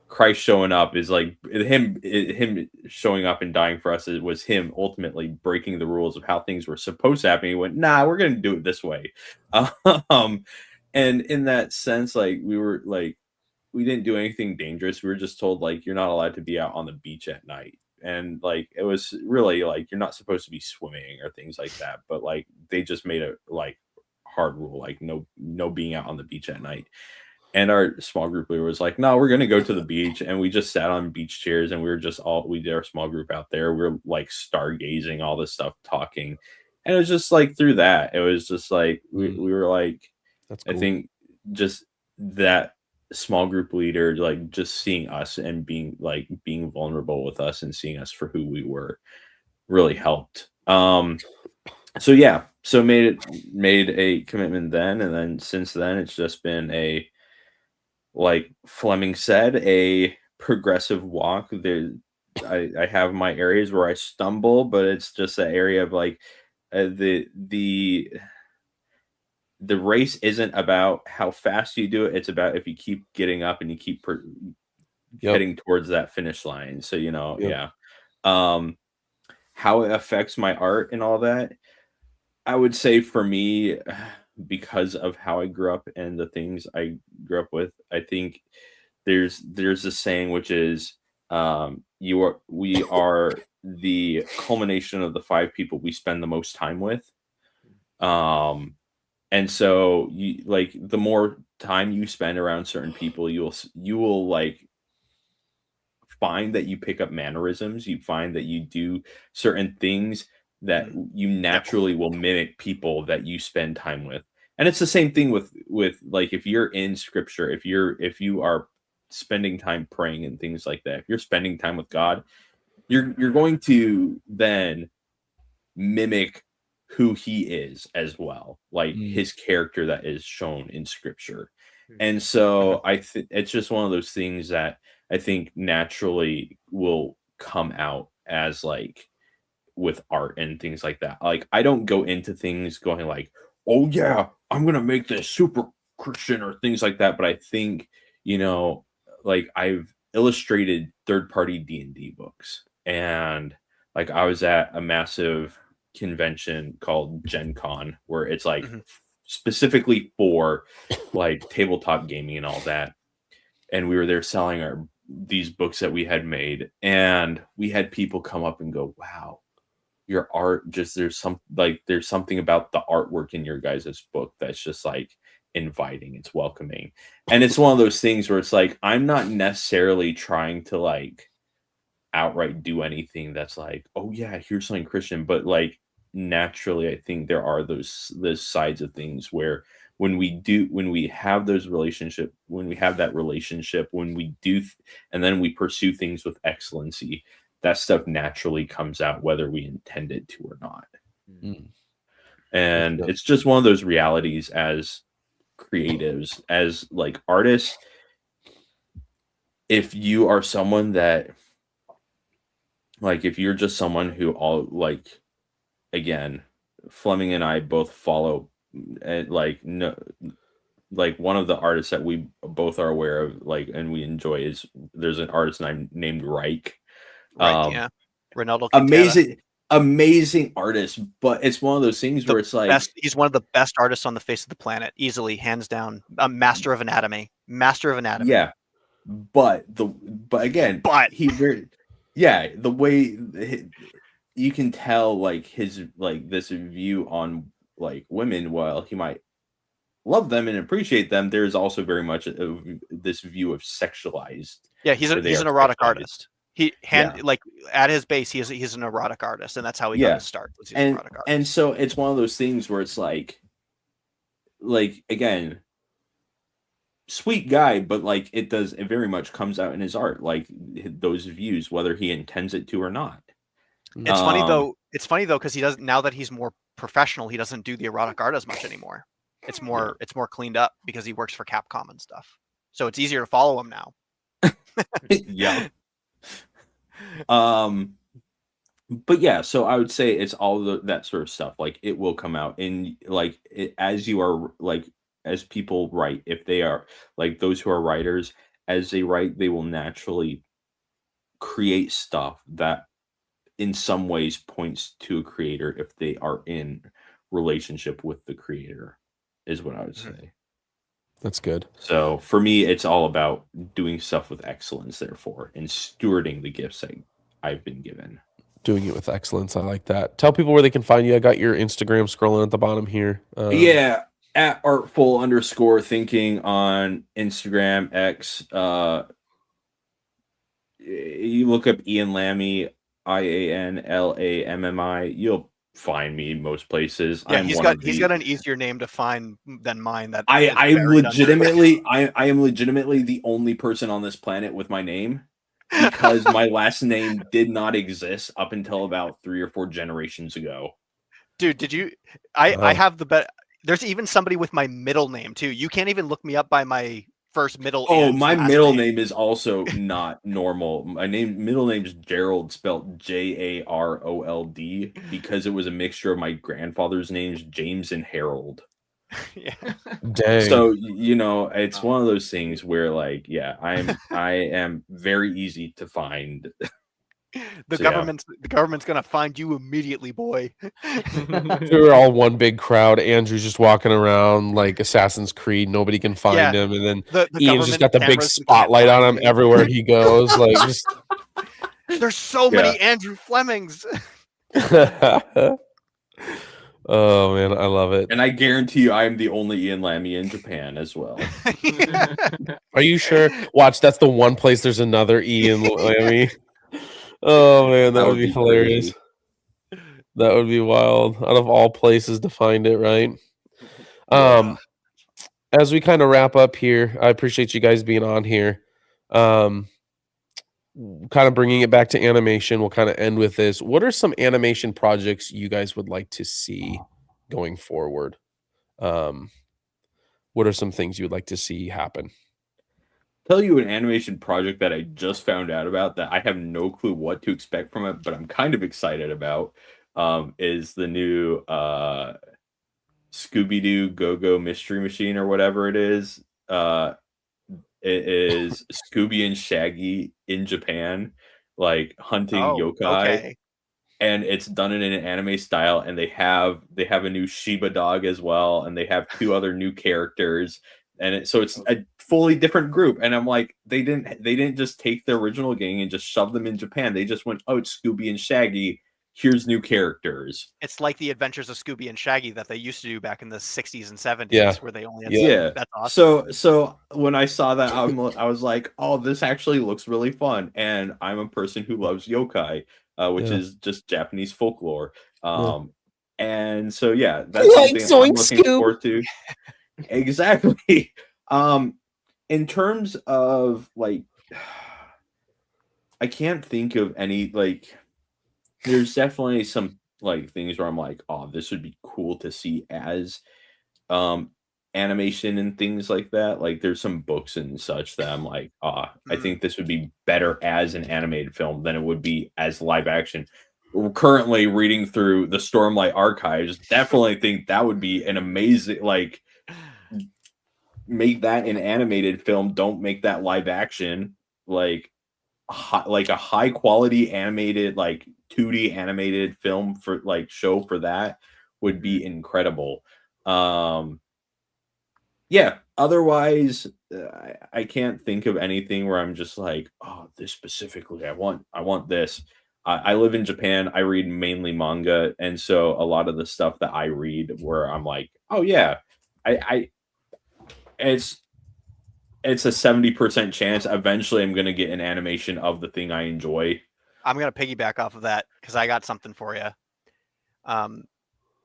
Christ showing up is like him showing up and dying for us. It was him ultimately breaking the rules of how things were supposed to happen. He went, nah, we're gonna do it this way. um and in that sense, like we didn't do anything dangerous. We were just told like you're not allowed to be out on the beach at night. And like it was really like you're not supposed to be swimming or things like that. But like they just made a like hard rule, like no being out on the beach at night. And our small group leader was like, no, we're gonna go to the beach. And we just sat on beach chairs and we did our small group out there. We were like stargazing, all this stuff, talking. And it was just like through that, it was just like we were like, That's cool. I think just that small group leader, like just seeing us and being vulnerable with us and seeing us for who we were really helped. So yeah, so made a commitment then, and then since then it's just been a, like Fleming said, a progressive walk. I have my areas where I stumble, but it's just an area of like the race isn't about how fast you do it. It's about if you keep getting up and you keep heading towards that finish line. So, yeah. How it affects my art and all that, I would say for me, because of how I grew up and the things I grew up with, I think there's a saying which is, we are the culmination of the 5 people we spend the most time with. And so you like the more time you spend around certain people, you will like find that you pick up mannerisms. You find that you do certain things that you naturally will mimic people that you spend time with. And it's the same thing with like if you're in scripture, if you are spending time praying and things like that, if you're spending time with God, you're going to then mimic who he is as well, like his character that is shown in scripture. And so it's just one of those things that I think naturally will come out as like with art and things like that. Like I don't go into things going like, oh yeah, I'm gonna make this super Christian or things like that. But I think, like I've illustrated third-party D&D books, and like I was at a massive convention called Gen Con where it's like specifically for like tabletop gaming and all that. And we were there selling these books that we had made, and we had people come up and go, wow, your art, just there's something about the artwork in your guys' book that's just like inviting, it's welcoming. And it's one of those things where it's like I'm not necessarily trying to like outright do anything that's like, oh yeah, here's something Christian, but like naturally I think there are those sides of things where when we have that relationship, and then we pursue things with excellency, that stuff naturally comes out whether we intend it to or not. And it's just one of those realities as creatives, as like artists. If you are someone that like, if you're just someone who all like, again, Fleming and I both follow and like no, like one of the artists that we both are aware of, like, and we enjoy is there's an artist named Reich. Yeah, Ronaldo Quintana. Amazing artist, but it's one of those things where it's like he's one of the best artists on the face of the planet, easily, hands down. A master of anatomy. Yeah, but he very, yeah, the way you can tell like his like this view on like women, while he might love them and appreciate them, there's also very much this view of sexualized. Yeah, he's an erotic artist. Like at his base, he's an erotic artist, and that's how he got his start. And so it's one of those things where it's like again, sweet guy, but like it very much comes out in his art, like those views, whether he intends it to or not. It's funny though. It's funny though because he doesn't, now that he's more professional, he doesn't do the erotic art as much anymore. It's more cleaned up because he works for Capcom and stuff. So it's easier to follow him now. Yeah. But yeah, so I would say it's all that sort of stuff. Like it will come out, and like as you are like, as people write, if they are like those who are writers, as they write, they will naturally create stuff that in some ways points to a creator if they are in relationship with the creator, is what I would say. That's good. So for me, it's all about doing stuff with excellence, therefore, and stewarding the gifts that I've been given. Doing it with excellence. I like that. Tell people where they can find you. I got your Instagram scrolling at the bottom here. Yeah, at artful_thinking on Instagram, X. You look up Ian Lammy, IANLAMMI. You'll find me most places. Yeah, he's got an easier name to find than mine. That I am legitimately the only person on this planet with my name, because my last name did not exist up until about 3 or 4 generations ago. Dude, did you? I have the bet. There's even somebody with my middle name too. You can't even look me up by my first, middle. Oh, my middle name is also not normal. My middle name is Gerald, spelled Jarold, because it was a mixture of my grandfather's names, James and Harold. Yeah. Dang. So it's one of those things where like, yeah, I am very easy to find. The government's gonna find you immediately, boy. We're all one big crowd. Andrew's just walking around like Assassin's Creed. Nobody can find him, and then Ian's just got the big spotlight on him everywhere he goes. Like, just there's so many Andrew Flemings. Oh man, I love it. And I guarantee you, I am the only Ian Lammy in Japan as well. Are you sure? Watch, that's the one place there's another E in Miami. Oh man, that would be hilarious. Crazy. That would be wild. Out of all places to find it, right? Yeah. As we kind of wrap up here, I appreciate you guys being on here. Kind of bringing it back to animation. We'll kind of end with this. What are some animation projects you guys would like to see going forward? What are some things you would like to see happen? Tell you an animation project that I just found out about that I have no clue what to expect from it, but I'm kind of excited about is the new Scooby-Doo Go-Go Mystery Machine or whatever it is. It is Scooby and Shaggy in Japan, like hunting yokai. Okay. And it's done in an anime style, and they have a new Shiba dog as well, and they have 2 other new characters, and so it's a fully different group. And I'm like, they didn't just take the original gang and just shove them in Japan. They just went, oh, it's Scooby and Shaggy. Here's new characters. It's like the Adventures of Scooby and Shaggy that they used to do back in the 60s and 70s, where they only had yeah. That's awesome. So when I saw that, I was like, oh, this actually looks really fun. And I'm a person who loves yokai, which is just Japanese folklore. And so yeah, that's something I'm looking forward to. Exactly. In terms of like, I can't think of any like. There's definitely some like things where I'm like, oh, this would be cool to see as animation and things like that. Like there's some books and such that I'm like, I think this would be better as an animated film than it would be as live action. We're currently reading through the Stormlight archives. Definitely think that would be an amazing, like, make that an animated film. Don't make that live action. Like a high quality animated, like 2D animated film for like show for that would be incredible. Yeah, otherwise I can't think of anything where I'm just like, oh, this specifically I want this. I live in Japan. I read mainly manga, and so a lot of the stuff that I read where I'm like, oh yeah, I it's a 70% chance eventually I'm going to get an animation of the thing I enjoy. I'm going to piggyback off of that because I got something for you.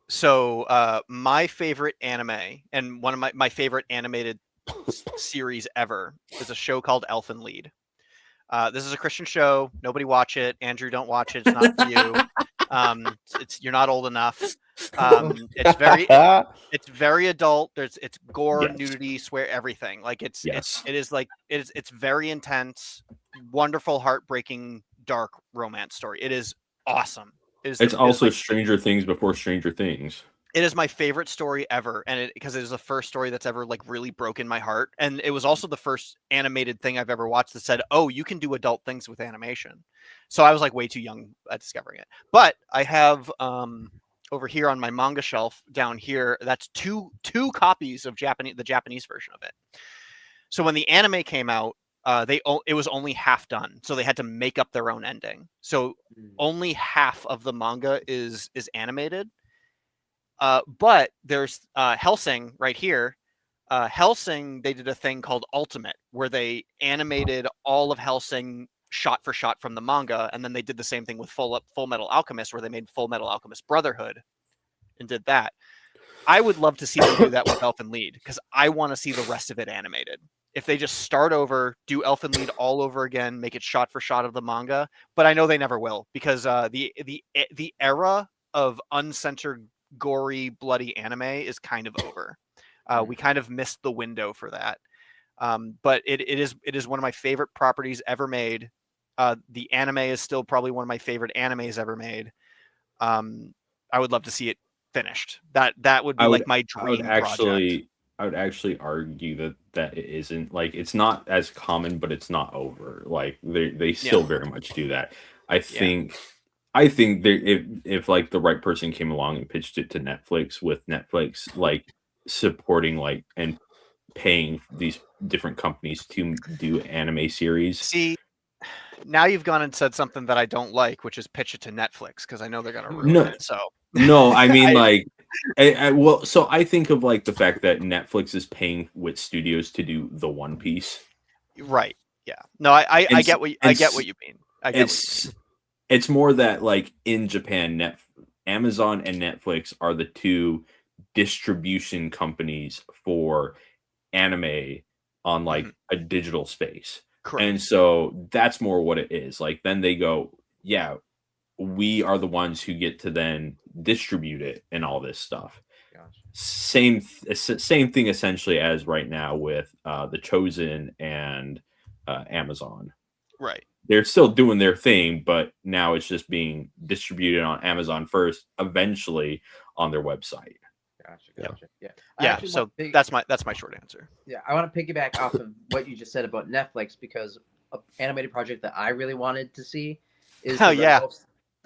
So my favorite anime and one of my favorite animated series ever is a show called Elfen Lied. This is a Christian show. Nobody watch it. Andrew, don't watch it. It's not for you. You're not old enough. It's very adult. It's gore, nudity, swear, everything. Like it's very intense, wonderful, heartbreaking, dark romance story. It is awesome. It's also Stranger Things before Stranger Things. It is my favorite story ever, and because it is the first story that's ever like really broken my heart, and it was also the first animated thing I've ever watched that said, "Oh, you can do adult things with animation." So I was like way too young at discovering it. But I have over here on my manga shelf down here, that's two copies of the Japanese version of it. So when the anime came out, it was only half done, so they had to make up their own ending. So only half of the manga is animated. But there's Hellsing right here. Hellsing, they did a thing called Ultimate, where they animated all of Hellsing shot for shot from the manga, and then they did the same thing with Full Metal Alchemist, where they made Full Metal Alchemist Brotherhood and did that. I would love to see them do that with Elfen Lied, because I want to see the rest of it animated. If they just start over, do Elfen Lied all over again, make it shot for shot of the manga, but I know they never will, because the era of uncensored, gory, bloody anime is kind of over. We kind of missed the window for that. But it is one of my favorite properties ever made. The anime is still probably one of my favorite animes ever made. I would love to see it finished. That would be like my dream project. I would actually argue that it isn't, like, it's not as common, but it's not over. Like they still very much do that. I think if like the right person came along and pitched it to Netflix, with Netflix like supporting like and paying these different companies to do anime series. See, now you've gone and said something that I don't like, which is pitch it to Netflix, because I know they're gonna ruin it. So no, I mean, like, Well, so I think of like the fact that Netflix is paying with studios to do the One Piece. Right. Yeah. No, I get what you mean. I get what you mean. It's more that like in Japan, Amazon and Netflix are the two distribution companies for anime on like a digital space. Correct. And so that's more what it is. Like then they go, yeah, we are the ones who get to then distribute it and all this stuff. Gotcha. Same thing essentially as right now with The Chosen and Amazon. Right. They're still doing their thing, but now it's just being distributed on Amazon first, eventually on their website. Gotcha. Yeah. Yeah. So that's my short answer. Yeah, I want to piggyback off of what you just said about Netflix because an animated project that I really wanted to see is the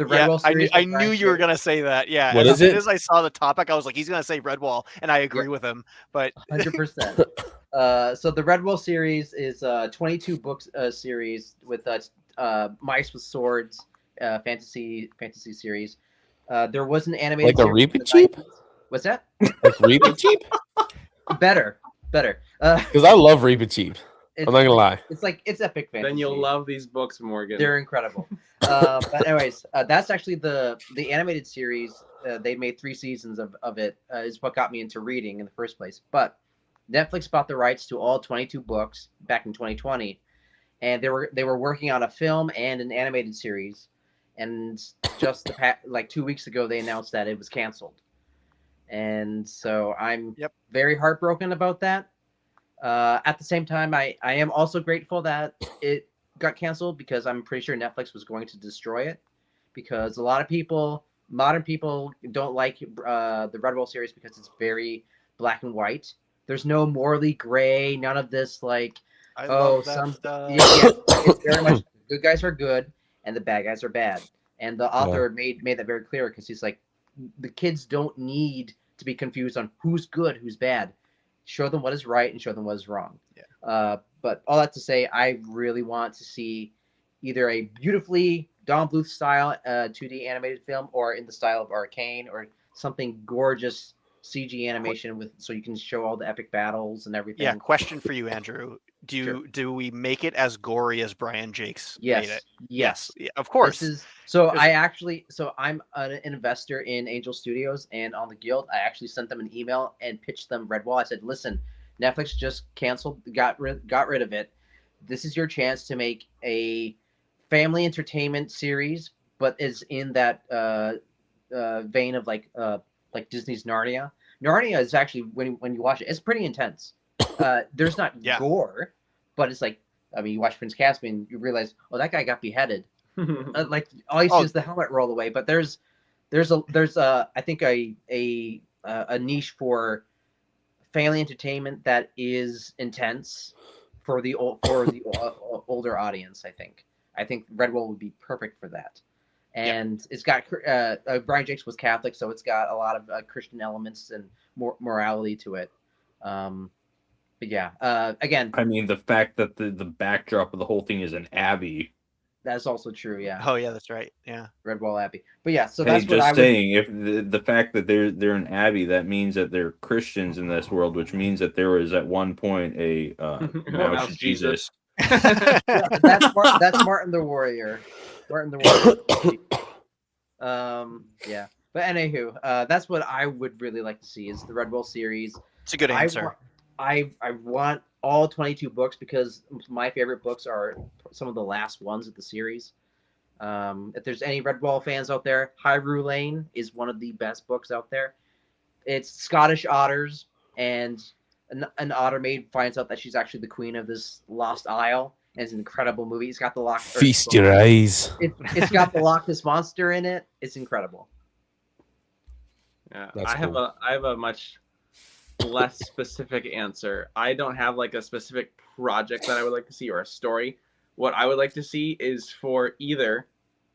Redwall series. I knew you were gonna say that. Yeah. What as is it? soon as I saw the topic, I was like, he's gonna say Redwall, and I agree with him. But 100%. So the Redwall series is a 22 books series with Mice with Swords fantasy series. There was an animated like a series Reapy Cheap. What's that? Like Reapy Cheap? Better. Because I love Reapy Cheap. I'm not gonna lie. It's epic fantasy. Then you'll love these books, Morgan. They're incredible. But anyways, that's actually the animated series. They made 3 seasons of it. Is what got me into reading in the first place. But Netflix bought the rights to all 22 books back in 2020, and they were working on a film and an animated series. And just like 2 weeks ago, they announced that it was canceled. And so I'm very heartbroken about that. At the same time, I am also grateful that it got canceled because I'm pretty sure Netflix was going to destroy it because a lot of modern people don't like the Redwall series because it's very black and white. There's no morally gray, none of this like love that stuff. Yeah, it's very much the good guys are good and the bad guys are bad. And the author made that very clear because he's like, the kids don't need to be confused on who's good, who's bad. Show them what is right and show them what is wrong. Yeah. But all that to say, I really want to see either a beautifully Don Bluth style 2D animated film or in the style of Arcane or something gorgeous CG animation so you can show all the epic battles and everything. Yeah. Question for you, Andrew. Do we make it as gory as Brian Jakes made it? Yes. Yeah, of course. I'm an investor in Angel Studios and on the Guild. I actually sent them an email and pitched them Redwall. I said, listen, Netflix just got rid of it. This is your chance to make a family entertainment series, but is in that vein of like Disney's Narnia. Narnia is actually when you watch it, it's pretty intense. There's not gore, but it's like you watch Prince Caspian, you realize, oh, that guy got beheaded. Like all you see is the helmet roll away. But there's I think a niche for family entertainment that is intense for the older audience. I think Redwall would be perfect for that. And it's got Brian Jakes was Catholic, so it's got a lot of Christian elements and morality to it. But yeah, again, I mean, the fact that the backdrop of the whole thing is an abbey. That's also true. Yeah. Oh yeah, that's right. Yeah. Redwall Abbey. But yeah, so hey, that's what I was saying. If the fact that they're an abbey, that means that they're Christians in this world, which means that there was at one point a mouse Jesus. Yeah, that's Martin the Warrior. Martin the Warrior. Yeah. But anywho, that's what I would really like to see is the Redwall series. It's a good answer. I want all 22 books because my favorite books are some of the last ones of the series. If there's any Redwall fans out there, Hyrule Lane is one of the best books out there. It's Scottish otters, and an otter maid finds out that she's actually the queen of this lost isle. And it's an incredible movie. It's got the Loch. Feast your eyes. It's got the Loch Ness monster in it. It's incredible. Yeah, That's I have a much less specific answer. I don't have like a specific project that I would like to see or a story. What I would like to see is for either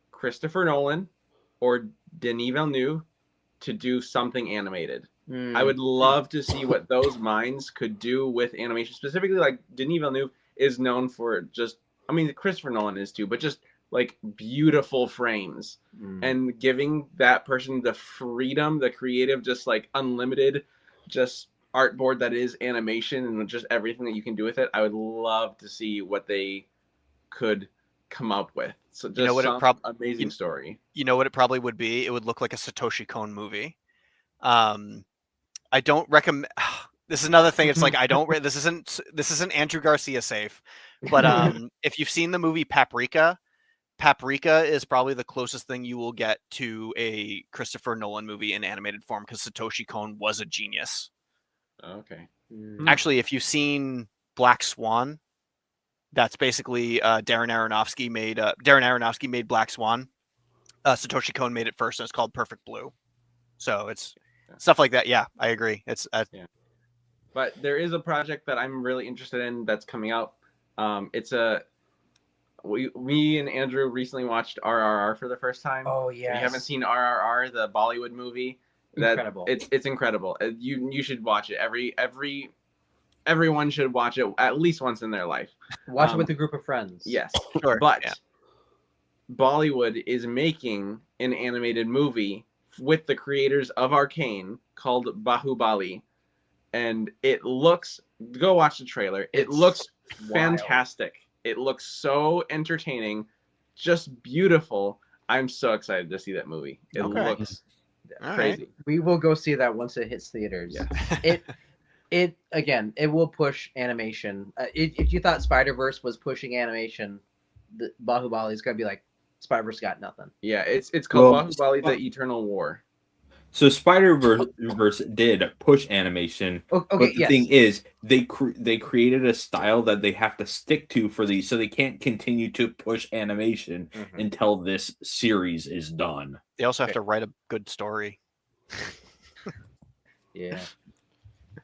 Christopher Nolan or Denis Villeneuve to do something animated. I would love to see what those minds could do with animation. Specifically, like Denis Villeneuve is known for just, I mean, Christopher Nolan is too, but just like beautiful frames and giving that person the freedom, the creative, just like unlimited, just artboard that is animation and just everything that you can do with it. I would love to see what they could come up with. So just You know what it amazing story. You know what it probably would be? It would look like a Satoshi Kon movie. I don't recommend. This is another thing. It's like I don't. This isn't Andrew Garcia safe, but if you've seen the movie Paprika, Paprika is probably the closest thing you will get to a Christopher Nolan movie in animated form because Satoshi Kon was a genius. Okay. Actually, if you've seen Black Swan, that's basically Darren Aronofsky made Black Swan. Satoshi Kon made it first, and it's called Perfect Blue. So it's stuff like that. Yeah, I agree. It's yeah. But there is a project that I'm really interested in that's coming out. It's me and Andrew recently watched RRR for the first time. Oh yeah. If you haven't seen RRR, the Bollywood movie, Incredible. It's incredible. You should watch it. Everyone should watch it at least once in their life. Watch it with a group of friends. Yes. Sure, But yeah. Bollywood is making an animated movie with the creators of Arcane called Bahubali. And it looks, go watch the trailer. It looks fantastic. It looks so entertaining, just beautiful. I'm so excited to see that movie. It looks crazy. We will go see that once it hits theaters. Yeah. It will push animation. If you thought Spider-Verse was pushing animation, the Bahubali is gonna be like Spider-Verse got nothing. Yeah, it's called Bahubali: The Eternal War. So Spider-Verse did push animation, Okay, but the thing is, they created a style that they have to stick to for these, so they can't continue to push animation until this series is done. They also have to write a good story. Yeah.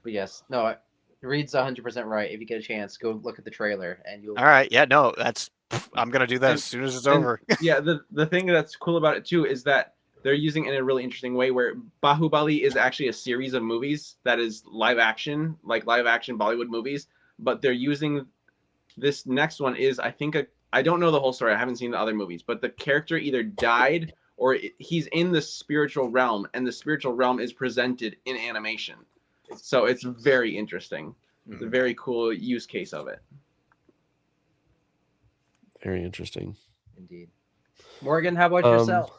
But yes, no, Reed's 100% right. If you get a chance, go look at the trailer and you'll. All right, yeah, no, I'm gonna do that as soon as it's over. Yeah, the thing that's cool about it too is that they're using it in a really interesting way where Bahubali is actually a series of movies that is live action Bollywood movies, but they're using this next one is I don't know the whole story. I haven't seen the other movies, but the character either died or he's in the spiritual realm, and the spiritual realm is presented in animation. So it's very interesting. It's a very cool use case of it. Very interesting. Indeed. Morgan, how about yourself?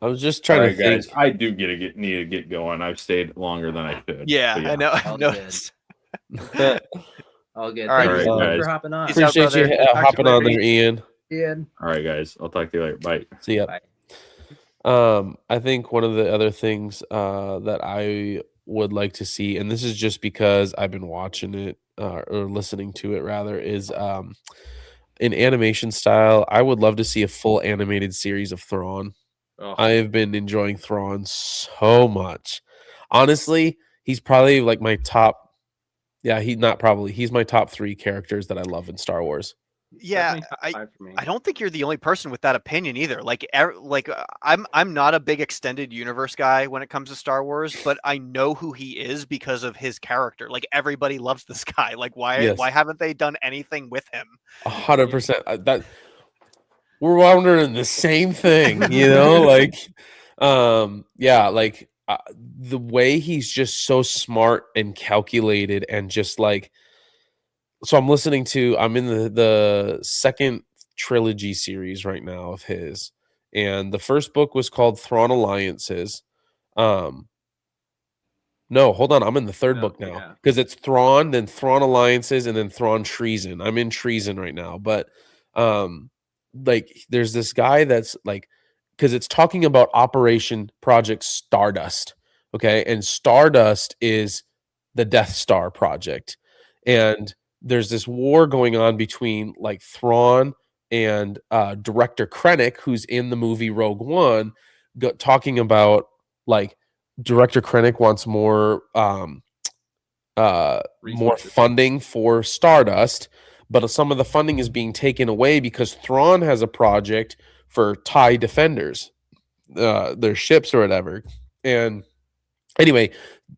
I was just trying to think. Guys, I do need to get going. I've stayed longer than I should. Yeah, I know. All I noticed. All good. All right, Thank you so much guys. for hopping on. Peace out, Appreciate you brother. hopping on there, Ian. Ian. All right, guys. I'll talk to you later. Bye. See ya. Bye. I think one of the other things that I would like to see, and this is just because I've been watching it or listening to it rather, is in animation style. I would love to see a full animated series of Thrawn. Oh. I have been enjoying Thrawn so much. Honestly, he's probably like my top. Yeah, he's my top 3 characters that I love in Star Wars. Yeah, I don't think you're the only person with that opinion either. I'm not a big extended universe guy when it comes to Star Wars, but I know who he is because of his character. Like everybody loves this guy. Like why haven't they done anything with him? 100%. That we're wondering the same thing, you know, like the way he's just so smart and calculated and just like. So I'm in the second trilogy series right now of his, and the first book was called Thrawn Alliances. No, hold on, I'm in the third book now because it's Thrawn, then Thrawn Alliances, and then Thrawn Treason. I'm in Treason right now, but like there's this guy that's like, because it's talking about Operation Project Stardust, okay, and Stardust is the Death Star project, and there's this war going on between like Thrawn and director Krennic, who's in the movie Rogue One, talking about like director Krennic wants more funding for Stardust, but some of the funding is being taken away because Thrawn has a project for TIE Defenders, their ships or whatever, and Anyway,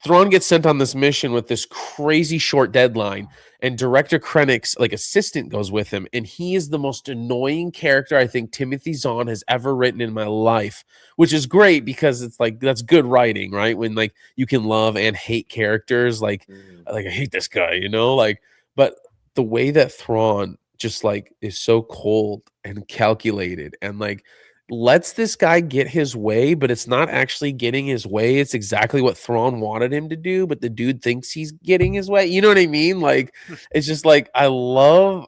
Thrawn gets sent on this mission with this crazy short deadline, and Director Krennic's like assistant goes with him, and he is the most annoying character I think Timothy Zahn has ever written in my life, which is great because it's like that's good writing, right? When like you can love and hate characters, like I hate this guy, you know, like, but the way that Thrawn just like is so cold and calculated and like lets this guy get his way, but it's not actually getting his way. It's exactly what Thrawn wanted him to do, but the dude thinks he's getting his way. You know what I mean? Like it's just like I love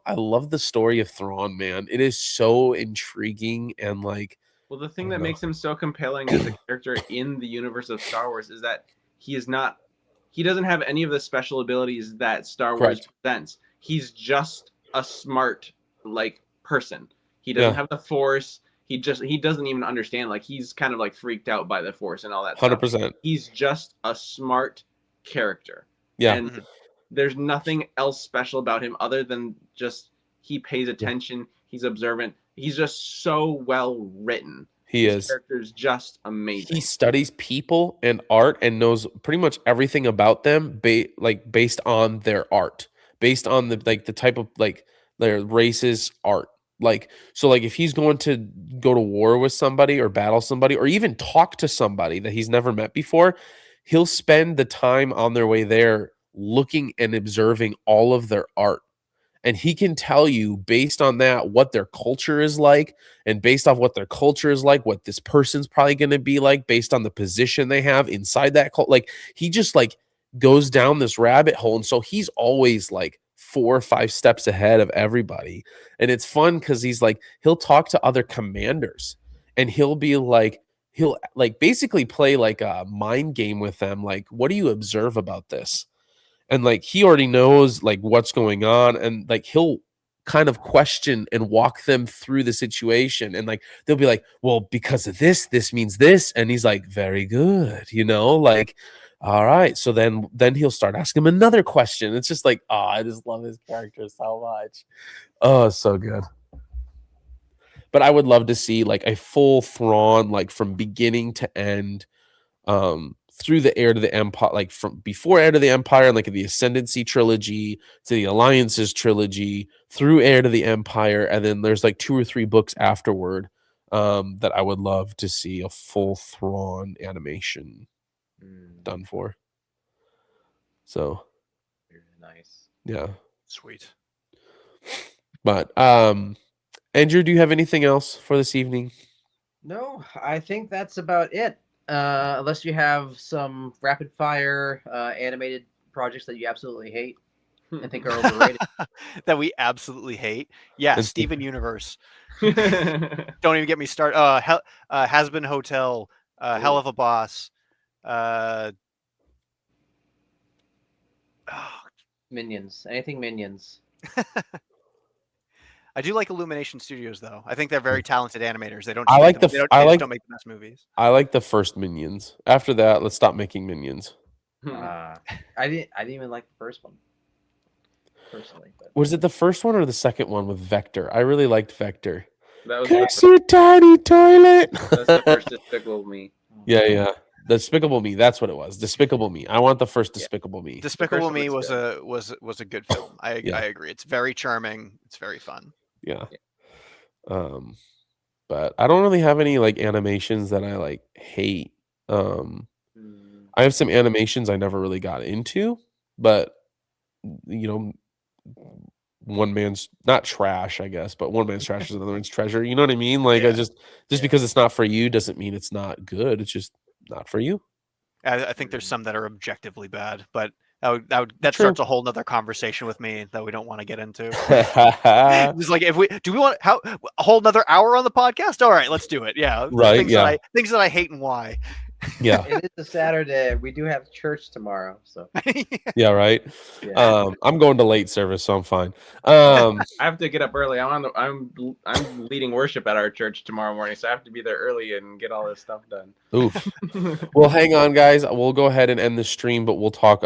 the story of Thrawn, man. It is so intriguing and like Well, the thing that makes him so compelling as a character in the universe of Star Wars is that he doesn't have any of the special abilities that Star Wars Correct. presents. He's just a smart like person. He doesn't have the Force. He doesn't even understand. Like he's kind of like freaked out by the Force and all that stuff. 100%. He's just a smart character. Yeah. And there's nothing else special about him other than just he pays attention. He's observant. He's just so well written. He His is. character's just amazing. He studies people and art and knows pretty much everything about them based on their art, based on the type of like their race's art. Like so like if he's going to go to war with somebody or battle somebody or even talk to somebody that he's never met before, he'll spend the time on their way there looking and observing all of their art. And he can tell you based on that what their culture is like, and based off what their culture is like, what this person's probably going to be like based on the position they have inside that cult. Like he just like goes down this rabbit hole, and so he's always like 4 or 5 steps ahead of everybody. And it's fun because he'll talk to other commanders, and he'll basically play like a mind game with them. Like, what do you observe about this? And like he already knows like what's going on, and like he'll kind of question and walk them through the situation, and like they'll be like, well, because of this means this, and he's like, very good, you know, like all right. So then he'll start asking him another question. It's just like, oh, I just love his character so much. Oh, so good. But I would love to see like a full Thrawn, like from beginning to end, through the Heir to the Empire, like from before Heir to the Empire and like the Ascendancy trilogy to the Alliances trilogy, through Heir to the Empire, and then there's like 2 or 3 books afterward that I would love to see a full Thrawn animation done for. So nice. Yeah. Sweet. But Andrew, do you have anything else for this evening? No, I think that's about it. Unless you have some rapid fire animated projects that you absolutely hate and think are overrated. That we absolutely hate. Yeah, It's- Steven Universe. Don't even get me started. Has Been Hotel, Hell of a Boss. Minions. Anything Minions. I do like Illumination Studios, though. I think they're very talented animators. They don't. I just like make them- the- they don't, I they just like- don't make the best movies. I like the first Minions. After that, let's stop making Minions. I didn't even like the first one personally. But Was it the first one or the second one with Vector? I really liked Vector. That was Kiss your tiny toilet. that's the first Despicable Me. Yeah. Despicable Me. That's what it was. Despicable Me. I want the first Despicable Me. Despicable one Me was was a good film. I agree. It's very charming. It's very fun. Yeah. But I don't really have any like animations that I like hate. I have some animations I never really got into, but you know, one man's not trash, I guess, but one man's trash is another man's treasure. You know what I mean? Like I Yeah. just because it's not for you doesn't mean it's not good. It's just not for you. I think there's some that are objectively bad, but that True. starts a whole nother conversation with me that we don't want to get into. Right. It's like if we want a whole nother hour on the podcast? All right, let's do it. Yeah, Right, things that I hate and why. Yeah. it is a Saturday. We do have church tomorrow, so Yeah. Right. yeah. I'm going to late service, so I'm fine. I have to get up early. I'm leading worship at our church tomorrow morning, so I have to be there early and get all this stuff done. Oof. Well, hang on, guys. We'll go ahead and end the stream, but we'll talk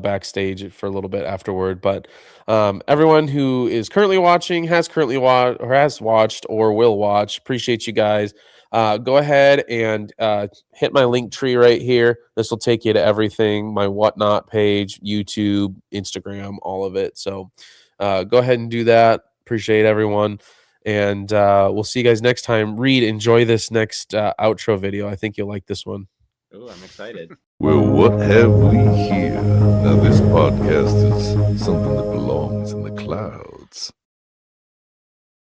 backstage for a little bit afterward. But everyone who is currently watching, has watched, or will watch, appreciate you guys. go ahead and hit my link tree right here. This will take you to everything, my Whatnot page, YouTube, Instagram, all of it. So go ahead and do that. Appreciate everyone. And we'll see you guys next time. Reed, enjoy this next outro video. I think you'll like this one. Ooh, I'm excited. Well, what have we here? Now, this podcast is something that belongs in the clouds.